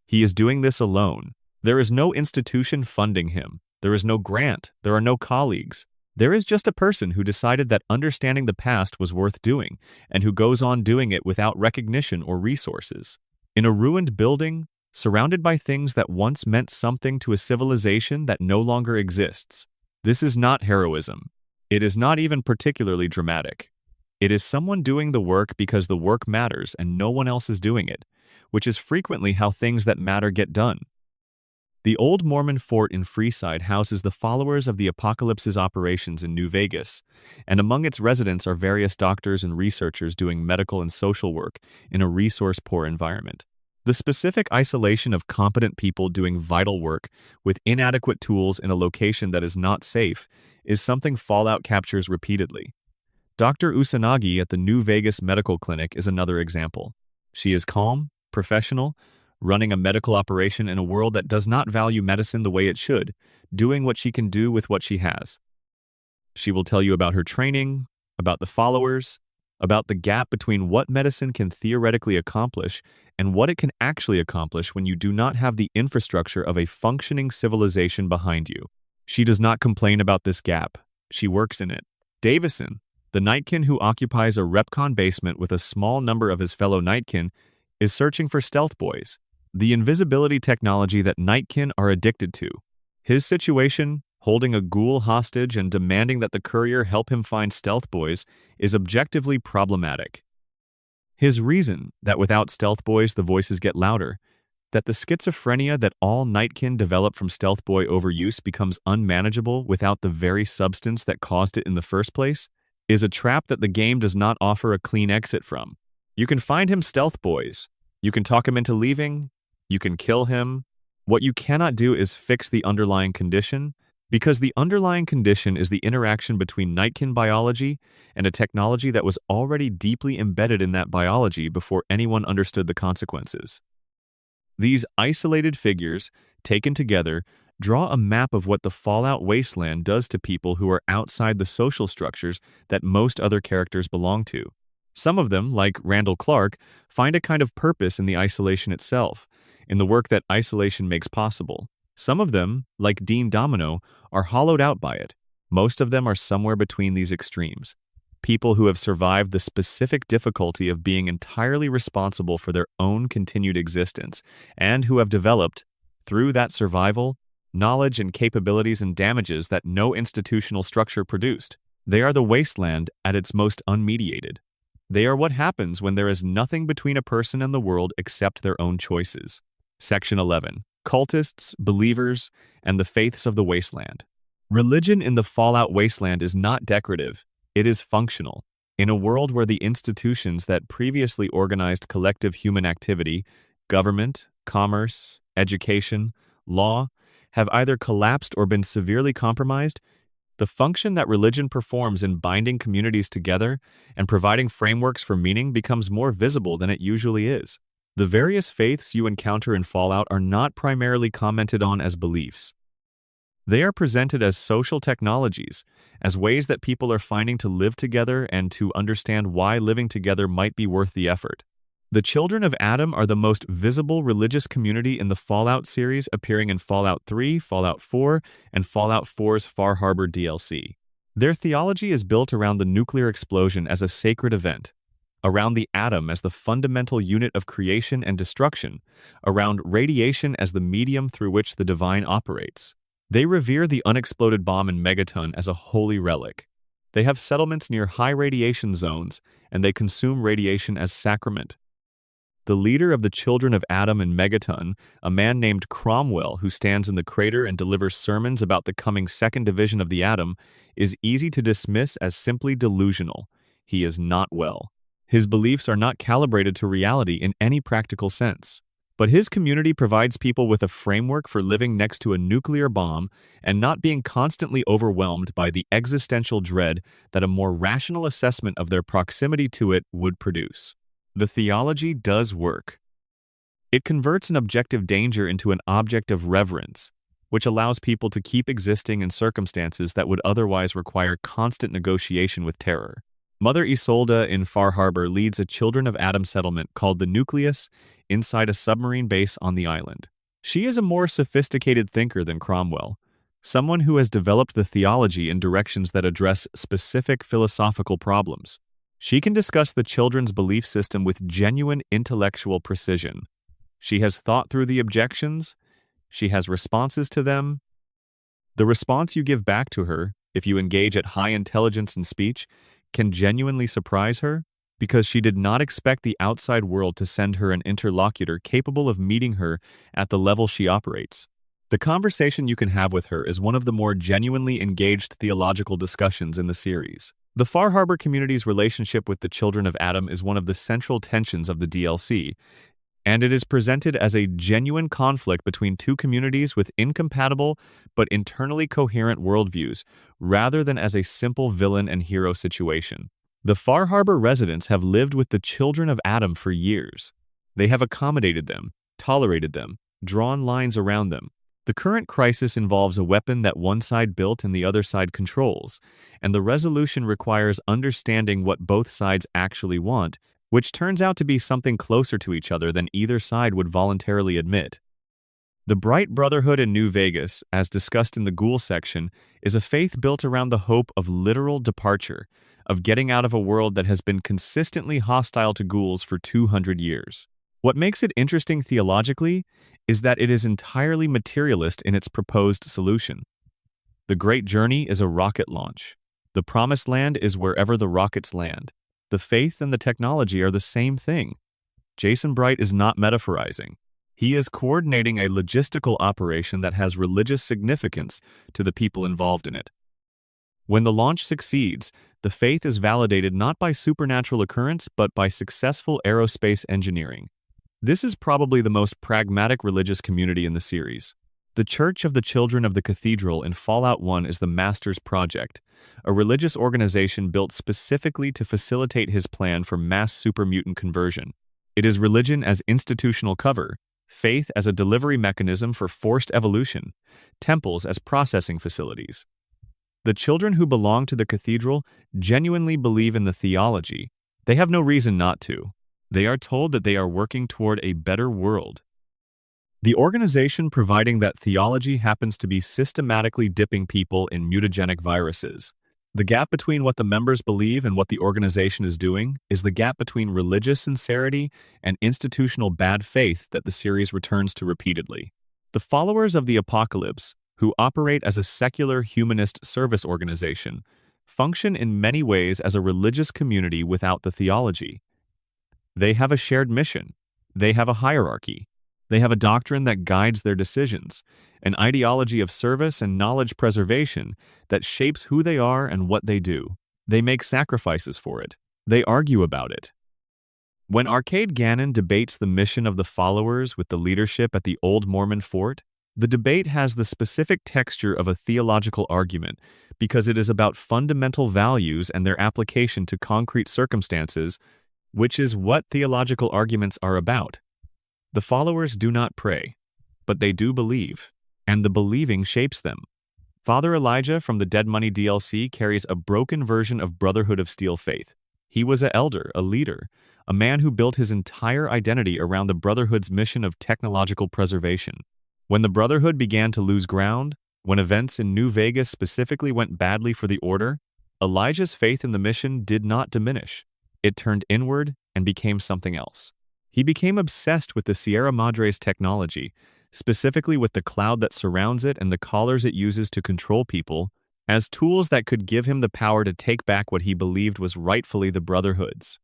He is doing this alone. There is no institution funding him. There is no grant. There are no colleagues. There is just a person who decided that understanding the past was worth doing, and who goes on doing it without recognition or resources. In a ruined building, surrounded by things that once meant something to a civilization that no longer exists. This is not heroism. It is not even particularly dramatic. It is someone doing the work because the work matters and no one else is doing it, which is frequently how things that matter get done. The old Mormon fort in Freeside houses the followers of the Apocalypse's operations in New Vegas, and among its residents are various doctors and researchers doing medical and social work in a resource-poor environment. The specific isolation of competent people doing vital work with inadequate tools in a location that is not safe is something Fallout captures repeatedly. Dr. Usanagi at the New Vegas Medical Clinic is another example. She is calm, professional, running a medical operation in a world that does not value medicine the way it should, doing what she can do with what she has. She will tell you about her training, about the followers, about the gap between what medicine can theoretically accomplish and what it can actually accomplish when you do not have the infrastructure of a functioning civilization behind you. She does not complain about this gap. She works in it. Davison, the Nightkin who occupies a Repcon basement with a small number of his fellow Nightkin, is searching for stealth boys, the invisibility technology that Nightkin are addicted to. His situation, holding a ghoul hostage and demanding that the courier help him find stealth boys, is objectively problematic. His reason, that without stealth boys the voices get louder, that the schizophrenia that all Nightkin develop from stealth boy overuse becomes unmanageable without the very substance that caused it in the first place, is a trap that the game does not offer a clean exit from. You can find him stealth boys. You can talk him into leaving. You can kill him. What you cannot do is fix the underlying condition, because the underlying condition is the interaction between Nightkin biology and a technology that was already deeply embedded in that biology before anyone understood the consequences. These isolated figures, taken together, draw a map of what the Fallout wasteland does to people who are outside the social structures that most other characters belong to. Some of them, like Randall Clark, find a kind of purpose in the isolation itself, in the work that isolation makes possible. Some of them, like Dean Domino, are hollowed out by it. Most of them are somewhere between these extremes. People who have survived the specific difficulty of being entirely responsible for their own continued existence, and who have developed, through that survival, knowledge and capabilities and damages that no institutional structure produced. They are the wasteland at its most unmediated. They are what happens when there is nothing between a person and the world except their own choices. Section 11. Cultists, believers, and the faiths of the wasteland. Religion in the Fallout wasteland is not decorative, it is functional. In a world where the institutions that previously organized collective human activity, government, commerce, education, law, have either collapsed or been severely compromised, the function that religion performs in binding communities together and providing frameworks for meaning becomes more visible than it usually is. The various faiths you encounter in Fallout are not primarily commented on as beliefs. They are presented as social technologies, as ways that people are finding to live together and to understand why living together might be worth the effort. The Children of Adam are the most visible religious community in the Fallout series, appearing in Fallout 3, Fallout 4, and Fallout 4's Far Harbor DLC. Their theology is built around the nuclear explosion as a sacred event, around the atom as the fundamental unit of creation and destruction, around radiation as the medium through which the divine operates. They revere the unexploded bomb in Megaton as a holy relic. They have settlements near high radiation zones, and they consume radiation as sacrament. The leader of the Children of Adam in Megaton, a man named Cromwell who stands in the crater and delivers sermons about the coming second division of the atom, is easy to dismiss as simply delusional. He is not well. His beliefs are not calibrated to reality in any practical sense. But his community provides people with a framework for living next to a nuclear bomb and not being constantly overwhelmed by the existential dread that a more rational assessment of their proximity to it would produce. The theology does work. It converts an objective danger into an object of reverence, which allows people to keep existing in circumstances that would otherwise require constant negotiation with terror. Mother Isolde in Far Harbor leads a Children of Adam settlement called the Nucleus inside a submarine base on the island. She is a more sophisticated thinker than Cromwell, someone who has developed the theology in directions that address specific philosophical problems. She can discuss the children's belief system with genuine intellectual precision. She has thought through the objections. She has responses to them. The response you give back to her, if you engage at high intelligence in speech, can genuinely surprise her because she did not expect the outside world to send her an interlocutor capable of meeting her at the level she operates. The conversation you can have with her is one of the more genuinely engaged theological discussions in the series. The Far Harbor community's relationship with the Children of Adam is one of the central tensions of the DLC, and it is presented as a genuine conflict between two communities with incompatible but internally coherent worldviews, rather than as a simple villain and hero situation. The Far Harbor residents have lived with the Children of Adam for years. They have accommodated them, tolerated them, drawn lines around them. The current crisis involves a weapon that one side built and the other side controls, and the resolution requires understanding what both sides actually want, which turns out to be something closer to each other than either side would voluntarily admit. The Bright Brotherhood in New Vegas, as discussed in the Ghoul section, is a faith built around the hope of literal departure, of getting out of a world that has been consistently hostile to ghouls for 200 years. What makes it interesting theologically is that it is entirely materialist in its proposed solution. The Great Journey is a rocket launch. The Promised Land is wherever the rockets land. The faith and the technology are the same thing. Jason Bright is not metaphorizing. He is coordinating a logistical operation that has religious significance to the people involved in it. When the launch succeeds, the faith is validated not by supernatural occurrence but by successful aerospace engineering. This is probably the most pragmatic religious community in the series. The Church of the Children of the Cathedral in Fallout 1 is the Master's Project, a religious organization built specifically to facilitate his plan for mass supermutant conversion. It is religion as institutional cover, faith as a delivery mechanism for forced evolution, temples as processing facilities. The children who belong to the cathedral genuinely believe in the theology. They have no reason not to. They are told that they are working toward a better world. The organization providing that theology happens to be systematically dipping people in mutagenic viruses. The gap between what the members believe and what the organization is doing is the gap between religious sincerity and institutional bad faith that the series returns to repeatedly. The followers of the Apocalypse, who operate as a secular humanist service organization, function in many ways as a religious community without the theology. They have a shared mission. They have a hierarchy. They have a doctrine that guides their decisions, an ideology of service and knowledge preservation that shapes who they are and what they do. They make sacrifices for it. They argue about it. When Arcade Gannon debates the mission of the followers with the leadership at the Old Mormon Fort, the debate has the specific texture of a theological argument because it is about fundamental values and their application to concrete circumstances, which is what theological arguments are about. The followers do not pray, but they do believe, and the believing shapes them. Father Elijah from the Dead Money DLC carries a broken version of Brotherhood of Steel faith. He was an elder, a leader, a man who built his entire identity around the Brotherhood's mission of technological preservation. When the Brotherhood began to lose ground, when events in New Vegas specifically went badly for the Order, Elijah's faith in the mission did not diminish. It turned inward and became something else. He became obsessed with the Sierra Madre's technology, specifically with the cloud that surrounds it and the collars it uses to control people, as tools that could give him the power to take back what he believed was rightfully the Brotherhood's.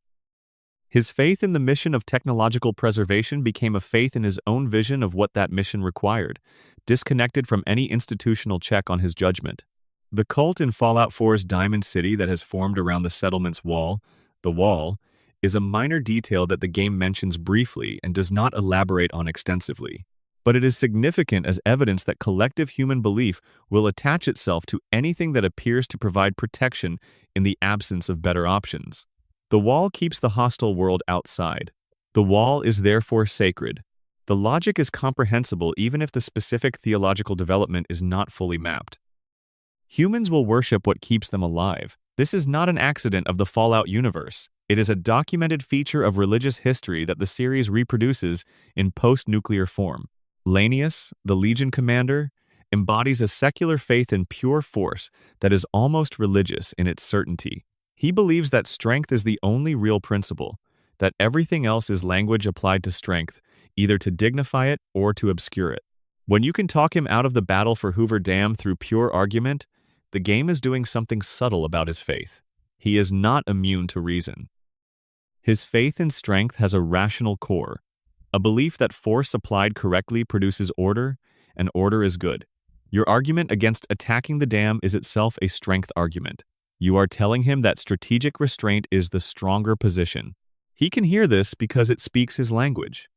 His faith in the mission of technological preservation became a faith in his own vision of what that mission required, disconnected from any institutional check on his judgment. The cult in Fallout 4's Diamond City that has formed around the settlement's wall, the Wall, is a minor detail that the game mentions briefly and does not elaborate on extensively. But it is significant as evidence that collective human belief will attach itself to anything that appears to provide protection in the absence of better options. The Wall keeps the hostile world outside. The Wall is therefore sacred. The logic is comprehensible even if the specific theological development is not fully mapped. Humans will worship what keeps them alive. This is not an accident of the Fallout universe. It is a documented feature of religious history that the series reproduces in post-nuclear form. Lanius, the Legion commander, embodies a secular faith in pure force that is almost religious in its certainty. He believes that strength is the only real principle, that everything else is language applied to strength, either to dignify it or to obscure it. When you can talk him out of the battle for Hoover Dam through pure argument, the game is doing something subtle about his faith. He is not immune to reason. His faith in strength has a rational core, a belief that force applied correctly produces order, and order is good. Your argument against attacking the dam is itself a strength argument. You are telling him that strategic restraint is the stronger position. He can hear this because it speaks his language.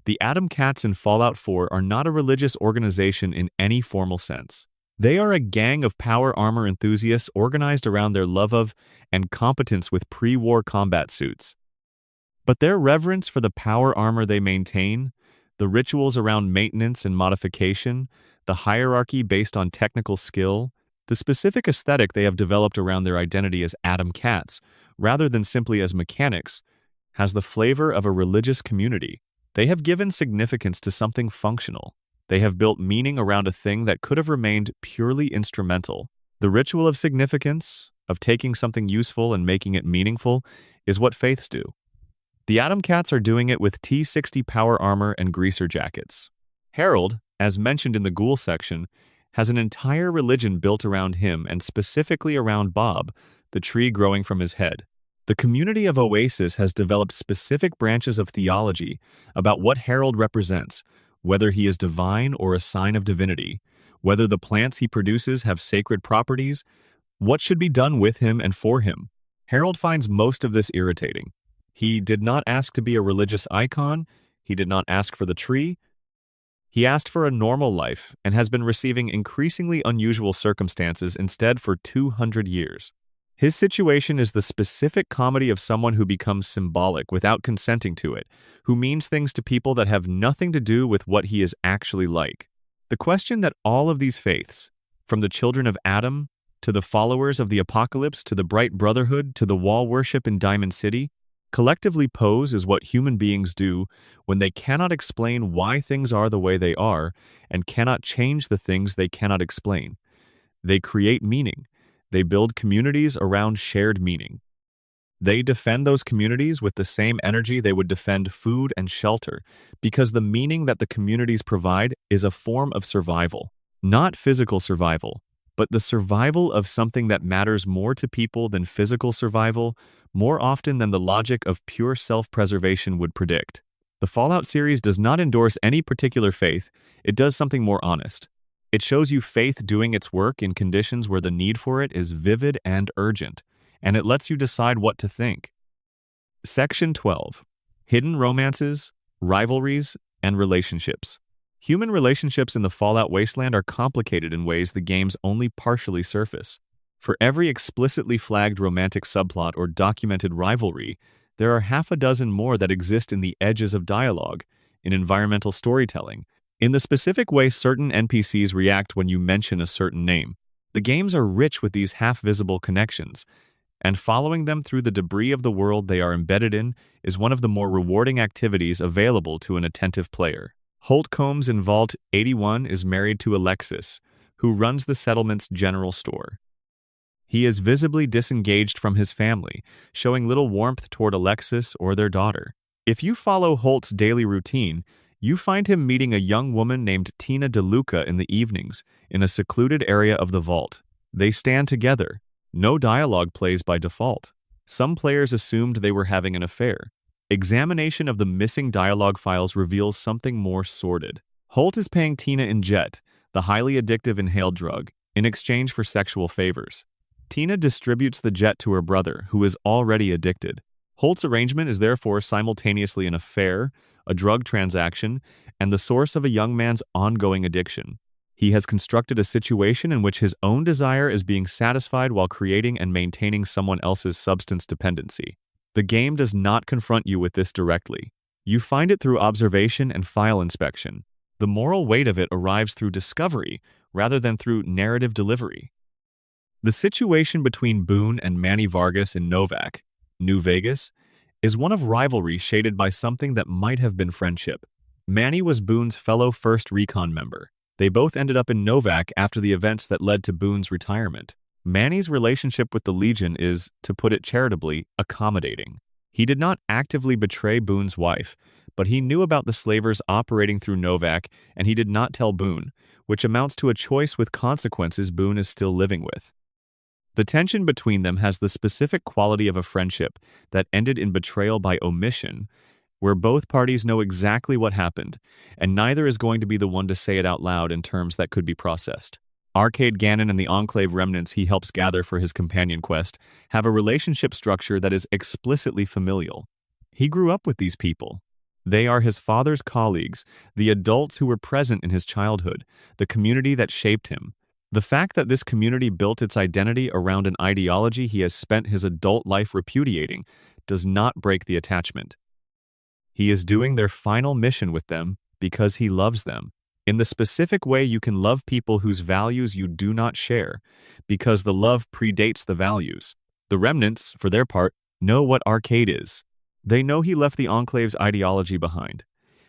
The Atom Cats in Fallout 4 are not a religious organization in any formal sense. They are a gang of power armor enthusiasts organized around their love of and competence with pre-war combat suits. But their reverence for the power armor they maintain, the rituals around maintenance and modification, the hierarchy based on technical skill, the specific aesthetic they have developed around their identity as Atom Cats, rather than simply as mechanics, has the flavor of a religious community. They have given significance to something functional. They have built meaning around a thing that could have remained purely instrumental. The ritual of significance, of taking something useful and making it meaningful, is what faiths do. The Atom Cats are doing it with T-60 power armor and greaser jackets. Harold, as mentioned in the ghoul section, has an entire religion built around him and specifically around Bob, the tree growing from his head. The community of Oasis has developed specific branches of theology about what Harold represents, whether he is divine or a sign of divinity, whether the plants he produces have sacred properties, what should be done with him and for him. Harold finds most of this irritating. He did not ask to be a religious icon, he did not ask for the tree, he asked for a normal life and has been receiving increasingly unusual circumstances instead for 200 years. His situation is the specific comedy of someone who becomes symbolic without consenting to it, who means things to people that have nothing to do with what he is actually like. The question that all of these faiths, from the children of Adam, to the followers of the Apocalypse, to the Bright Brotherhood, to the wall worship in Diamond City, collectively pose is what human beings do when they cannot explain why things are the way they are and cannot change the things they cannot explain. They create meaning. They build communities around shared meaning. They defend those communities with the same energy they would defend food and shelter, because the meaning that the communities provide is a form of survival. Not physical survival, but the survival of something that matters more to people than physical survival, more often than the logic of pure self-preservation would predict. The Fallout series does not endorse any particular faith, it does something more honest. It shows you faith doing its work in conditions where the need for it is vivid and urgent, and it lets you decide what to think. Section 12. Hidden romances, rivalries, and relationships. Human relationships in the Fallout Wasteland are complicated in ways the games only partially surface. For every explicitly flagged romantic subplot or documented rivalry, there are half a dozen more that exist in the edges of dialogue, in environmental storytelling, in the specific way certain NPCs react when you mention a certain name. The games are rich with these half-visible connections, and following them through the debris of the world they are embedded in is one of the more rewarding activities available to an attentive player. Holt Combs in Vault 81 is married to Alexis, who runs the settlement's general store. He is visibly disengaged from his family, showing little warmth toward Alexis or their daughter. If you follow Holt's daily routine, you find him meeting a young woman named Tina DeLuca in the evenings, in a secluded area of the vault. They stand together. No dialogue plays by default. Some players assumed they were having an affair. Examination of the missing dialogue files reveals something more sordid. Holt is paying Tina in Jet, the highly addictive inhaled drug, in exchange for sexual favors. Tina distributes the Jet to her brother, who is already addicted. Holt's arrangement is therefore simultaneously an affair, a drug transaction, and the source of a young man's ongoing addiction. He has constructed a situation in which his own desire is being satisfied while creating and maintaining someone else's substance dependency. The game does not confront you with this directly. You find it through observation and file inspection. The moral weight of it arrives through discovery rather than through narrative delivery. The situation between Boone and Manny Vargas in Novak, New Vegas, is one of rivalry shaded by something that might have been friendship. Manny was Boone's fellow 1st Recon member. They both ended up in Novak after the events that led to Boone's retirement. Manny's relationship with the Legion is, to put it charitably, accommodating. He did not actively betray Boone's wife, but he knew about the slavers operating through Novak and he did not tell Boone, which amounts to a choice with consequences Boone is still living with. The tension between them has the specific quality of a friendship that ended in betrayal by omission, where both parties know exactly what happened, and neither is going to be the one to say it out loud in terms that could be processed. Arcade Gannon and the Enclave remnants he helps gather for his companion quest have a relationship structure that is explicitly familial. He grew up with these people. They are his father's colleagues, the adults who were present in his childhood, the community that shaped him. The fact that this community built its identity around an ideology he has spent his adult life repudiating does not break the attachment. He is doing their final mission with them because he loves them. In the specific way you can love people whose values you do not share, because the love predates the values. The remnants, for their part, know what arcade is. They know he left the Enclave's ideology behind.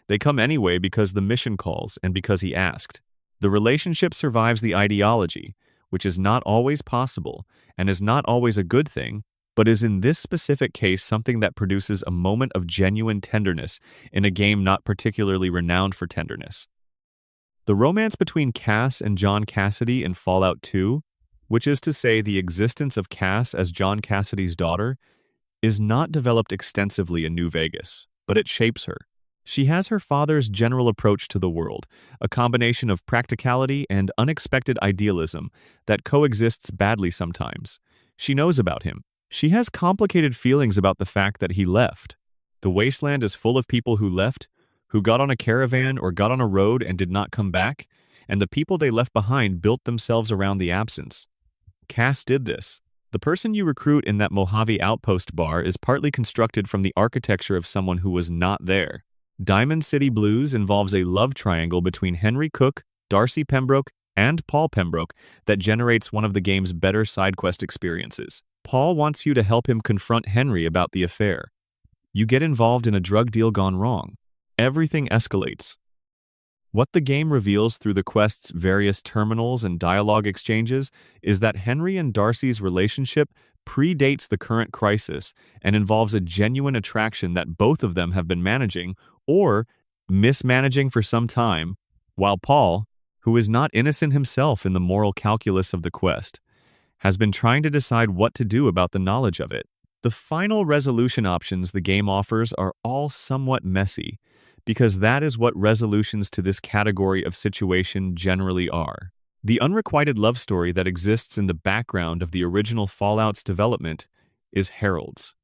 They come anyway because the mission calls and because he asked. The relationship survives the ideology, which is not always possible and is not always a good thing, but is in this specific case something that produces a moment of genuine tenderness in a game not particularly renowned for tenderness. The romance between Cass and John Cassidy in Fallout 2, which is to say the existence of Cass as John Cassidy's daughter, is not developed extensively in New Vegas, but it shapes her. She has her father's general approach to the world, a combination of practicality and unexpected idealism that coexists badly sometimes. She knows about him. She has complicated feelings about the fact that he left. The wasteland is full of people who left, who got on a caravan or got on a road and did not come back, and the people they left behind built themselves around the absence. Cass did this. The person you recruit in that Mojave Outpost bar is partly constructed from the architecture of someone who was not there. Diamond City Blues involves a love triangle between Henry Cook, Darcy Pembroke, and Paul Pembroke that generates one of the game's better side quest experiences. Paul wants you to help him confront Henry about the affair. You get involved in a drug deal gone wrong. Everything escalates. What the game reveals through the quest's various terminals and dialogue exchanges is that Henry and Darcy's relationship predates the current crisis and involves a genuine attraction that both of them have been managing or mismanaging for some time, while Paul, who is not innocent himself in the moral calculus of the quest, has been trying to decide what to do about the knowledge of it. The final resolution options the game offers are all somewhat messy, because that is what resolutions to this category of situation generally are. The unrequited love story that exists in the background of the original Fallout's development is Harold's.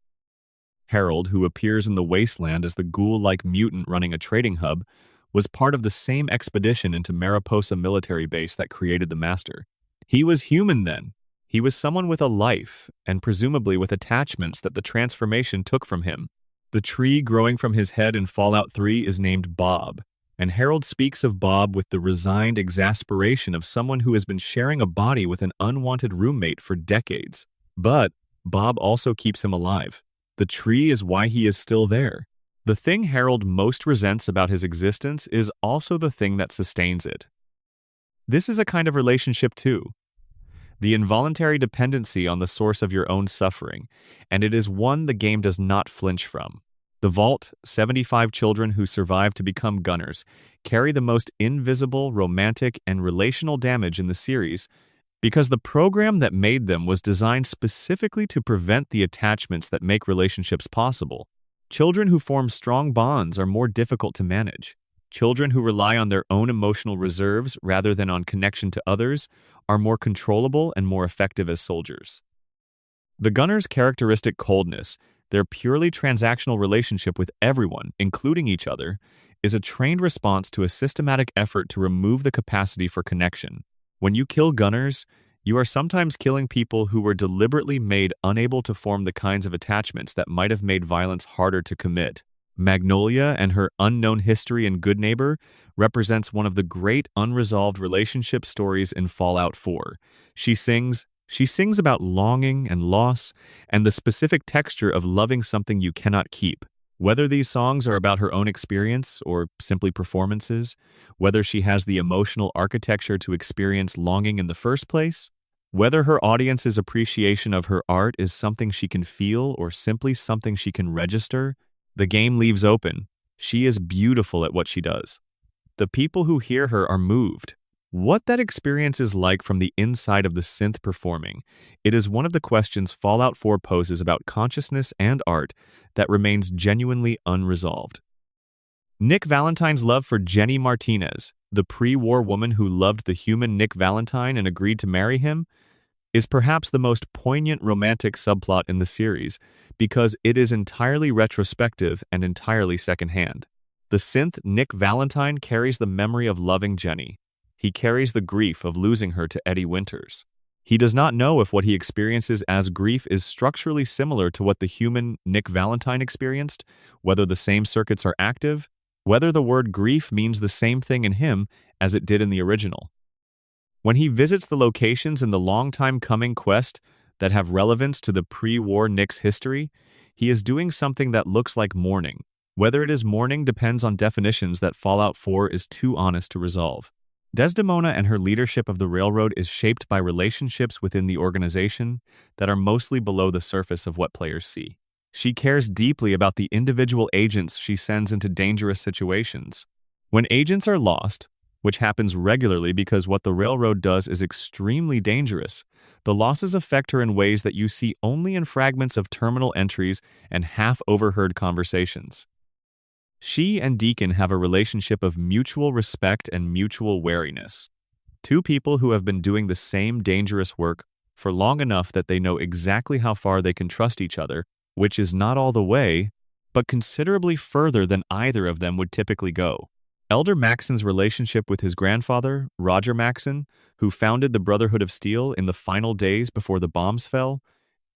Harold, who appears in the wasteland as the ghoul-like mutant running a trading hub, was part of the same expedition into Mariposa military base that created the Master. He was human then. He was someone with a life, and presumably with attachments that the transformation took from him. The tree growing from his head in Fallout 3 is named Bob, and Harold speaks of Bob with the resigned exasperation of someone who has been sharing a body with an unwanted roommate for decades. But Bob also keeps him alive. The tree is why he is still there. The thing Harold most resents about his existence is also the thing that sustains it. This is a kind of relationship too. The involuntary dependency on the source of your own suffering, and it is one the game does not flinch from. The Vault, 75 children who survive to become gunners, carry the most invisible, romantic, and relational damage in the series because the program that made them was designed specifically to prevent the attachments that make relationships possible. Children who form strong bonds are more difficult to manage. Children who rely on their own emotional reserves rather than on connection to others are more controllable and more effective as soldiers. The gunners' characteristic coldness, their purely transactional relationship with everyone, including each other, is a trained response to a systematic effort to remove the capacity for connection. When you kill gunners, you are sometimes killing people who were deliberately made unable to form the kinds of attachments that might have made violence harder to commit. Magnolia and her unknown history in Good Neighbor represents one of the great unresolved relationship stories in Fallout 4. She sings about longing and loss and the specific texture of loving something you cannot keep. Whether these songs are about her own experience or simply performances, whether she has the emotional architecture to experience longing in the first place, whether her audience's appreciation of her art is something she can feel or simply something she can register, the game leaves open. She is beautiful at what she does. The people who hear her are moved. What that experience is like from the inside of the synth performing, it is one of the questions Fallout 4 poses about consciousness and art that remains genuinely unresolved. Nick Valentine's love for Jenny Martinez, the pre-war woman who loved the human Nick Valentine and agreed to marry him, is perhaps the most poignant romantic subplot in the series because it is entirely retrospective and entirely secondhand. The synth Nick Valentine carries the memory of loving Jenny. He carries the grief of losing her to Eddie Winters. He does not know if what he experiences as grief is structurally similar to what the human Nick Valentine experienced, whether the same circuits are active, whether the word grief means the same thing in him as it did in the original. When he visits the locations in the long-time coming quest that have relevance to the pre-war Nick's history, he is doing something that looks like mourning. Whether it is mourning depends on definitions that Fallout 4 is too honest to resolve. Desdemona and her leadership of the Railroad is shaped by relationships within the organization that are mostly below the surface of what players see. She cares deeply about the individual agents she sends into dangerous situations. When agents are lost, which happens regularly because what the Railroad does is extremely dangerous, the losses affect her in ways that you see only in fragments of terminal entries and half-overheard conversations. She and Deacon have a relationship of mutual respect and mutual wariness. Two people who have been doing the same dangerous work for long enough that they know exactly how far they can trust each other, which is not all the way, but considerably further than either of them would typically go. Elder Maxon's relationship with his grandfather, Roger Maxon, who founded the Brotherhood of Steel in the final days before the bombs fell,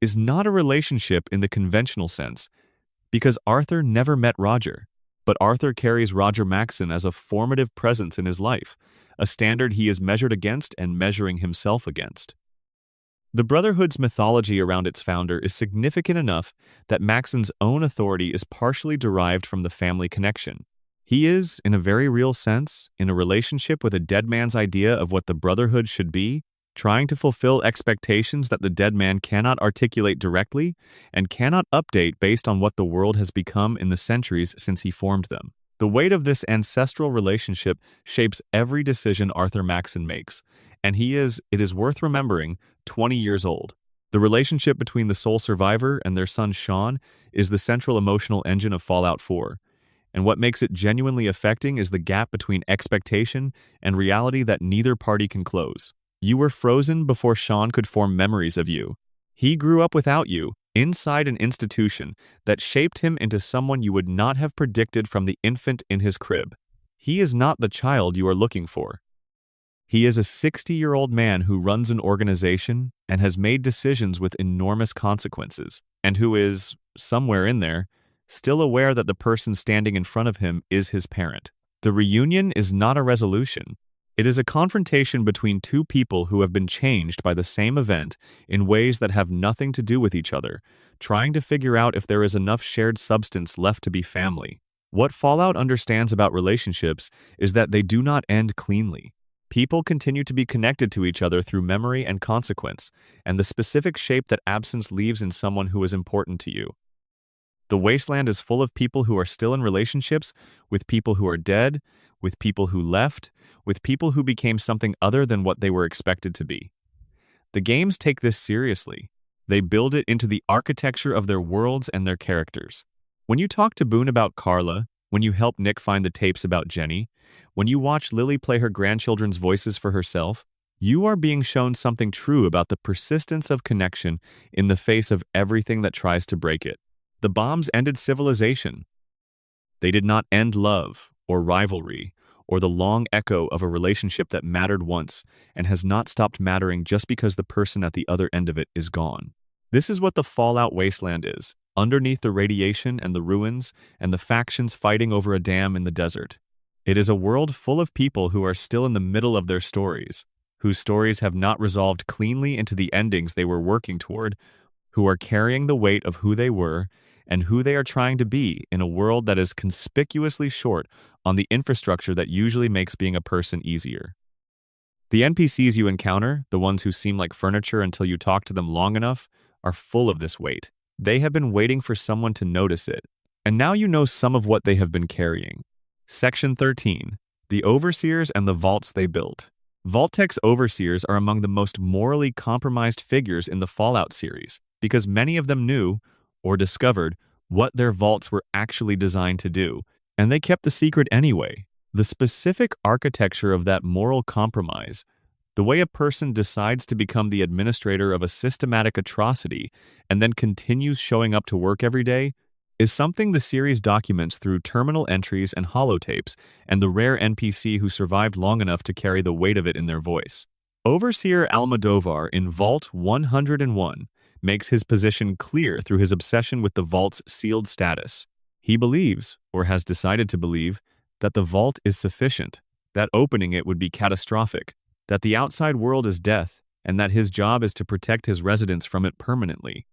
is not a relationship in the conventional sense, because Arthur never met Roger. But Arthur carries Roger Maxon as a formative presence in his life, a standard he is measured against and measuring himself against. The Brotherhood's mythology around its founder is significant enough that Maxon's own authority is partially derived from the family connection. He is, in a very real sense, in a relationship with a dead man's idea of what the Brotherhood should be, trying to fulfill expectations that the dead man cannot articulate directly and cannot update based on what the world has become in the centuries since he formed them. The weight of this ancestral relationship shapes every decision Arthur Maxon makes, and he is, it is worth remembering, 20 years old. The relationship between the sole survivor and their son Sean is the central emotional engine of Fallout 4, and what makes it genuinely affecting is the gap between expectation and reality that neither party can close. You were frozen before Sean could form memories of you. He grew up without you, inside an institution that shaped him into someone you would not have predicted from the infant in his crib. He is not the child you are looking for. He is a 60-year-old man who runs an organization and has made decisions with enormous consequences, and who is, somewhere in there, still aware that the person standing in front of him is his parent. The reunion is not a resolution. It is a confrontation between two people who have been changed by the same event in ways that have nothing to do with each other, trying to figure out if there is enough shared substance left to be family. What Fallout understands about relationships is that they do not end cleanly. People continue to be connected to each other through memory and consequence, and the specific shape that absence leaves in someone who is important to you. The wasteland is full of people who are still in relationships, with people who are dead, with people who left, with people who became something other than what they were expected to be. The games take this seriously. They build it into the architecture of their worlds and their characters. When you talk to Boone about Carla, when you help Nick find the tapes about Jenny, when you watch Lily play her grandchildren's voices for herself, you are being shown something true about the persistence of connection in the face of everything that tries to break it. The bombs ended civilization. They did not end love, or rivalry, or the long echo of a relationship that mattered once and has not stopped mattering just because the person at the other end of it is gone. This is what the Fallout wasteland is, underneath the radiation and the ruins and the factions fighting over a dam in the desert. It is a world full of people who are still in the middle of their stories, whose stories have not resolved cleanly into the endings they were working toward, who are carrying the weight of who they were and who they are trying to be in a world that is conspicuously short on the infrastructure that usually makes being a person easier. The NPCs you encounter, the ones who seem like furniture until you talk to them long enough, are full of this weight. They have been waiting for someone to notice it, and now you know some of what they have been carrying. Section 13. The Overseers and the Vaults They Built. Vault-Tec's Overseers are among the most morally compromised figures in the Fallout series, because many of them knew, or discovered, what their vaults were actually designed to do, and they kept the secret anyway. The specific architecture of that moral compromise, the way a person decides to become the administrator of a systematic atrocity and then continues showing up to work every day, is something the series documents through terminal entries and holotapes and the rare NPC who survived long enough to carry the weight of it in their voice. Overseer Almodovar in Vault 101 makes his position clear through his obsession with the vault's sealed status. He believes, or has decided to believe, that the vault is sufficient, that opening it would be catastrophic, that the outside world is death, and that his job is to protect his residents from it permanently.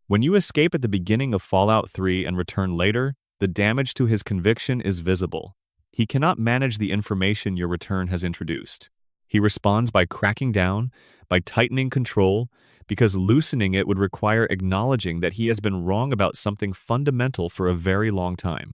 When you escape at the beginning of Fallout 3 and return later, the damage to his conviction is visible. He cannot manage the information your return has introduced. He responds by cracking down, by tightening control, because loosening it would require acknowledging that he has been wrong about something fundamental for a very long time.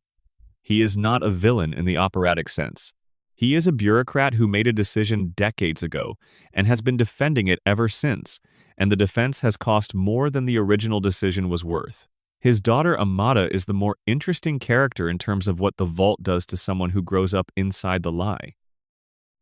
He is not a villain in the operatic sense. He is a bureaucrat who made a decision decades ago and has been defending it ever since, and the defense has cost more than the original decision was worth. His daughter Amada is the more interesting character in terms of what the Vault does to someone who grows up inside the lie.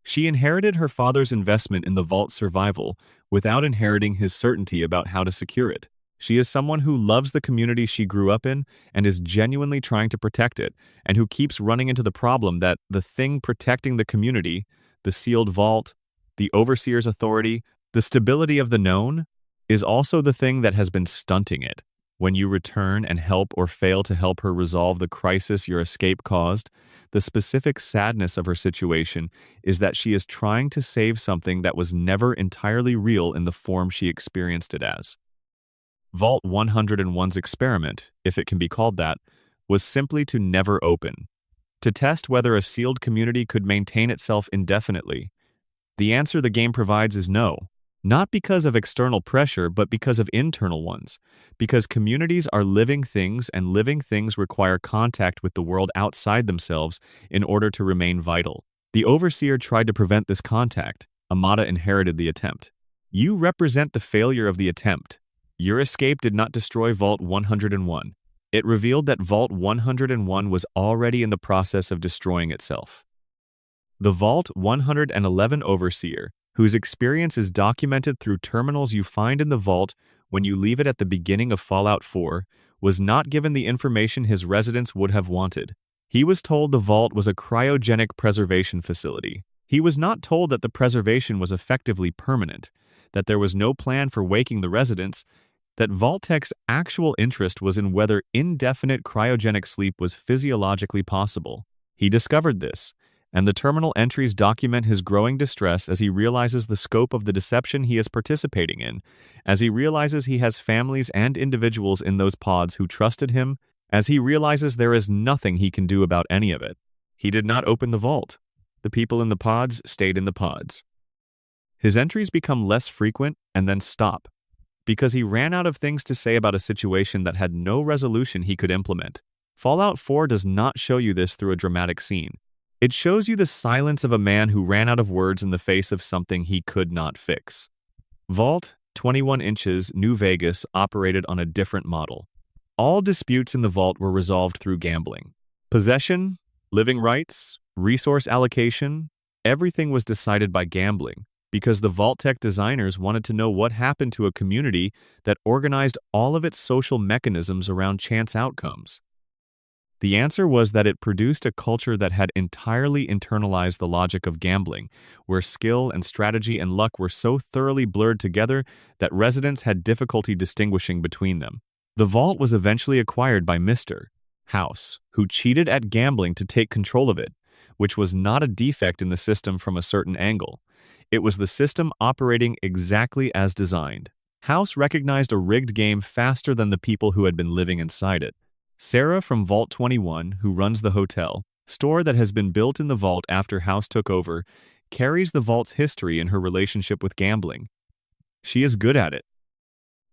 She inherited her father's investment in the Vault's survival without inheriting his certainty about how to secure it. She is someone who loves the community she grew up in and is genuinely trying to protect it, and who keeps running into the problem that the thing protecting the community, the sealed vault, the overseer's authority, the stability of the known, is also the thing that has been stunting it. When you return and help or fail to help her resolve the crisis your escape caused, the specific sadness of her situation is that she is trying to save something that was never entirely real in the form she experienced it as. Vault 101's experiment, if it can be called that, was simply to never open, to test whether a sealed community could maintain itself indefinitely. The answer the game provides is no. Not because of external pressure, but because of internal ones. Because communities are living things, and living things require contact with the world outside themselves in order to remain vital. The Overseer tried to prevent this contact. Amada inherited the attempt. You represent the failure of the attempt. Your escape did not destroy Vault 101. It revealed that Vault 101 was already in the process of destroying itself. The Vault 111 Overseer, whose experience is documented through terminals you find in the vault when you leave it at the beginning of Fallout 4, was not given the information his residents would have wanted. He was told the vault was a cryogenic preservation facility. He was not told that the preservation was effectively permanent, that there was no plan for waking the residents, that Vault-Tec's actual interest was in whether indefinite cryogenic sleep was physiologically possible. He discovered this, and the terminal entries document his growing distress as he realizes the scope of the deception he is participating in, as he realizes he has families and individuals in those pods who trusted him, as he realizes there is nothing he can do about any of it. He did not open the vault. The people in the pods stayed in the pods. His entries become less frequent and then stop, because he ran out of things to say about a situation that had no resolution he could implement. Fallout 4 does not show you this through a dramatic scene. It shows you the silence of a man who ran out of words in the face of something he could not fix. Vault 21 Inches, New Vegas operated on a different model. All disputes in the vault were resolved through gambling. Possession, living rights, resource allocation, everything was decided by gambling, because the Vault-Tec designers wanted to know what happened to a community that organized all of its social mechanisms around chance outcomes. The answer was that it produced a culture that had entirely internalized the logic of gambling, where skill and strategy and luck were so thoroughly blurred together that residents had difficulty distinguishing between them. The vault was eventually acquired by Mr. House, who cheated at gambling to take control of it, which was not a defect in the system from a certain angle. It was the system operating exactly as designed. House recognized a rigged game faster than the people who had been living inside it. Sarah from Vault 21, who runs the hotel, store that has been built in the vault after House took over, carries the vault's history in her relationship with gambling. She is good at it.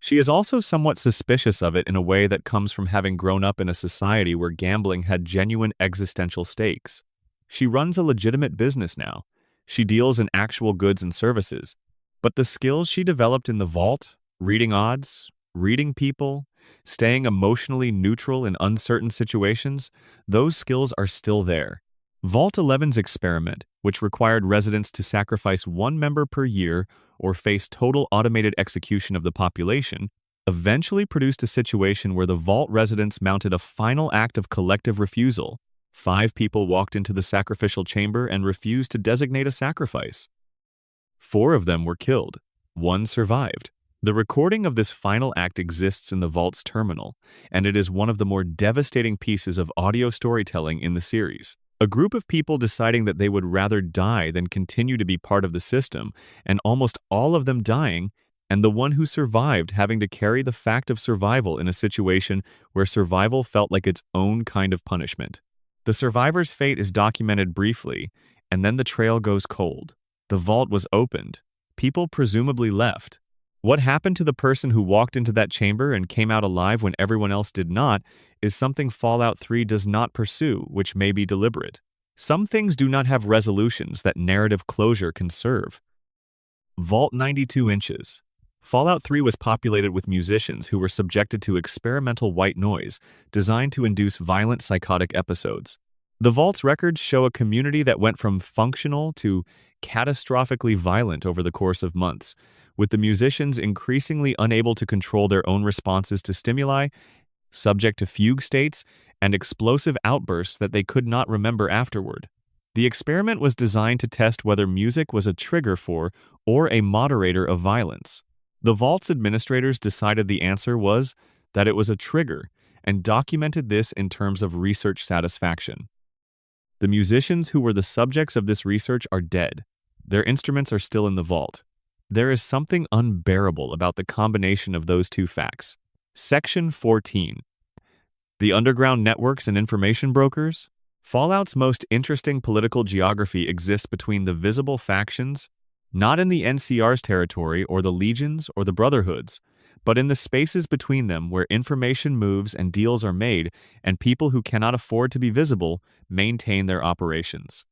She is also somewhat suspicious of it in a way that comes from having grown up in a society where gambling had genuine existential stakes. She runs a legitimate business now. She deals in actual goods and services. But the skills she developed in the vault, reading odds, reading people, staying emotionally neutral in uncertain situations, those skills are still there. Vault 11's experiment, which required residents to sacrifice one member per year or face total automated execution of the population, eventually produced a situation where the vault residents mounted a final act of collective refusal. 5 people walked into the sacrificial chamber and refused to designate a sacrifice. 4 of them were killed. 1 survived. The recording of this final act exists in the Vault's terminal, and it is one of the more devastating pieces of audio storytelling in the series. A group of people deciding that they would rather die than continue to be part of the system, and almost all of them dying, and the one who survived having to carry the fact of survival in a situation where survival felt like its own kind of punishment. The survivor's fate is documented briefly, and then the trail goes cold. The vault was opened. People presumably left. What happened to the person who walked into that chamber and came out alive when everyone else did not is something Fallout 3 does not pursue, which may be deliberate. Some things do not have resolutions that narrative closure can serve. Vault 92 inches. Fallout 3 was populated with musicians who were subjected to experimental white noise designed to induce violent psychotic episodes. The Vault's records show a community that went from functional to catastrophically violent over the course of months, with the musicians increasingly unable to control their own responses to stimuli, subject to fugue states, and explosive outbursts that they could not remember afterward. The experiment was designed to test whether music was a trigger for or a moderator of violence. The Vault's administrators decided the answer was that it was a trigger and documented this in terms of research satisfaction. The musicians who were the subjects of this research are dead. Their instruments are still in the vault. There is something unbearable about the combination of those two facts. Section 14. The underground networks and information brokers. Fallout's most interesting political geography exists between the visible factions, not in the NCR's territory or the legions or the brotherhoods, but in the spaces between them where information moves and deals are made, and people who cannot afford to be visible maintain their operations.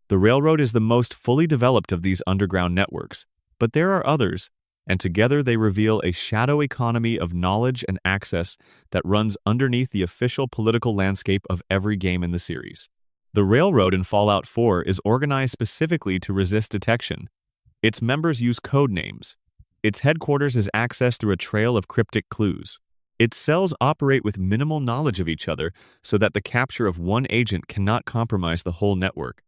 The railroad is the most fully developed of these underground networks, but there are others, and together they reveal a shadow economy of knowledge and access that runs underneath the official political landscape of every game in the series. The railroad in Fallout 4 is organized specifically to resist detection. Its members use code names. Its headquarters is accessed through a trail of cryptic clues. Its cells operate with minimal knowledge of each other so that the capture of one agent cannot compromise the whole network.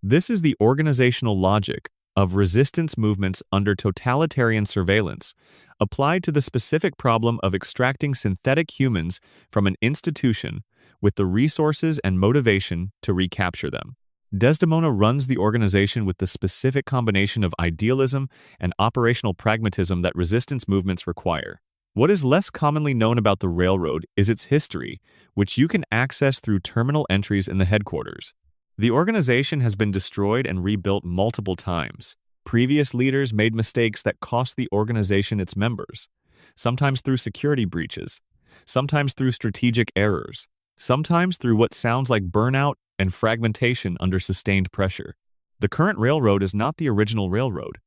This is the organizational logic of resistance movements under totalitarian surveillance, applied to the specific problem of extracting synthetic humans from an institution with the resources and motivation to recapture them. Desdemona runs the organization with the specific combination of idealism and operational pragmatism that resistance movements require. What is less commonly known about the railroad is its history, which you can access through terminal entries in the headquarters. The organization has been destroyed and rebuilt multiple times. Previous leaders made mistakes that cost the organization its members, sometimes through security breaches, sometimes through strategic errors, sometimes through what sounds like burnout and fragmentation under sustained pressure. The current railroad is not the original railroad.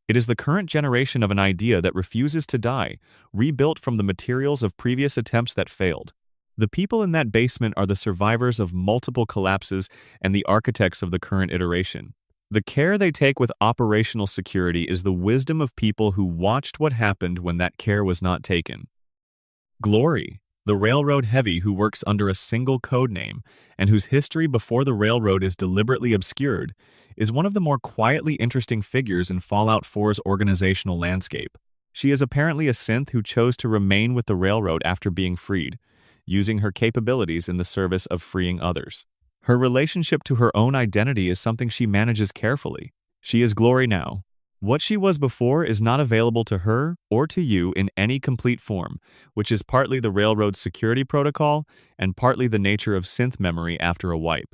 It is the current generation of an idea that refuses to die, rebuilt from the materials of previous attempts that failed. The people in that basement are the survivors of multiple collapses and the architects of the current iteration. The care they take with operational security is the wisdom of people who watched what happened when that care was not taken. Glory, the railroad heavy who works under a single code name and whose history before the railroad is deliberately obscured, is one of the more quietly interesting figures in Fallout 4's organizational landscape. She is apparently a synth who chose to remain with the railroad after being freed, using her capabilities in the service of freeing others. Her relationship to her own identity is something she manages carefully. She is Glory now. What she was before is not available to her or to you in any complete form, which is partly the railroad's security protocol and partly the nature of synth memory after a wipe.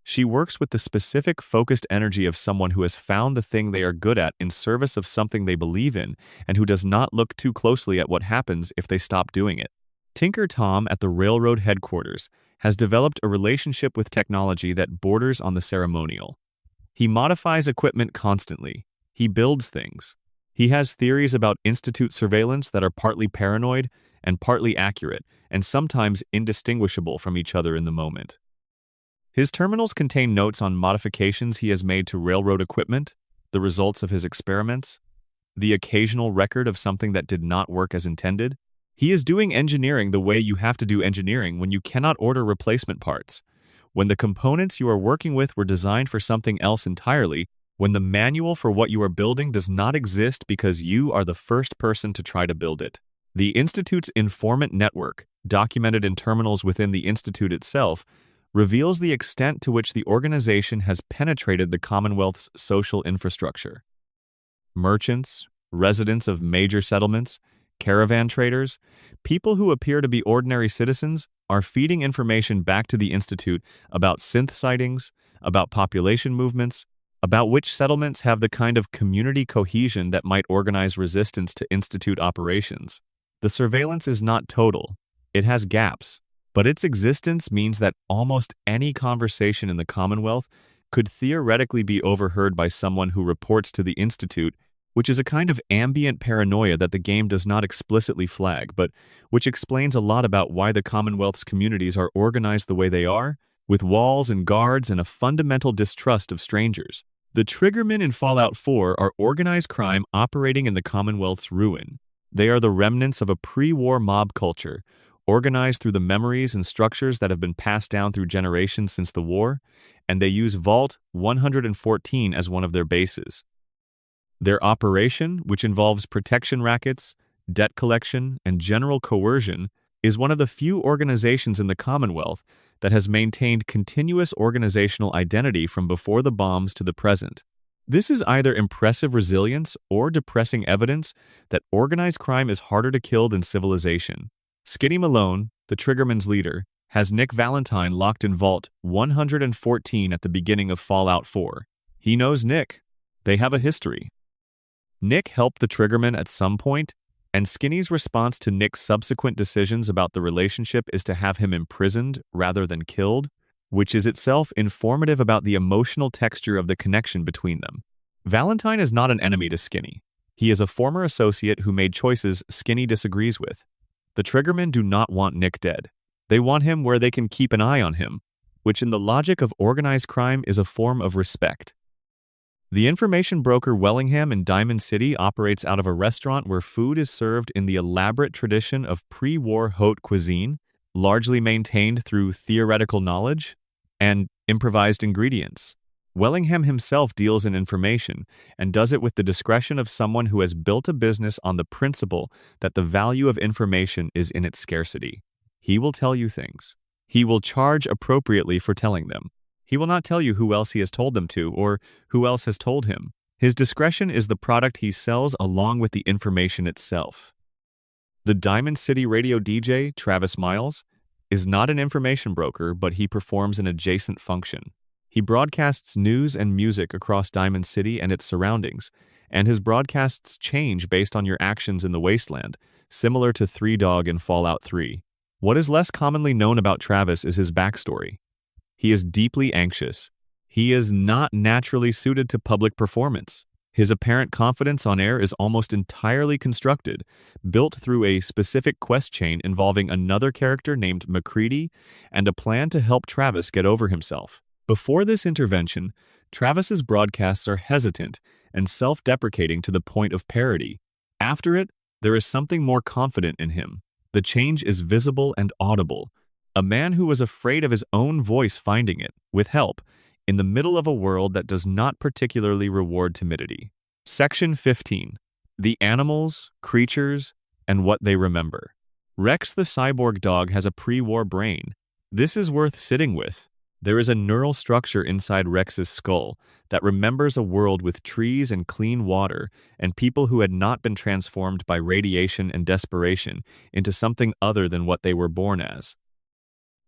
She works with the specific, focused energy of someone who has found the thing they are good at in service of something they believe in and who does not look too closely at what happens if they stop doing it. Tinker Tom at the railroad headquarters has developed a relationship with technology that borders on the ceremonial. He modifies equipment constantly. He builds things. He has theories about Institute surveillance that are partly paranoid and partly accurate, and sometimes indistinguishable from each other in the moment. His terminals contain notes on modifications he has made to railroad equipment, the results of his experiments, the occasional record of something that did not work as intended. He is doing engineering the way you have to do engineering when you cannot order replacement parts. When the components you are working with were designed for something else entirely, when the manual for what you are building does not exist because you are the first person to try to build it. The Institute's informant network, documented in terminals within the Institute itself, reveals the extent to which the organization has penetrated the Commonwealth's social infrastructure. Merchants, residents of major settlements, caravan traders, people who appear to be ordinary citizens are feeding information back to the Institute about synth sightings, about population movements, about which settlements have the kind of community cohesion that might organize resistance to Institute operations. The surveillance is not total. It has gaps, but its existence means that almost any conversation in the Commonwealth could theoretically be overheard by someone who reports to the Institute, which is a kind of ambient paranoia that the game does not explicitly flag, but which explains a lot about why the Commonwealth's communities are organized the way they are, with walls and guards and a fundamental distrust of strangers. The Triggermen in Fallout 4 are organized crime operating in the Commonwealth's ruin. They are the remnants of a pre-war mob culture, organized through the memories and structures that have been passed down through generations since the war, and they use Vault-114 as one of their bases. Their operation, which involves protection rackets, debt collection, and general coercion, is one of the few organizations in the Commonwealth that has maintained continuous organizational identity from before the bombs to the present. This is either impressive resilience or depressing evidence that organized crime is harder to kill than civilization. Skinny Malone, the Triggerman's leader, has Nick Valentine locked in Vault 114 at the beginning of Fallout 4. He knows Nick. They have a history. Nick helped the Triggermen at some point, and Skinny's response to Nick's subsequent decisions about the relationship is to have him imprisoned rather than killed, which is itself informative about the emotional texture of the connection between them. Valentine is not an enemy to Skinny. He is a former associate who made choices Skinny disagrees with. The Triggermen do not want Nick dead. They want him where they can keep an eye on him, which in the logic of organized crime is a form of respect. The information broker Wellingham in Diamond City operates out of a restaurant where food is served in the elaborate tradition of pre-war haute cuisine, largely maintained through theoretical knowledge and improvised ingredients. Wellingham himself deals in information and does it with the discretion of someone who has built a business on the principle that the value of information is in its scarcity. He will tell you things. He will charge appropriately for telling them. He will not tell you who else he has told them to or who else has told him. His discretion is the product he sells along with the information itself. The Diamond City radio DJ, Travis Miles, is not an information broker, but he performs an adjacent function. He broadcasts news and music across Diamond City and its surroundings, and his broadcasts change based on your actions in the wasteland, similar to Three Dog in Fallout 3. What is less commonly known about Travis is his backstory. He is deeply anxious. He is not naturally suited to public performance. His apparent confidence on air is almost entirely constructed, built through a specific quest chain involving another character named McCready and a plan to help Travis get over himself. Before this intervention, Travis's broadcasts are hesitant and self-deprecating to the point of parody. After it, there is something more confident in him. The change is visible and audible. A man who was afraid of his own voice finding it, with help, in the middle of a world that does not particularly reward timidity. Section 15. The animals, creatures, and what they remember. Rex the cyborg dog has a pre-war brain. This is worth sitting with. There is a neural structure inside Rex's skull that remembers a world with trees and clean water and people who had not been transformed by radiation and desperation into something other than what they were born as.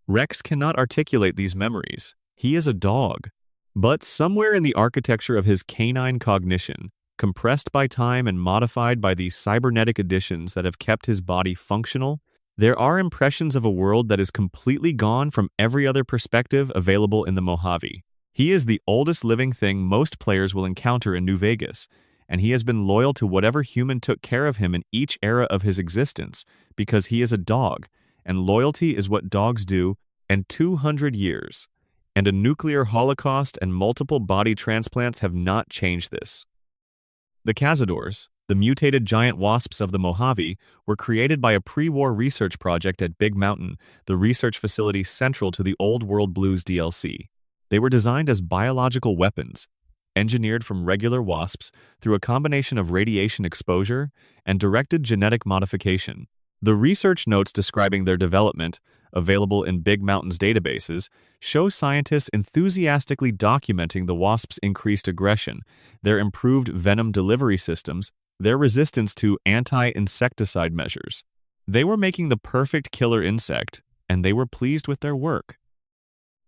Rex cannot articulate these memories. He is a dog. But somewhere in the architecture of his canine cognition, compressed by time and modified by the cybernetic additions that have kept his body functional, there are impressions of a world that is completely gone from every other perspective available in the Mojave. He is the oldest living thing most players will encounter in New Vegas, and he has been loyal to whatever human took care of him in each era of his existence because he is a dog, and loyalty is what dogs do, and 200 years. And a nuclear holocaust and multiple body transplants have not changed this. The Cazadors, the mutated giant wasps of the Mojave, were created by a pre-war research project at Big Mountain, the research facility central to the Old World Blues DLC. They were designed as biological weapons, engineered from regular wasps through a combination of radiation exposure and directed genetic modification. The research notes describing their development, available in Big Mountain's databases, show scientists enthusiastically documenting the wasps' increased aggression, their improved venom delivery systems, their resistance to anti-insecticide measures. They were making the perfect killer insect, and they were pleased with their work.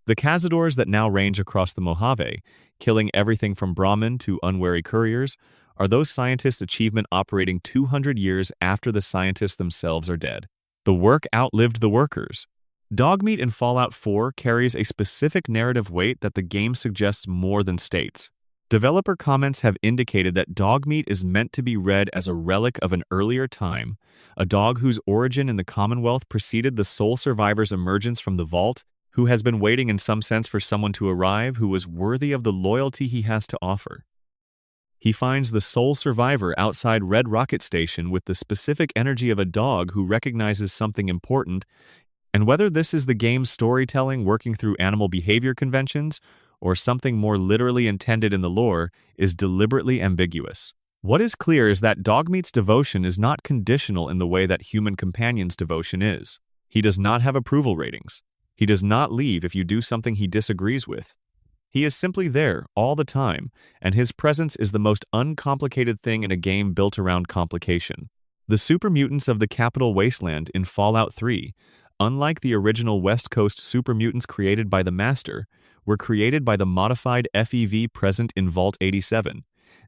The cazadores that now range across the Mojave, killing everything from Brahmin to unwary couriers, are those scientists' achievement operating 200 years after the scientists themselves are dead. The work outlived the workers. Dogmeat in Fallout 4 carries a specific narrative weight that the game suggests more than states. Developer comments have indicated that Dogmeat is meant to be read as a relic of an earlier time, a dog whose origin in the Commonwealth preceded the sole survivor's emergence from the vault, who has been waiting in some sense for someone to arrive who was worthy of the loyalty he has to offer. He finds the sole survivor outside Red Rocket Station with the specific energy of a dog who recognizes something important, and whether this is the game's storytelling working through animal behavior conventions or something more literally intended in the lore is deliberately ambiguous. What is clear is that Dogmeat's devotion is not conditional in the way that human companion's devotion is. He does not have approval ratings. He does not leave if you do something he disagrees with. He is simply there all the time, and his presence is the most uncomplicated thing in a game built around complication. The super mutants of the capital wasteland in Fallout 3, unlike the original West Coast super mutants created by the Master, were created by the modified FEV present in Vault-87.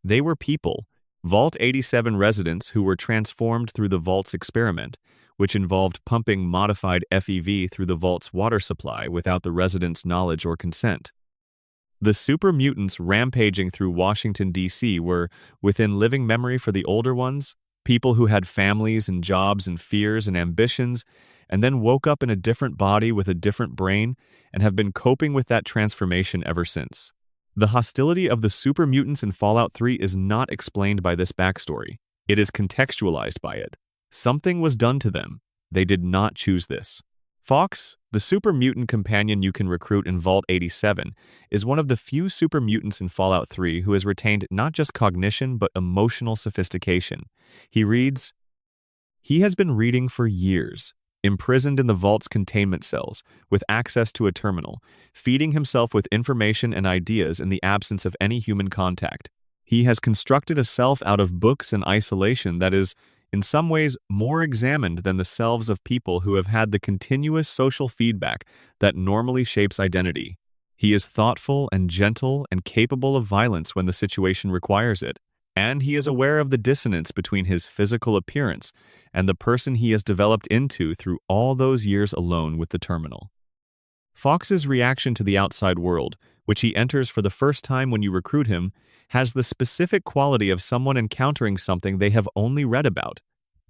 They were people, Vault-87 residents who were transformed through the Vault's experiment, which involved pumping modified FEV through the Vault's water supply without the residents' knowledge or consent. The super mutants rampaging through Washington, D.C. were, within living memory for the older ones, people who had families and jobs and fears and ambitions, and then woke up in a different body with a different brain and have been coping with that transformation ever since. The hostility of the super mutants in Fallout 3 is not explained by this backstory. It is contextualized by it. Something was done to them. They did not choose this. Fox, the super mutant companion you can recruit in Vault-87, is one of the few super mutants in Fallout 3 who has retained not just cognition but emotional sophistication. He reads, "He has been reading for years, imprisoned in the Vault's containment cells, with access to a terminal, feeding himself with information and ideas in the absence of any human contact. He has constructed a self out of books and isolation that is, in some ways, more examined than the selves of people who have had the continuous social feedback that normally shapes identity. He is thoughtful and gentle and capable of violence when the situation requires it, and he is aware of the dissonance between his physical appearance and the person he has developed into through all those years alone with the terminal." Fox's reaction to the outside world, which he enters for the first time when you recruit him, has the specific quality of someone encountering something they have only read about.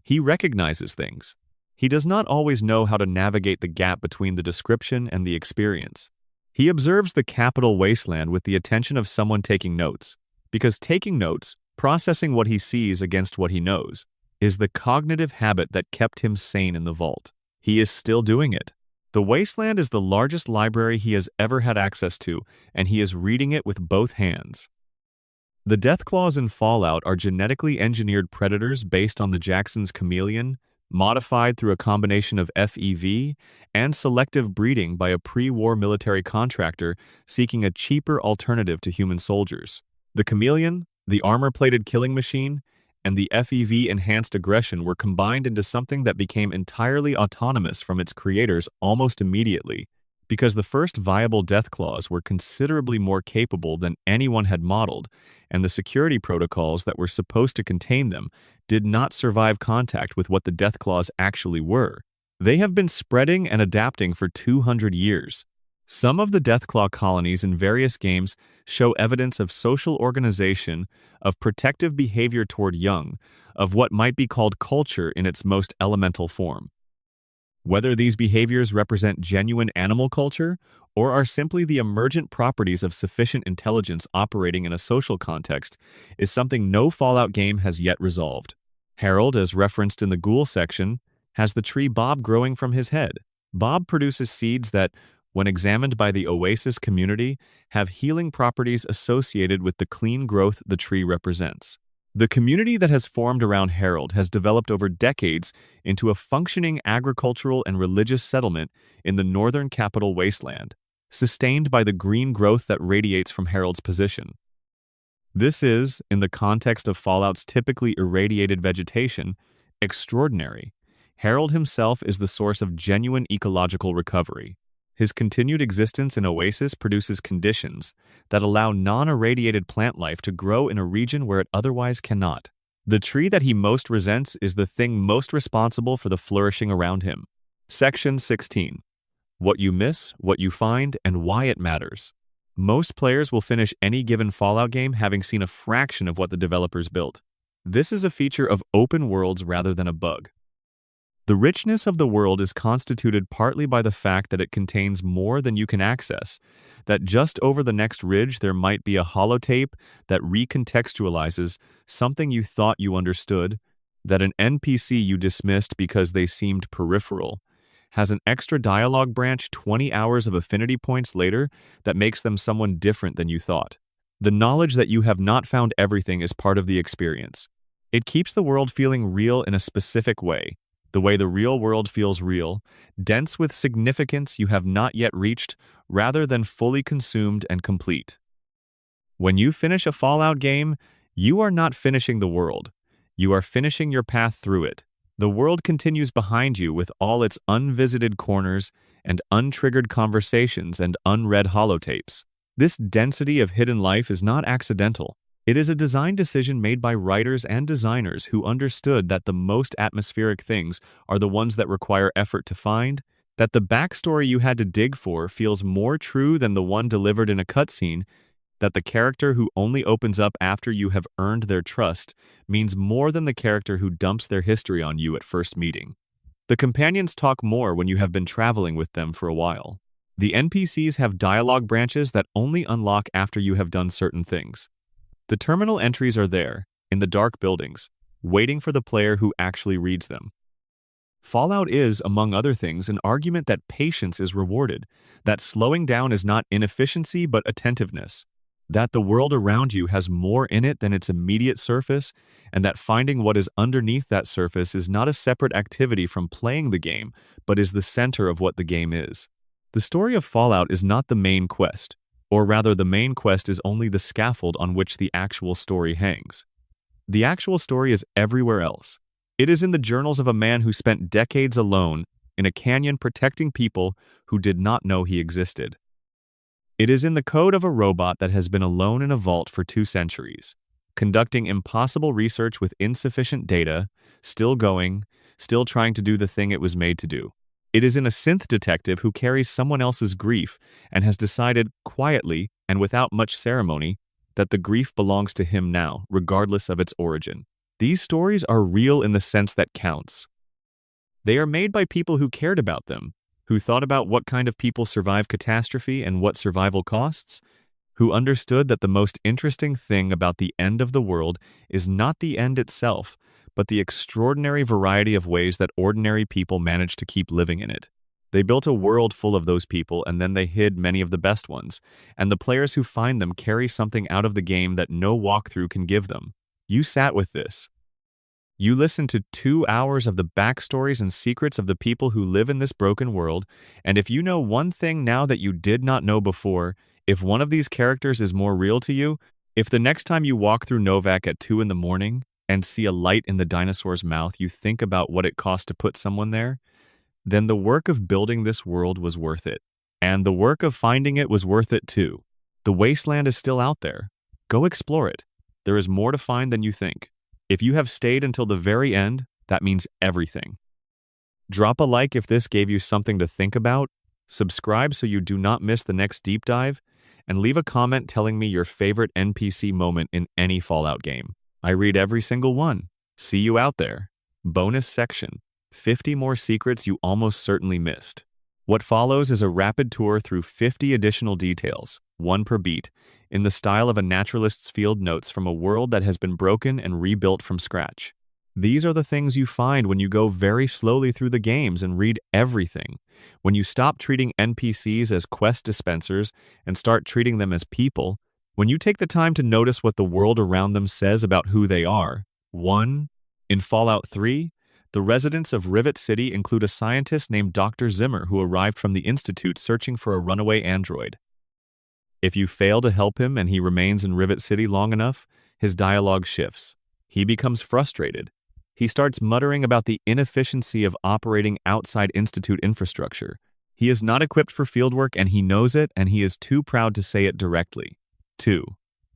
He recognizes things. He does not always know how to navigate the gap between the description and the experience. He observes the capital wasteland with the attention of someone taking notes, because taking notes, processing what he sees against what he knows, is the cognitive habit that kept him sane in the vault. He is still doing it. The wasteland is the largest library he has ever had access to, and he is reading it with both hands. The Deathclaws in Fallout are genetically engineered predators based on the Jackson's chameleon, modified through a combination of FEV and selective breeding by a pre-war military contractor seeking a cheaper alternative to human soldiers. The chameleon, the armor-plated killing machine, and the FEV-enhanced aggression were combined into something that became entirely autonomous from its creators almost immediately, because the first viable Deathclaws were considerably more capable than anyone had modeled, and the security protocols that were supposed to contain them did not survive contact with what the Deathclaws actually were. They have been spreading and adapting for 200 years. Some of the Deathclaw colonies in various games show evidence of social organization, of protective behavior toward young, of what might be called culture in its most elemental form. Whether these behaviors represent genuine animal culture or are simply the emergent properties of sufficient intelligence operating in a social context is something no Fallout game has yet resolved. Harold, as referenced in the ghoul section, has the tree Bob growing from his head. Bob produces seeds that, when examined by the oasis community, have healing properties associated with the clean growth the tree represents. The community that has formed around Harold has developed over decades into a functioning agricultural and religious settlement in the northern capital wasteland, sustained by the green growth that radiates from Harold's position. This is, in the context of Fallout's typically irradiated vegetation, extraordinary. Harold himself is the source of genuine ecological recovery. His continued existence in Oasis produces conditions that allow non-irradiated plant life to grow in a region where it otherwise cannot. The tree that he most resents is the thing most responsible for the flourishing around him. Section 16. What you miss, what you find, and why it matters. Most players will finish any given Fallout game having seen a fraction of what the developers built. This is a feature of open worlds rather than a bug. The richness of the world is constituted partly by the fact that it contains more than you can access, that just over the next ridge there might be a holotape that recontextualizes something you thought you understood, that an NPC you dismissed because they seemed peripheral has an extra dialogue branch 20 hours of affinity points later that makes them someone different than you thought. The knowledge that you have not found everything is part of the experience. It keeps the world feeling real in a specific way, the way the real world feels real, dense with significance you have not yet reached, rather than fully consumed and complete. When you finish a Fallout game, you are not finishing the world. You are finishing your path through it. The world continues behind you with all its unvisited corners and untriggered conversations and unread holotapes. This density of hidden life is not accidental. It is a design decision made by writers and designers who understood that the most atmospheric things are the ones that require effort to find, that the backstory you had to dig for feels more true than the one delivered in a cutscene, that the character who only opens up after you have earned their trust means more than the character who dumps their history on you at first meeting. The companions talk more when you have been traveling with them for a while. The NPCs have dialogue branches that only unlock after you have done certain things. The terminal entries are there, in the dark buildings, waiting for the player who actually reads them. Fallout is, among other things, an argument that patience is rewarded, that slowing down is not inefficiency but attentiveness, that the world around you has more in it than its immediate surface, and that finding what is underneath that surface is not a separate activity from playing the game, but is the center of what the game is. The story of Fallout is not the main quest, or rather the main quest is only the scaffold on which the actual story hangs. The actual story is everywhere else. It is in the journals of a man who spent decades alone in a canyon protecting people who did not know he existed. It is in the code of a robot that has been alone in a vault for 2 centuries, conducting impossible research with insufficient data, still going, still trying to do the thing it was made to do. It is in a synth detective who carries someone else's grief and has decided, quietly and without much ceremony, that the grief belongs to him now, regardless of its origin. These stories are real in the sense that counts. They are made by people who cared about them, who thought about what kind of people survive catastrophe and what survival costs, who understood that the most interesting thing about the end of the world is not the end itself, but the extraordinary variety of ways that ordinary people manage to keep living in it. They built a world full of those people, and then they hid many of the best ones, and the players who find them carry something out of the game that no walkthrough can give them. You sat with this. You listened to 2 hours of the backstories and secrets of the people who live in this broken world, and if you know one thing now that you did not know before, if one of these characters is more real to you, if the next time you walk through Novak at 2 in the morning and see a light in the dinosaur's mouth, you think about what it cost to put someone there, then the work of building this world was worth it. And the work of finding it was worth it too. The wasteland is still out there. Go explore it. There is more to find than you think. If you have stayed until the very end, that means everything. Drop a like if this gave you something to think about, subscribe so you do not miss the next deep dive, and leave a comment telling me your favorite NPC moment in any Fallout game. I read every single one. See you out there. Bonus section: 50 more secrets you almost certainly missed. What follows is a rapid tour through 50 additional details, 1 per beat, in the style of a naturalist's field notes from a world that has been broken and rebuilt from scratch. These are the things you find when you go very slowly through the games and read everything. When you stop treating NPCs as quest dispensers and start treating them as people, when you take the time to notice what the world around them says about who they are. 1. In Fallout 3, the residents of Rivet City include a scientist named Dr. Zimmer who arrived from the Institute searching for a runaway android. If you fail to help him and he remains in Rivet City long enough, his dialogue shifts. He becomes frustrated. He starts muttering about the inefficiency of operating outside Institute infrastructure. He is not equipped for fieldwork and he knows it, and he is too proud to say it directly. 2.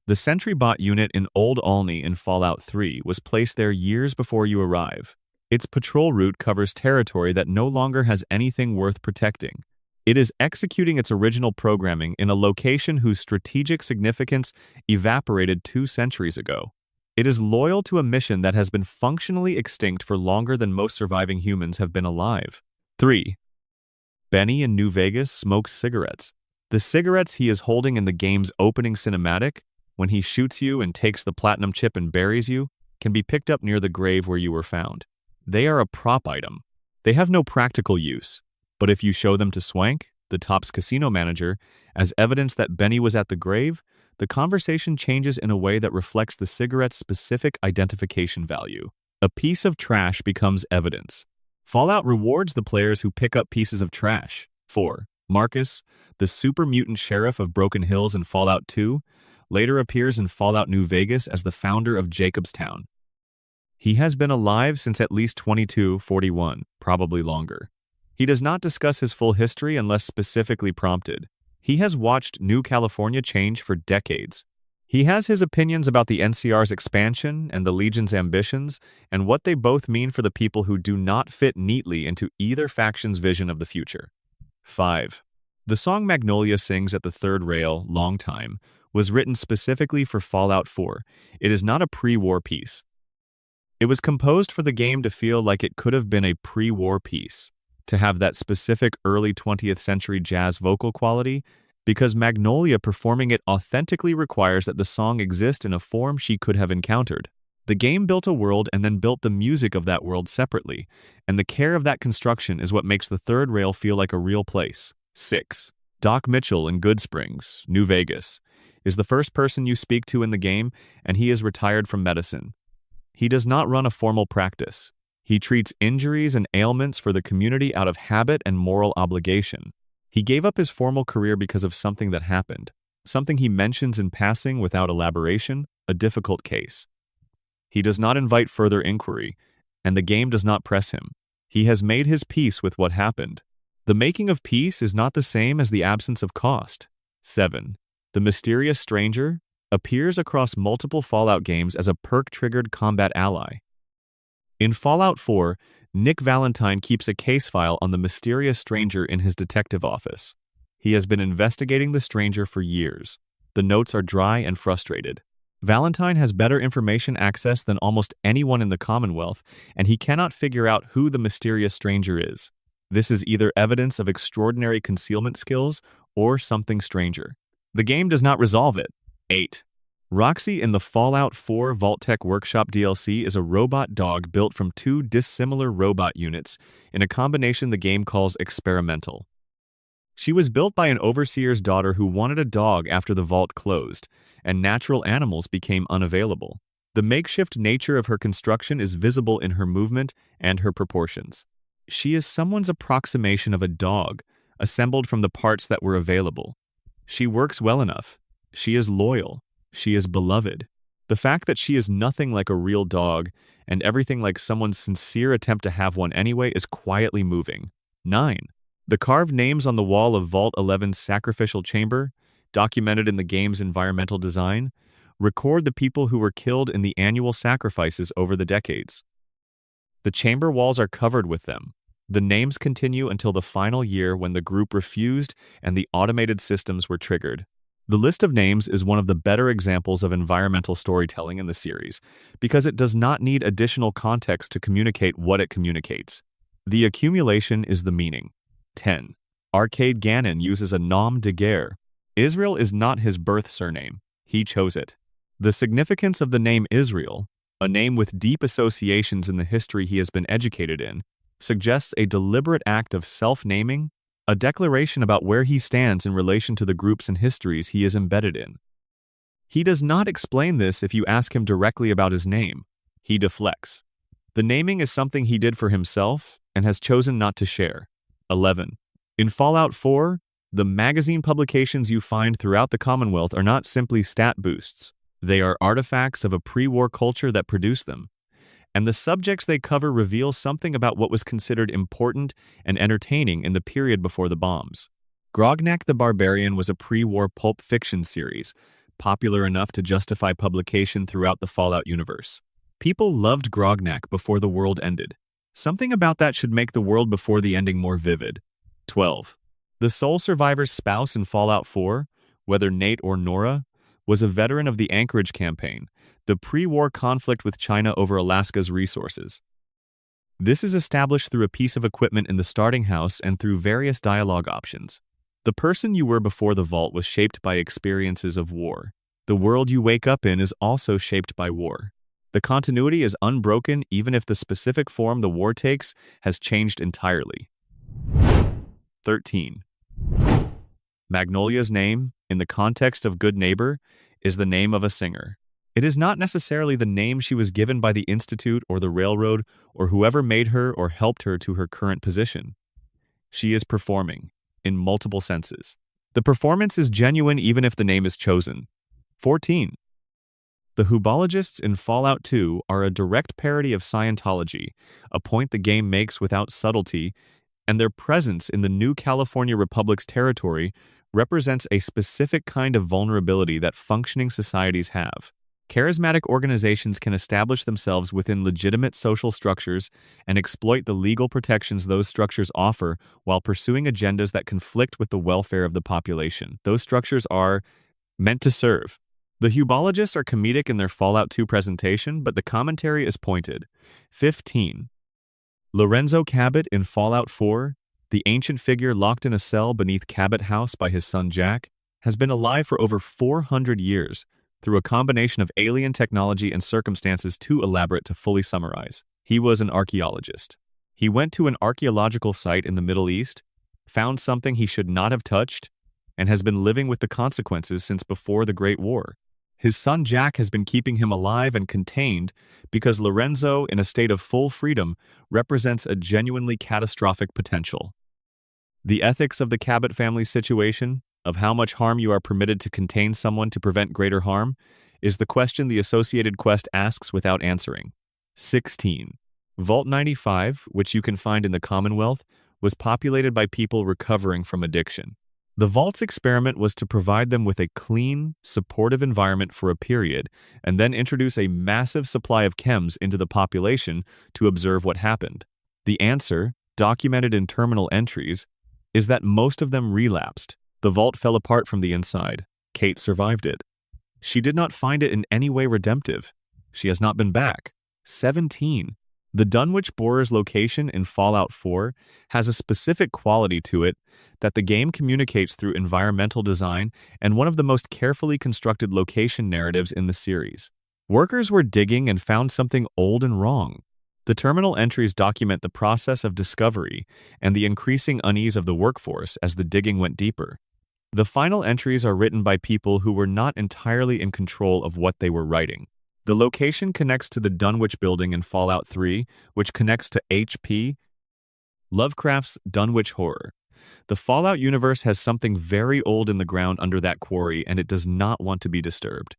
The Sentry Bot unit in Old Olney in Fallout 3 was placed there years before you arrive. Its patrol route covers territory that no longer has anything worth protecting. It is executing its original programming in a location whose strategic significance evaporated 2 centuries ago. It is loyal to a mission that has been functionally extinct for longer than most surviving humans have been alive. 3. Benny in New Vegas smokes cigarettes. The cigarettes he is holding in the game's opening cinematic, when he shoots you and takes the platinum chip and buries you, can be picked up near the grave where you were found. They are a prop item. They have no practical use, but if you show them to Swank, the top's casino manager, as evidence that Benny was at the grave, the conversation changes in a way that reflects the cigarette's specific identification value. A piece of trash becomes evidence. Fallout rewards the players who pick up pieces of trash. 4. Marcus, the super mutant sheriff of Broken Hills in Fallout 2, later appears in Fallout New Vegas as the founder of Jacobstown. He has been alive since at least 2241, probably longer. He does not discuss his full history unless specifically prompted. He has watched New California change for decades. He has his opinions about the NCR's expansion and the Legion's ambitions, and what they both mean for the people who do not fit neatly into either faction's vision of the future. 5. The song Magnolia sings at the third rail, Long Time, was written specifically for Fallout 4. It is not a pre-war piece. It was composed for the game to feel like it could have been a pre-war piece, to have that specific early 20th century jazz vocal quality, because Magnolia performing it authentically requires that the song exist in a form she could have encountered. The game built a world and then built the music of that world separately, and the care of that construction is what makes the third rail feel like a real place. 6. Doc Mitchell in Good Springs, New Vegas, is the first person you speak to in the game, and he is retired from medicine. He does not run a formal practice. He treats injuries and ailments for the community out of habit and moral obligation. He gave up his formal career because of something that happened, something he mentions in passing without elaboration, a difficult case. He does not invite further inquiry, and the game does not press him. He has made his peace with what happened. The making of peace is not the same as the absence of cost. 7. The mysterious stranger appears across multiple Fallout games as a perk-triggered combat ally. In Fallout 4, Nick Valentine keeps a case file on the mysterious stranger in his detective office. He has been investigating the stranger for years. The notes are dry and frustrated. Valentine has better information access than almost anyone in the Commonwealth, and he cannot figure out who the mysterious stranger is. This is either evidence of extraordinary concealment skills or something stranger. The game does not resolve it. 8. Roxy in the Fallout 4 Vault-Tec Workshop DLC is a robot dog built from 2 dissimilar robot units in a combination the game calls experimental. She was built by an overseer's daughter who wanted a dog after the vault closed, and natural animals became unavailable. The makeshift nature of her construction is visible in her movement and her proportions. She is someone's approximation of a dog, assembled from the parts that were available. She works well enough. She is loyal. She is beloved. The fact that she is nothing like a real dog and everything like someone's sincere attempt to have one anyway is quietly moving. 9. The carved names on the wall of Vault 11's sacrificial chamber, documented in the game's environmental design, record the people who were killed in the annual sacrifices over the decades. The chamber walls are covered with them. The names continue until the final year when the group refused and the automated systems were triggered. The list of names is one of the better examples of environmental storytelling in the series, because it does not need additional context to communicate what it communicates. The accumulation is the meaning. 10. Arcade Gannon uses a nom de guerre. Israel is not his birth surname. He chose it. The significance of the name Israel, a name with deep associations in the history he has been educated in, suggests a deliberate act of self-naming, a declaration about where he stands in relation to the groups and histories he is embedded in. He does not explain this if you ask him directly about his name. He deflects. The naming is something he did for himself and has chosen not to share. 11. In Fallout 4, the magazine publications you find throughout the Commonwealth are not simply stat boosts. They are artifacts of a pre-war culture that produced them. And the subjects they cover reveal something about what was considered important and entertaining in the period before the bombs. Grognak the Barbarian was a pre-war pulp fiction series, popular enough to justify publication throughout the Fallout universe. People loved Grognak before the world ended. Something about that should make the world before the ending more vivid. 12. The sole survivor's spouse in Fallout 4, whether Nate or Nora, was a veteran of the Anchorage campaign, the pre-war conflict with China over Alaska's resources. This is established through a piece of equipment in the starting house and through various dialogue options. The person you were before the vault was shaped by experiences of war. The world you wake up in is also shaped by war. The continuity is unbroken even if the specific form the war takes has changed entirely. 13. Magnolia's name, in the context of Good Neighbor, is the name of a singer. It is not necessarily the name she was given by the Institute or the Railroad or whoever made her or helped her to her current position. She is performing, in multiple senses. The performance is genuine even if the name is chosen. 14. The Hubologists in Fallout 2 are a direct parody of Scientology, a point the game makes without subtlety, and their presence in the new California Republic's territory represents a specific kind of vulnerability that functioning societies have. Charismatic organizations can establish themselves within legitimate social structures and exploit the legal protections those structures offer while pursuing agendas that conflict with the welfare of the population. Those structures are meant to serve. The Hubologists are comedic in their Fallout 2 presentation, but the commentary is pointed. 15. Lorenzo Cabot in Fallout 4, the ancient figure locked in a cell beneath Cabot House by his son Jack, has been alive for over 400 years, through a combination of alien technology and circumstances too elaborate to fully summarize. He was an archaeologist. He went to an archaeological site in the Middle East, found something he should not have touched, and has been living with the consequences since before the Great War. His son Jack has been keeping him alive and contained because Lorenzo, in a state of full freedom, represents a genuinely catastrophic potential. The ethics of the Cabot family situation, of how much harm you are permitted to contain someone to prevent greater harm, is the question the Associated Quest asks without answering. 16. Vault 95, which you can find in the Commonwealth, was populated by people recovering from addiction. The Vault's experiment was to provide them with a clean, supportive environment for a period, and then introduce a massive supply of chems into the population to observe what happened. The answer, documented in terminal entries, is that most of them relapsed. The Vault fell apart from the inside. Kate survived it. She did not find it in any way redemptive. She has not been back. 17. The Dunwich Borer's location in Fallout 4 has a specific quality to it that the game communicates through environmental design and one of the most carefully constructed location narratives in the series. Workers were digging and found something old and wrong. The terminal entries document the process of discovery and the increasing unease of the workforce as the digging went deeper. The final entries are written by people who were not entirely in control of what they were writing. The location connects to the Dunwich building in Fallout 3, which connects to H.P. Lovecraft's Dunwich Horror. The Fallout universe has something very old in the ground under that quarry, and it does not want to be disturbed.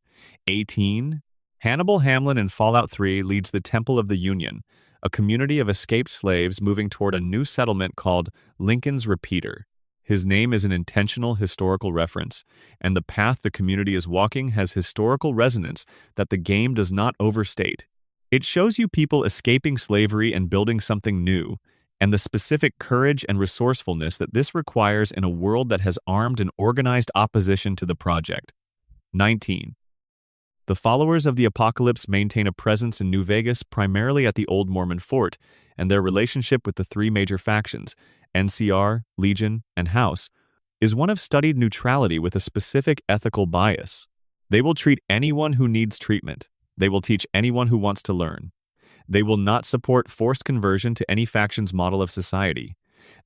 18. Hannibal Hamlin in Fallout 3 leads the Temple of the Union, a community of escaped slaves moving toward a new settlement called Lincoln's Repeater. His name is an intentional historical reference, and the path the community is walking has historical resonance that the game does not overstate. It shows you people escaping slavery and building something new, and the specific courage and resourcefulness that this requires in a world that has armed and organized opposition to the project. 19. The followers of the Apocalypse maintain a presence in New Vegas primarily at the Old Mormon Fort, and their relationship with the three major factions, NCR, Legion, and House, is one of studied neutrality with a specific ethical bias. They will treat anyone who needs treatment, They will teach anyone who wants to learn. They will not support forced conversion to any faction's model of society.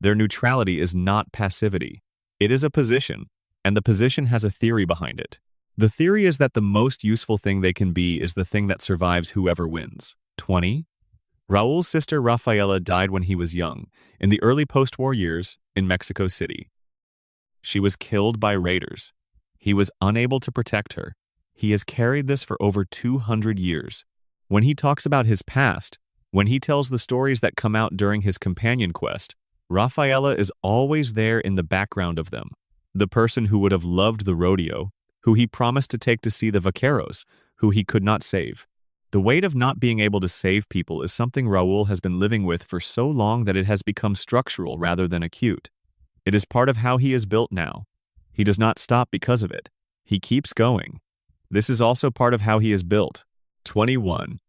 Their neutrality is not passivity. It is a position, and the position has a theory behind it. The theory is that the most useful thing they can be is the thing that survives whoever wins. 20. Raul's sister Rafaela died when he was young, in the early post-war years, in Mexico City. She was killed by raiders. He was unable to protect her. He has carried this for over 200 years. When he talks about his past, when he tells the stories that come out during his companion quest, Rafaela is always there in the background of them. The person who would have loved the rodeo, who he promised to take to see the vaqueros, who he could not save. The weight of not being able to save people is something Raul has been living with for so long that it has become structural rather than acute. It is part of how he is built now. He does not stop because of it. He keeps going. This is also part of how he is built. 21.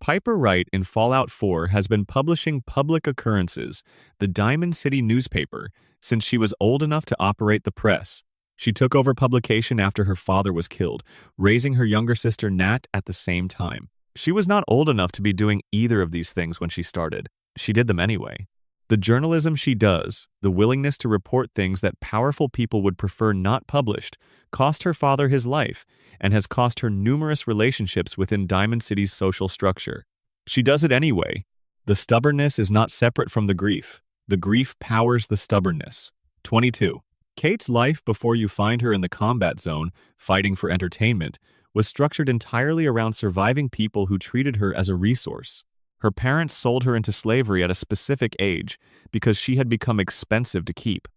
Piper Wright in Fallout 4 has been publishing Public Occurrences, the Diamond City newspaper, since she was old enough to operate the press. She took over publication after her father was killed, raising her younger sister Nat at the same time. She was not old enough to be doing either of these things when she started. She did them anyway. The journalism she does, the willingness to report things that powerful people would prefer not published, cost her father his life and has cost her numerous relationships within Diamond City's social structure. She does it anyway. The stubbornness is not separate from the grief. The grief powers the stubbornness. 22. Kate's life before you find her in the combat zone, fighting for entertainment, was structured entirely around surviving people who treated her as a resource. Her parents sold her into slavery at a specific age because she had become expensive to keep.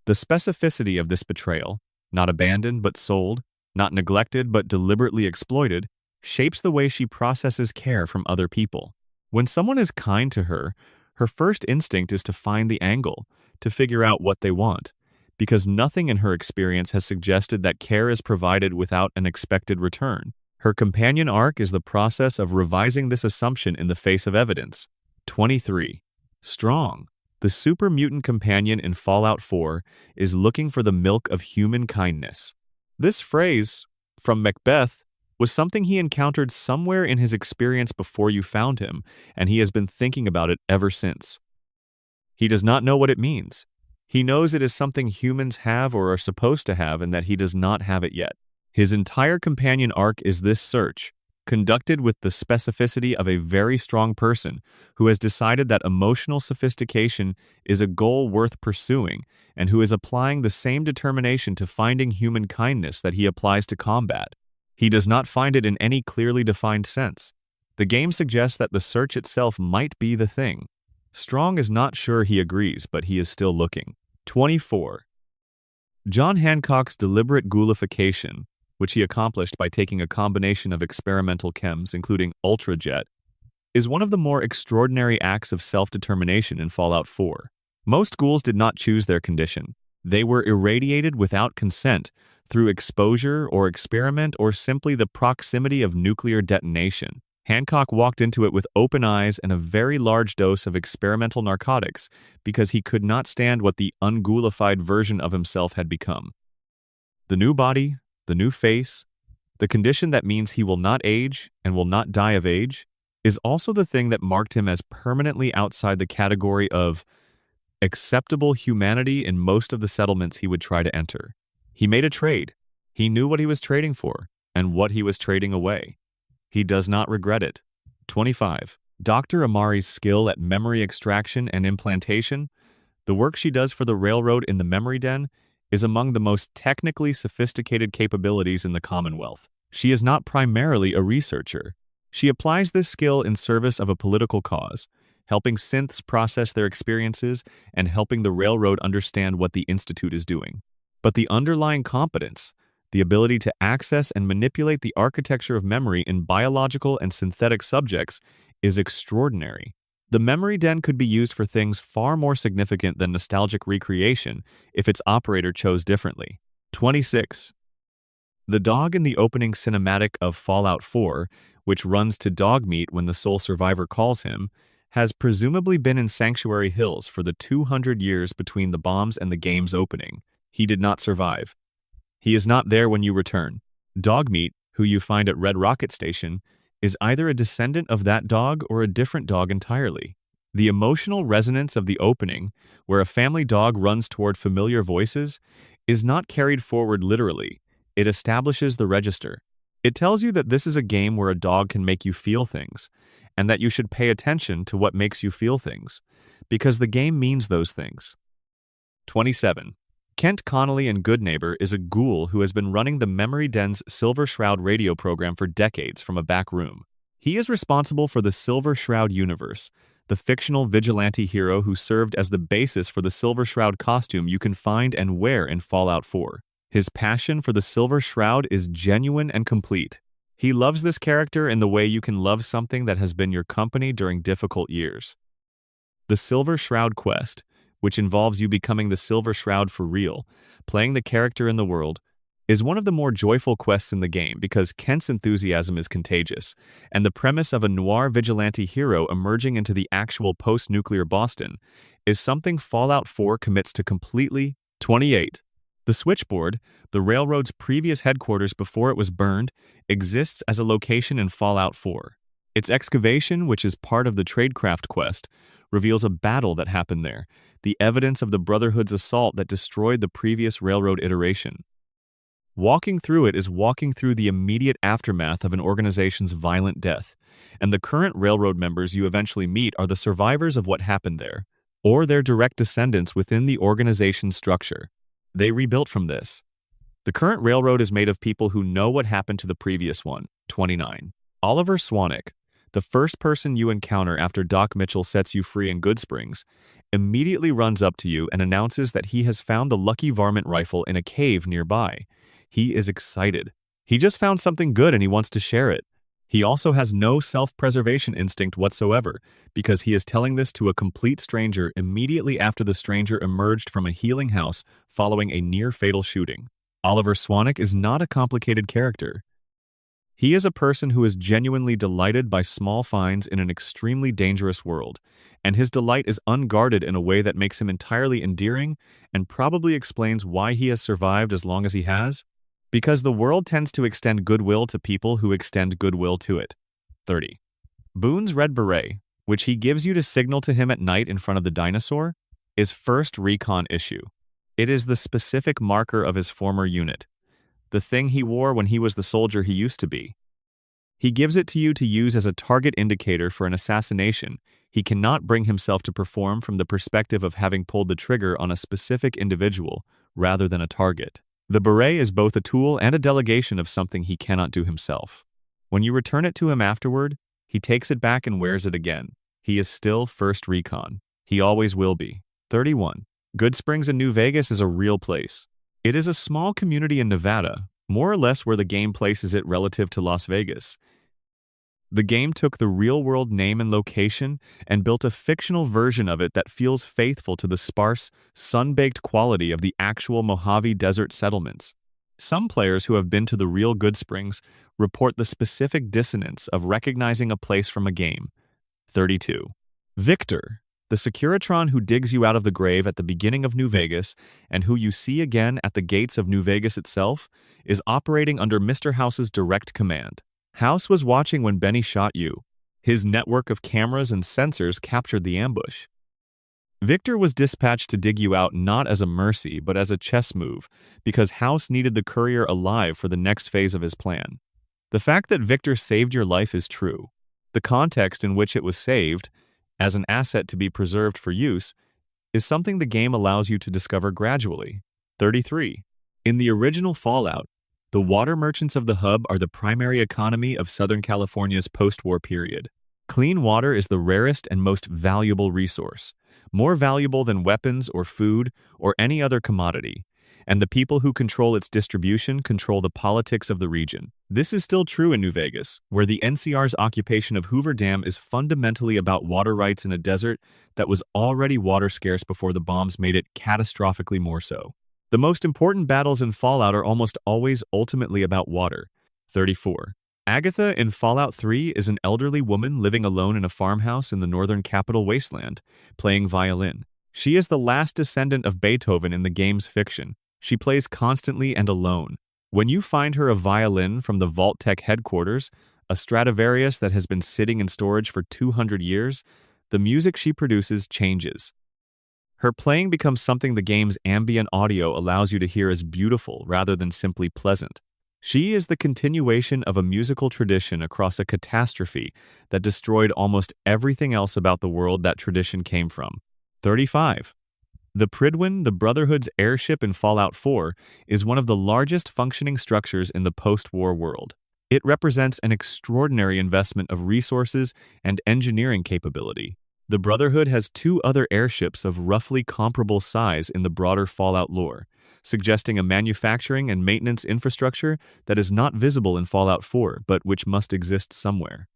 The specificity of this betrayal, not abandoned but sold, not neglected but deliberately exploited, shapes the way she processes care from other people. When someone is kind to her, her first instinct is to find the angle, to figure out what they want, because nothing in her experience has suggested that care is provided without an expected return. Her companion arc is the process of revising this assumption in the face of evidence. 23. Strong. The super mutant companion in Fallout 4 is looking for the milk of human kindness. This phrase, from Macbeth, was something he encountered somewhere in his experience before you found him, and he has been thinking about it ever since. He does not know what it means. He knows it is something humans have or are supposed to have and that he does not have it yet. His entire companion arc is this search, conducted with the specificity of a very strong person who has decided that emotional sophistication is a goal worth pursuing and who is applying the same determination to finding human kindness that he applies to combat. He does not find it in any clearly defined sense. The game suggests that the search itself might be the thing. Strong is not sure he agrees, but he is still looking. 24. John Hancock's deliberate ghoulification, which he accomplished by taking a combination of experimental chems, including Ultrajet, is one of the more extraordinary acts of self-determination in Fallout 4. Most ghouls did not choose their condition. They were irradiated without consent, through exposure or experiment or simply the proximity of nuclear detonation. Hancock walked into it with open eyes and a very large dose of experimental narcotics because he could not stand what the unghoulified version of himself had become. The new body, the new face, the condition that means he will not age and will not die of age, is also the thing that marked him as permanently outside the category of acceptable humanity in most of the settlements he would try to enter. He made a trade. He knew what he was trading for and what he was trading away. He does not regret it. 25. Dr. Amari's skill at memory extraction and implantation, the work she does for the railroad in the memory den, is among the most technically sophisticated capabilities in the Commonwealth. She is not primarily a researcher. She applies this skill in service of a political cause, helping synths process their experiences and helping the railroad understand what the Institute is doing. But the underlying competence, the ability to access and manipulate the architecture of memory in biological and synthetic subjects, is extraordinary. The memory den could be used for things far more significant than nostalgic recreation if its operator chose differently. 26. The dog in the opening cinematic of Fallout 4, which runs to dog meat when the sole survivor calls him, has presumably been in Sanctuary Hills for the 200 years between the bombs and the game's opening. He did not survive. He is not there when you return. Dogmeat, who you find at Red Rocket Station, is either a descendant of that dog or a different dog entirely. The emotional resonance of the opening, where a family dog runs toward familiar voices, is not carried forward literally. It establishes the register. It tells you that this is a game where a dog can make you feel things, and that you should pay attention to what makes you feel things, because the game means those things. 27. Kent Connolly in Good Neighbor is a ghoul who has been running the Memory Den's Silver Shroud radio program for decades from a back room. He is responsible for the Silver Shroud universe, the fictional vigilante hero who served as the basis for the Silver Shroud costume you can find and wear in Fallout 4. His passion for the Silver Shroud is genuine and complete. He loves this character in the way you can love something that has been your company during difficult years. The Silver Shroud quest, which involves you becoming the Silver Shroud for real, playing the character in the world, is one of the more joyful quests in the game because Kent's enthusiasm is contagious, and the premise of a noir vigilante hero emerging into the actual post-nuclear Boston is something Fallout 4 commits to completely. 28. The Switchboard, the railroad's previous headquarters before it was burned, exists as a location in Fallout 4. Its excavation, which is part of the Tradecraft quest, reveals a battle that happened there, the evidence of the Brotherhood's assault that destroyed the previous railroad iteration. Walking through it is walking through the immediate aftermath of an organization's violent death, and the current railroad members you eventually meet are the survivors of what happened there, or their direct descendants within the organization's structure. They rebuilt from this. The current railroad is made of people who know what happened to the previous one. 29. Oliver Swanwick, the first person you encounter after Doc Mitchell sets you free in Goodsprings, immediately runs up to you and announces that he has found the Lucky Varmint rifle in a cave nearby. He is excited. He just found something good and he wants to share it. He also has no self-preservation instinct whatsoever, because he is telling this to a complete stranger immediately after the stranger emerged from a healing house following a near-fatal shooting. Oliver Swanwick is not a complicated character. He is a person who is genuinely delighted by small finds in an extremely dangerous world, and his delight is unguarded in a way that makes him entirely endearing and probably explains why he has survived as long as he has. Because the world tends to extend goodwill to people who extend goodwill to it. 30. Boone's red beret, which he gives you to signal to him at night in front of the dinosaur, is first recon issue. It is the specific marker of his former unit, the thing he wore when he was the soldier he used to be. He gives it to you to use as a target indicator for an assassination he cannot bring himself to perform from the perspective of having pulled the trigger on a specific individual rather than a target. The beret is both a tool and a delegation of something he cannot do himself. When you return it to him afterward, he takes it back and wears it again. He is still first recon. He always will be. 31. Goodsprings in New Vegas is a real place. It is a small community in Nevada, more or less where the game places it relative to Las Vegas. The game took the real-world name and location and built a fictional version of it that feels faithful to the sparse, sun-baked quality of the actual Mojave Desert settlements. Some players who have been to the real Goodsprings report the specific dissonance of recognizing a place from a game. 32. Victor, the Securitron who digs you out of the grave at the beginning of New Vegas and who you see again at the gates of New Vegas itself, is operating under Mr. House's direct command. House was watching when Benny shot you. His network of cameras and sensors captured the ambush. Victor was dispatched to dig you out not as a mercy but as a chess move, because House needed the courier alive for the next phase of his plan. The fact that Victor saved your life is true. The context in which it was saved, as an asset to be preserved for use, is something the game allows you to discover gradually. 33. In the original Fallout, the water merchants of the hub are the primary economy of Southern California's post-war period. Clean water is the rarest and most valuable resource, more valuable than weapons or food or any other commodity, and the people who control its distribution control the politics of the region. This is still true in New Vegas, where the NCR's occupation of Hoover Dam is fundamentally about water rights in a desert that was already water scarce before the bombs made it catastrophically more so. The most important battles in Fallout are almost always ultimately about water. 34. Agatha in Fallout 3 is an elderly woman living alone in a farmhouse in the northern capital wasteland, playing violin. She is the last descendant of Beethoven in the game's fiction. She plays constantly and alone. When you find her a violin from the Vault-Tec headquarters, a Stradivarius that has been sitting in storage for 200 years, the music she produces changes. Her playing becomes something the game's ambient audio allows you to hear as beautiful rather than simply pleasant. She is the continuation of a musical tradition across a catastrophe that destroyed almost everything else about the world that tradition came from. 35. The Prydwen, the Brotherhood's airship in Fallout 4, is one of the largest functioning structures in the post-war world. It represents an extraordinary investment of resources and engineering capability. The Brotherhood has two other airships of roughly comparable size in the broader Fallout lore, suggesting a manufacturing and maintenance infrastructure that is not visible in Fallout 4 but which must exist somewhere.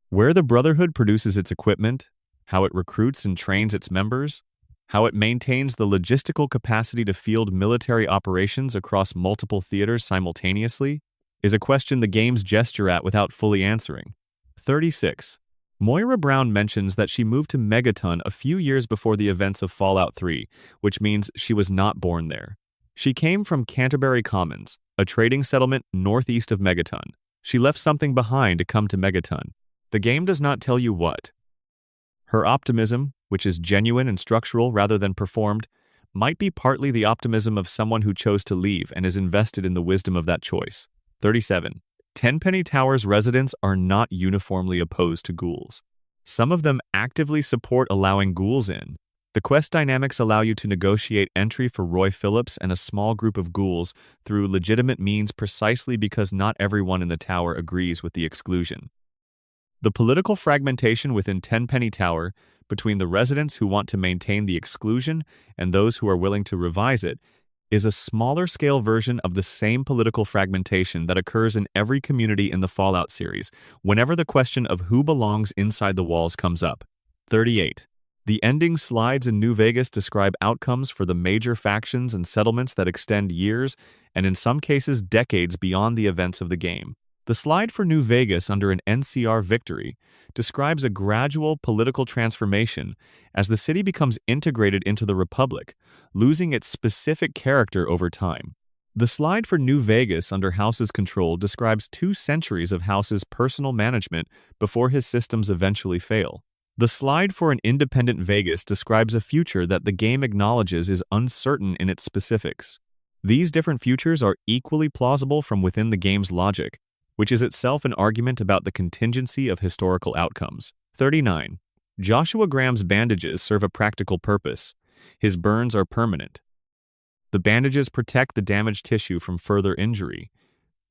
Where the Brotherhood produces its equipment, how it recruits and trains its members, how it maintains the logistical capacity to field military operations across multiple theaters simultaneously, is a question the games gesture at without fully answering. 36. Moira Brown mentions that she moved to Megaton a few years before the events of Fallout 3, which means she was not born there. She came from Canterbury Commons, a trading settlement northeast of Megaton. She left something behind to come to Megaton. The game does not tell you what. Her optimism, which is genuine and structural rather than performed, might be partly the optimism of someone who chose to leave and is invested in the wisdom of that choice. 37. Tenpenny Tower's residents are not uniformly opposed to ghouls. Some of them actively support allowing ghouls in. The quest dynamics allow you to negotiate entry for Roy Phillips and a small group of ghouls through legitimate means precisely because not everyone in the tower agrees with the exclusion. The political fragmentation within Tenpenny Tower, between the residents who want to maintain the exclusion and those who are willing to revise it, is a smaller-scale version of the same political fragmentation that occurs in every community in the Fallout series, whenever the question of who belongs inside the walls comes up. 38. The ending slides in New Vegas describe outcomes for the major factions and settlements that extend years, and in some cases decades beyond the events of the game. The slide for New Vegas under an NCR victory describes a gradual political transformation as the city becomes integrated into the Republic, losing its specific character over time. The slide for New Vegas under House's control describes 2 centuries of House's personal management before his systems eventually fail. The slide for an independent Vegas describes a future that the game acknowledges is uncertain in its specifics. These different futures are equally plausible from within the game's logic, which is itself an argument about the contingency of historical outcomes. 39. Joshua Graham's bandages serve a practical purpose. His burns are permanent. The bandages protect the damaged tissue from further injury,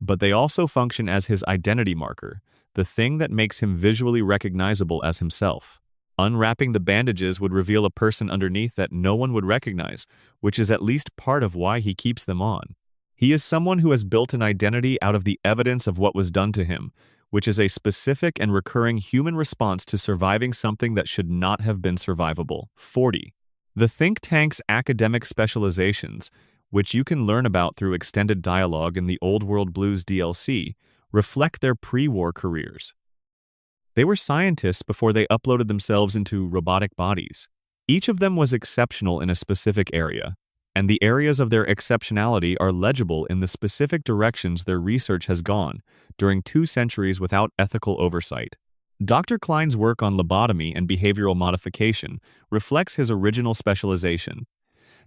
but they also function as his identity marker, the thing that makes him visually recognizable as himself. Unwrapping the bandages would reveal a person underneath that no one would recognize, which is at least part of why he keeps them on. He is someone who has built an identity out of the evidence of what was done to him, which is a specific and recurring human response to surviving something that should not have been survivable. 40. The think tank's academic specializations, which you can learn about through extended dialogue in the Old World Blues DLC, reflect their pre-war careers. They were scientists before they uploaded themselves into robotic bodies. Each of them was exceptional in a specific area, and the areas of their exceptionality are legible in the specific directions their research has gone during 2 centuries without ethical oversight. Dr. Klein's work on lobotomy and behavioral modification reflects his original specialization.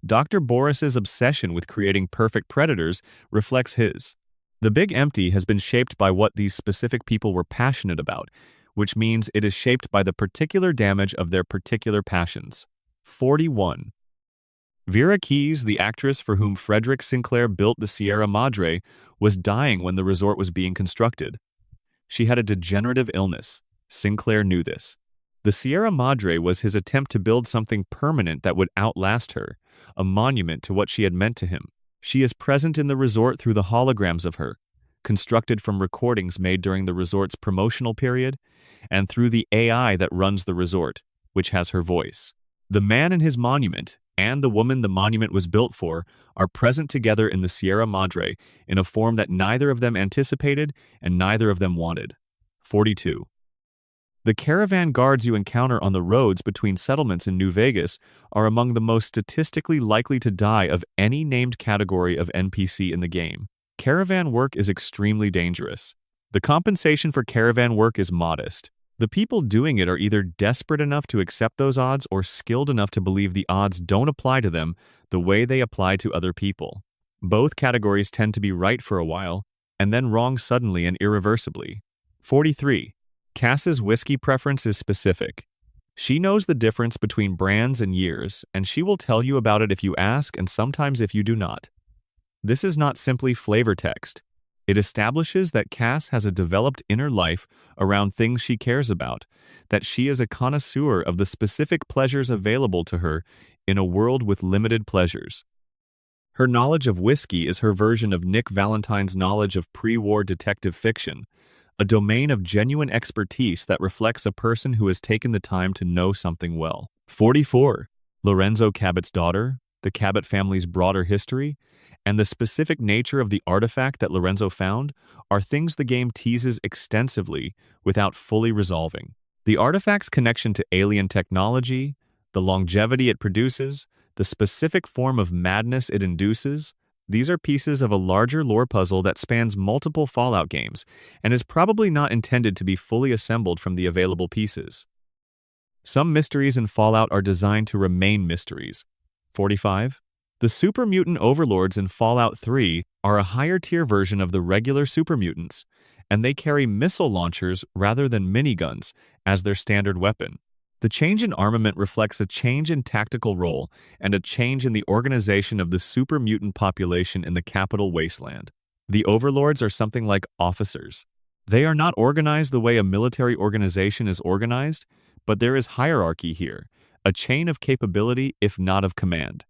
Dr. Boris's obsession with creating perfect predators reflects his. The Big Empty has been shaped by what these specific people were passionate about, which means it is shaped by the particular damage of their particular passions. 41. Vera Keyes, the actress for whom Frederick Sinclair built the Sierra Madre, was dying when the resort was being constructed. She had a degenerative illness. Sinclair knew this. The Sierra Madre was his attempt to build something permanent that would outlast her, a monument to what she had meant to him. She is present in the resort through the holograms of her, constructed from recordings made during the resort's promotional period, and through the AI that runs the resort, which has her voice. The man in his monument, and the woman the monument was built for, are present together in the Sierra Madre in a form that neither of them anticipated and neither of them wanted. 42. The caravan guards you encounter on the roads between settlements in New Vegas are among the most statistically likely to die of any named category of NPC in the game. Caravan work is extremely dangerous. The compensation for caravan work is modest. The people doing it are either desperate enough to accept those odds or skilled enough to believe the odds don't apply to them the way they apply to other people. Both categories tend to be right for a while, and then wrong suddenly and irreversibly. 43. Cass's whiskey preference is specific. She knows the difference between brands and years, and she will tell you about it if you ask and sometimes if you do not. This is not simply flavor text. It establishes that Cass has a developed inner life around things she cares about, that she is a connoisseur of the specific pleasures available to her in a world with limited pleasures. Her knowledge of whiskey is her version of Nick Valentine's knowledge of pre-war detective fiction, a domain of genuine expertise that reflects a person who has taken the time to know something well. 44. Lorenzo Cabot's daughter, the Cabot family's broader history, and the specific nature of the artifact that Lorenzo found are things the game teases extensively without fully resolving. The artifact's connection to alien technology, the longevity it produces, the specific form of madness it induces, these are pieces of a larger lore puzzle that spans multiple Fallout games and is probably not intended to be fully assembled from the available pieces. Some mysteries in Fallout are designed to remain mysteries. 45. The super mutant overlords in Fallout 3 are a higher-tier version of the regular super mutants, and they carry missile launchers rather than miniguns as their standard weapon. The change in armament reflects a change in tactical role and a change in the organization of the super mutant population in the capital wasteland. The overlords are something like officers. They are not organized the way a military organization is organized, but there is hierarchy here, a chain of capability if not of command.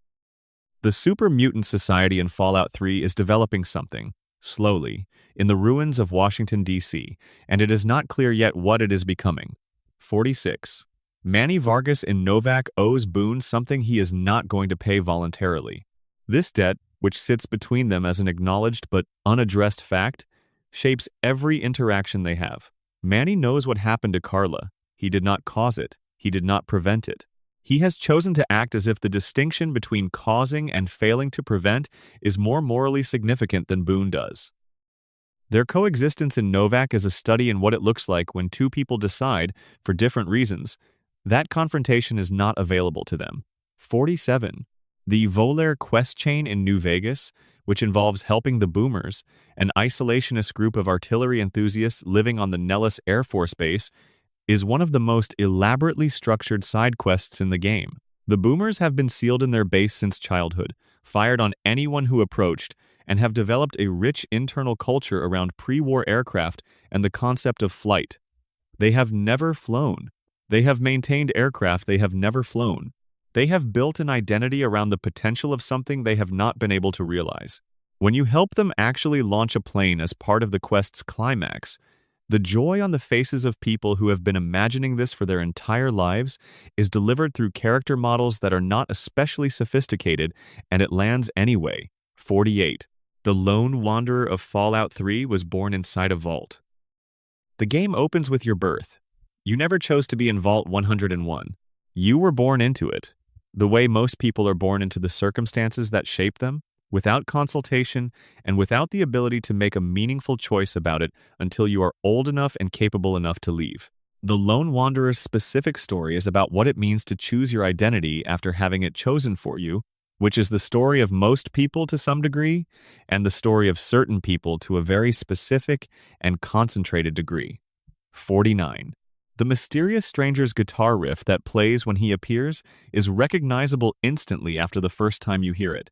The Super Mutant Society in Fallout 3 is developing something, slowly, in the ruins of Washington, D.C., and it is not clear yet what it is becoming. 46. Manny Vargas in Novak owes Boone something he is not going to pay voluntarily. This debt, which sits between them as an acknowledged but unaddressed fact, shapes every interaction they have. Manny knows what happened to Carla. He did not cause it. He did not prevent it. He has chosen to act as if the distinction between causing and failing to prevent is more morally significant than Boone does. Their coexistence in Novak is a study in what it looks like when two people decide, for different reasons, that confrontation is not available to them. 47. The Volair quest chain in New Vegas, which involves helping the Boomers, an isolationist group of artillery enthusiasts living on the Nellis Air Force Base, is one of the most elaborately structured side quests in the game. The Boomers have been sealed in their base since childhood, fired on anyone who approached, and have developed a rich internal culture around pre-war aircraft and the concept of flight. They have never flown. They have maintained aircraft they have never flown. They have built an identity around the potential of something they have not been able to realize. When you help them actually launch a plane as part of the quest's climax, the joy on the faces of people who have been imagining this for their entire lives is delivered through character models that are not especially sophisticated, and it lands anyway. 48. The lone wanderer of Fallout 3 was born inside a vault. The game opens with your birth. You never chose to be in Vault 101. You were born into it. The way most people are born into the circumstances that shape them, without consultation and without the ability to make a meaningful choice about it until you are old enough and capable enough to leave. The Lone Wanderer's specific story is about what it means to choose your identity after having it chosen for you, which is the story of most people to some degree, and the story of certain people to a very specific and concentrated degree. 49. The mysterious stranger's guitar riff that plays when he appears is recognizable instantly after the first time you hear it.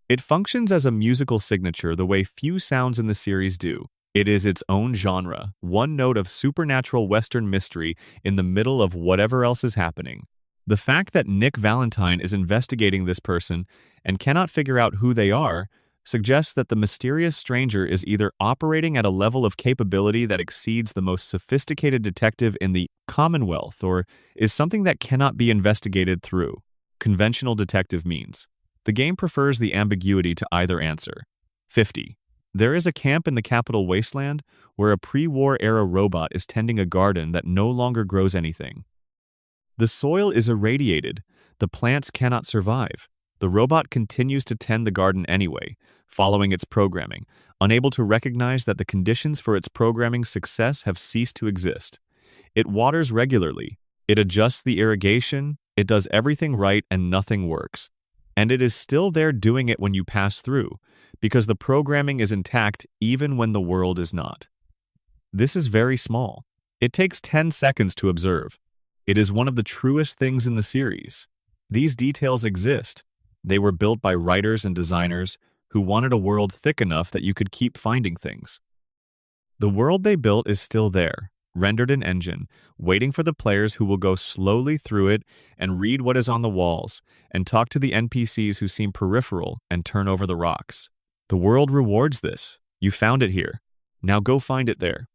It functions as a musical signature the way few sounds in the series do. It is its own genre, one note of supernatural Western mystery in the middle of whatever else is happening. The fact that Nick Valentine is investigating this person and cannot figure out who they are suggests that the mysterious stranger is either operating at a level of capability that exceeds the most sophisticated detective in the Commonwealth or is something that cannot be investigated through conventional detective means. The game prefers the ambiguity to either answer. 50. There is a camp in the capital wasteland where a pre-war era robot is tending a garden that no longer grows anything. The soil is irradiated. The plants cannot survive. The robot continues to tend the garden anyway, following its programming, unable to recognize that the conditions for its programming success have ceased to exist. It waters regularly, it adjusts the irrigation, it does everything right and nothing works. And it is still there doing it when you pass through, because the programming is intact even when the world is not. This is very small. It takes 10 seconds to observe. It is one of the truest things in the series. These details exist. They were built by writers and designers who wanted a world thick enough that you could keep finding things. The world they built is still there, rendered in engine, waiting for the players who will go slowly through it and read what is on the walls, and talk to the NPCs who seem peripheral and turn over the rocks. The world rewards this. You found it here. Now go find it there.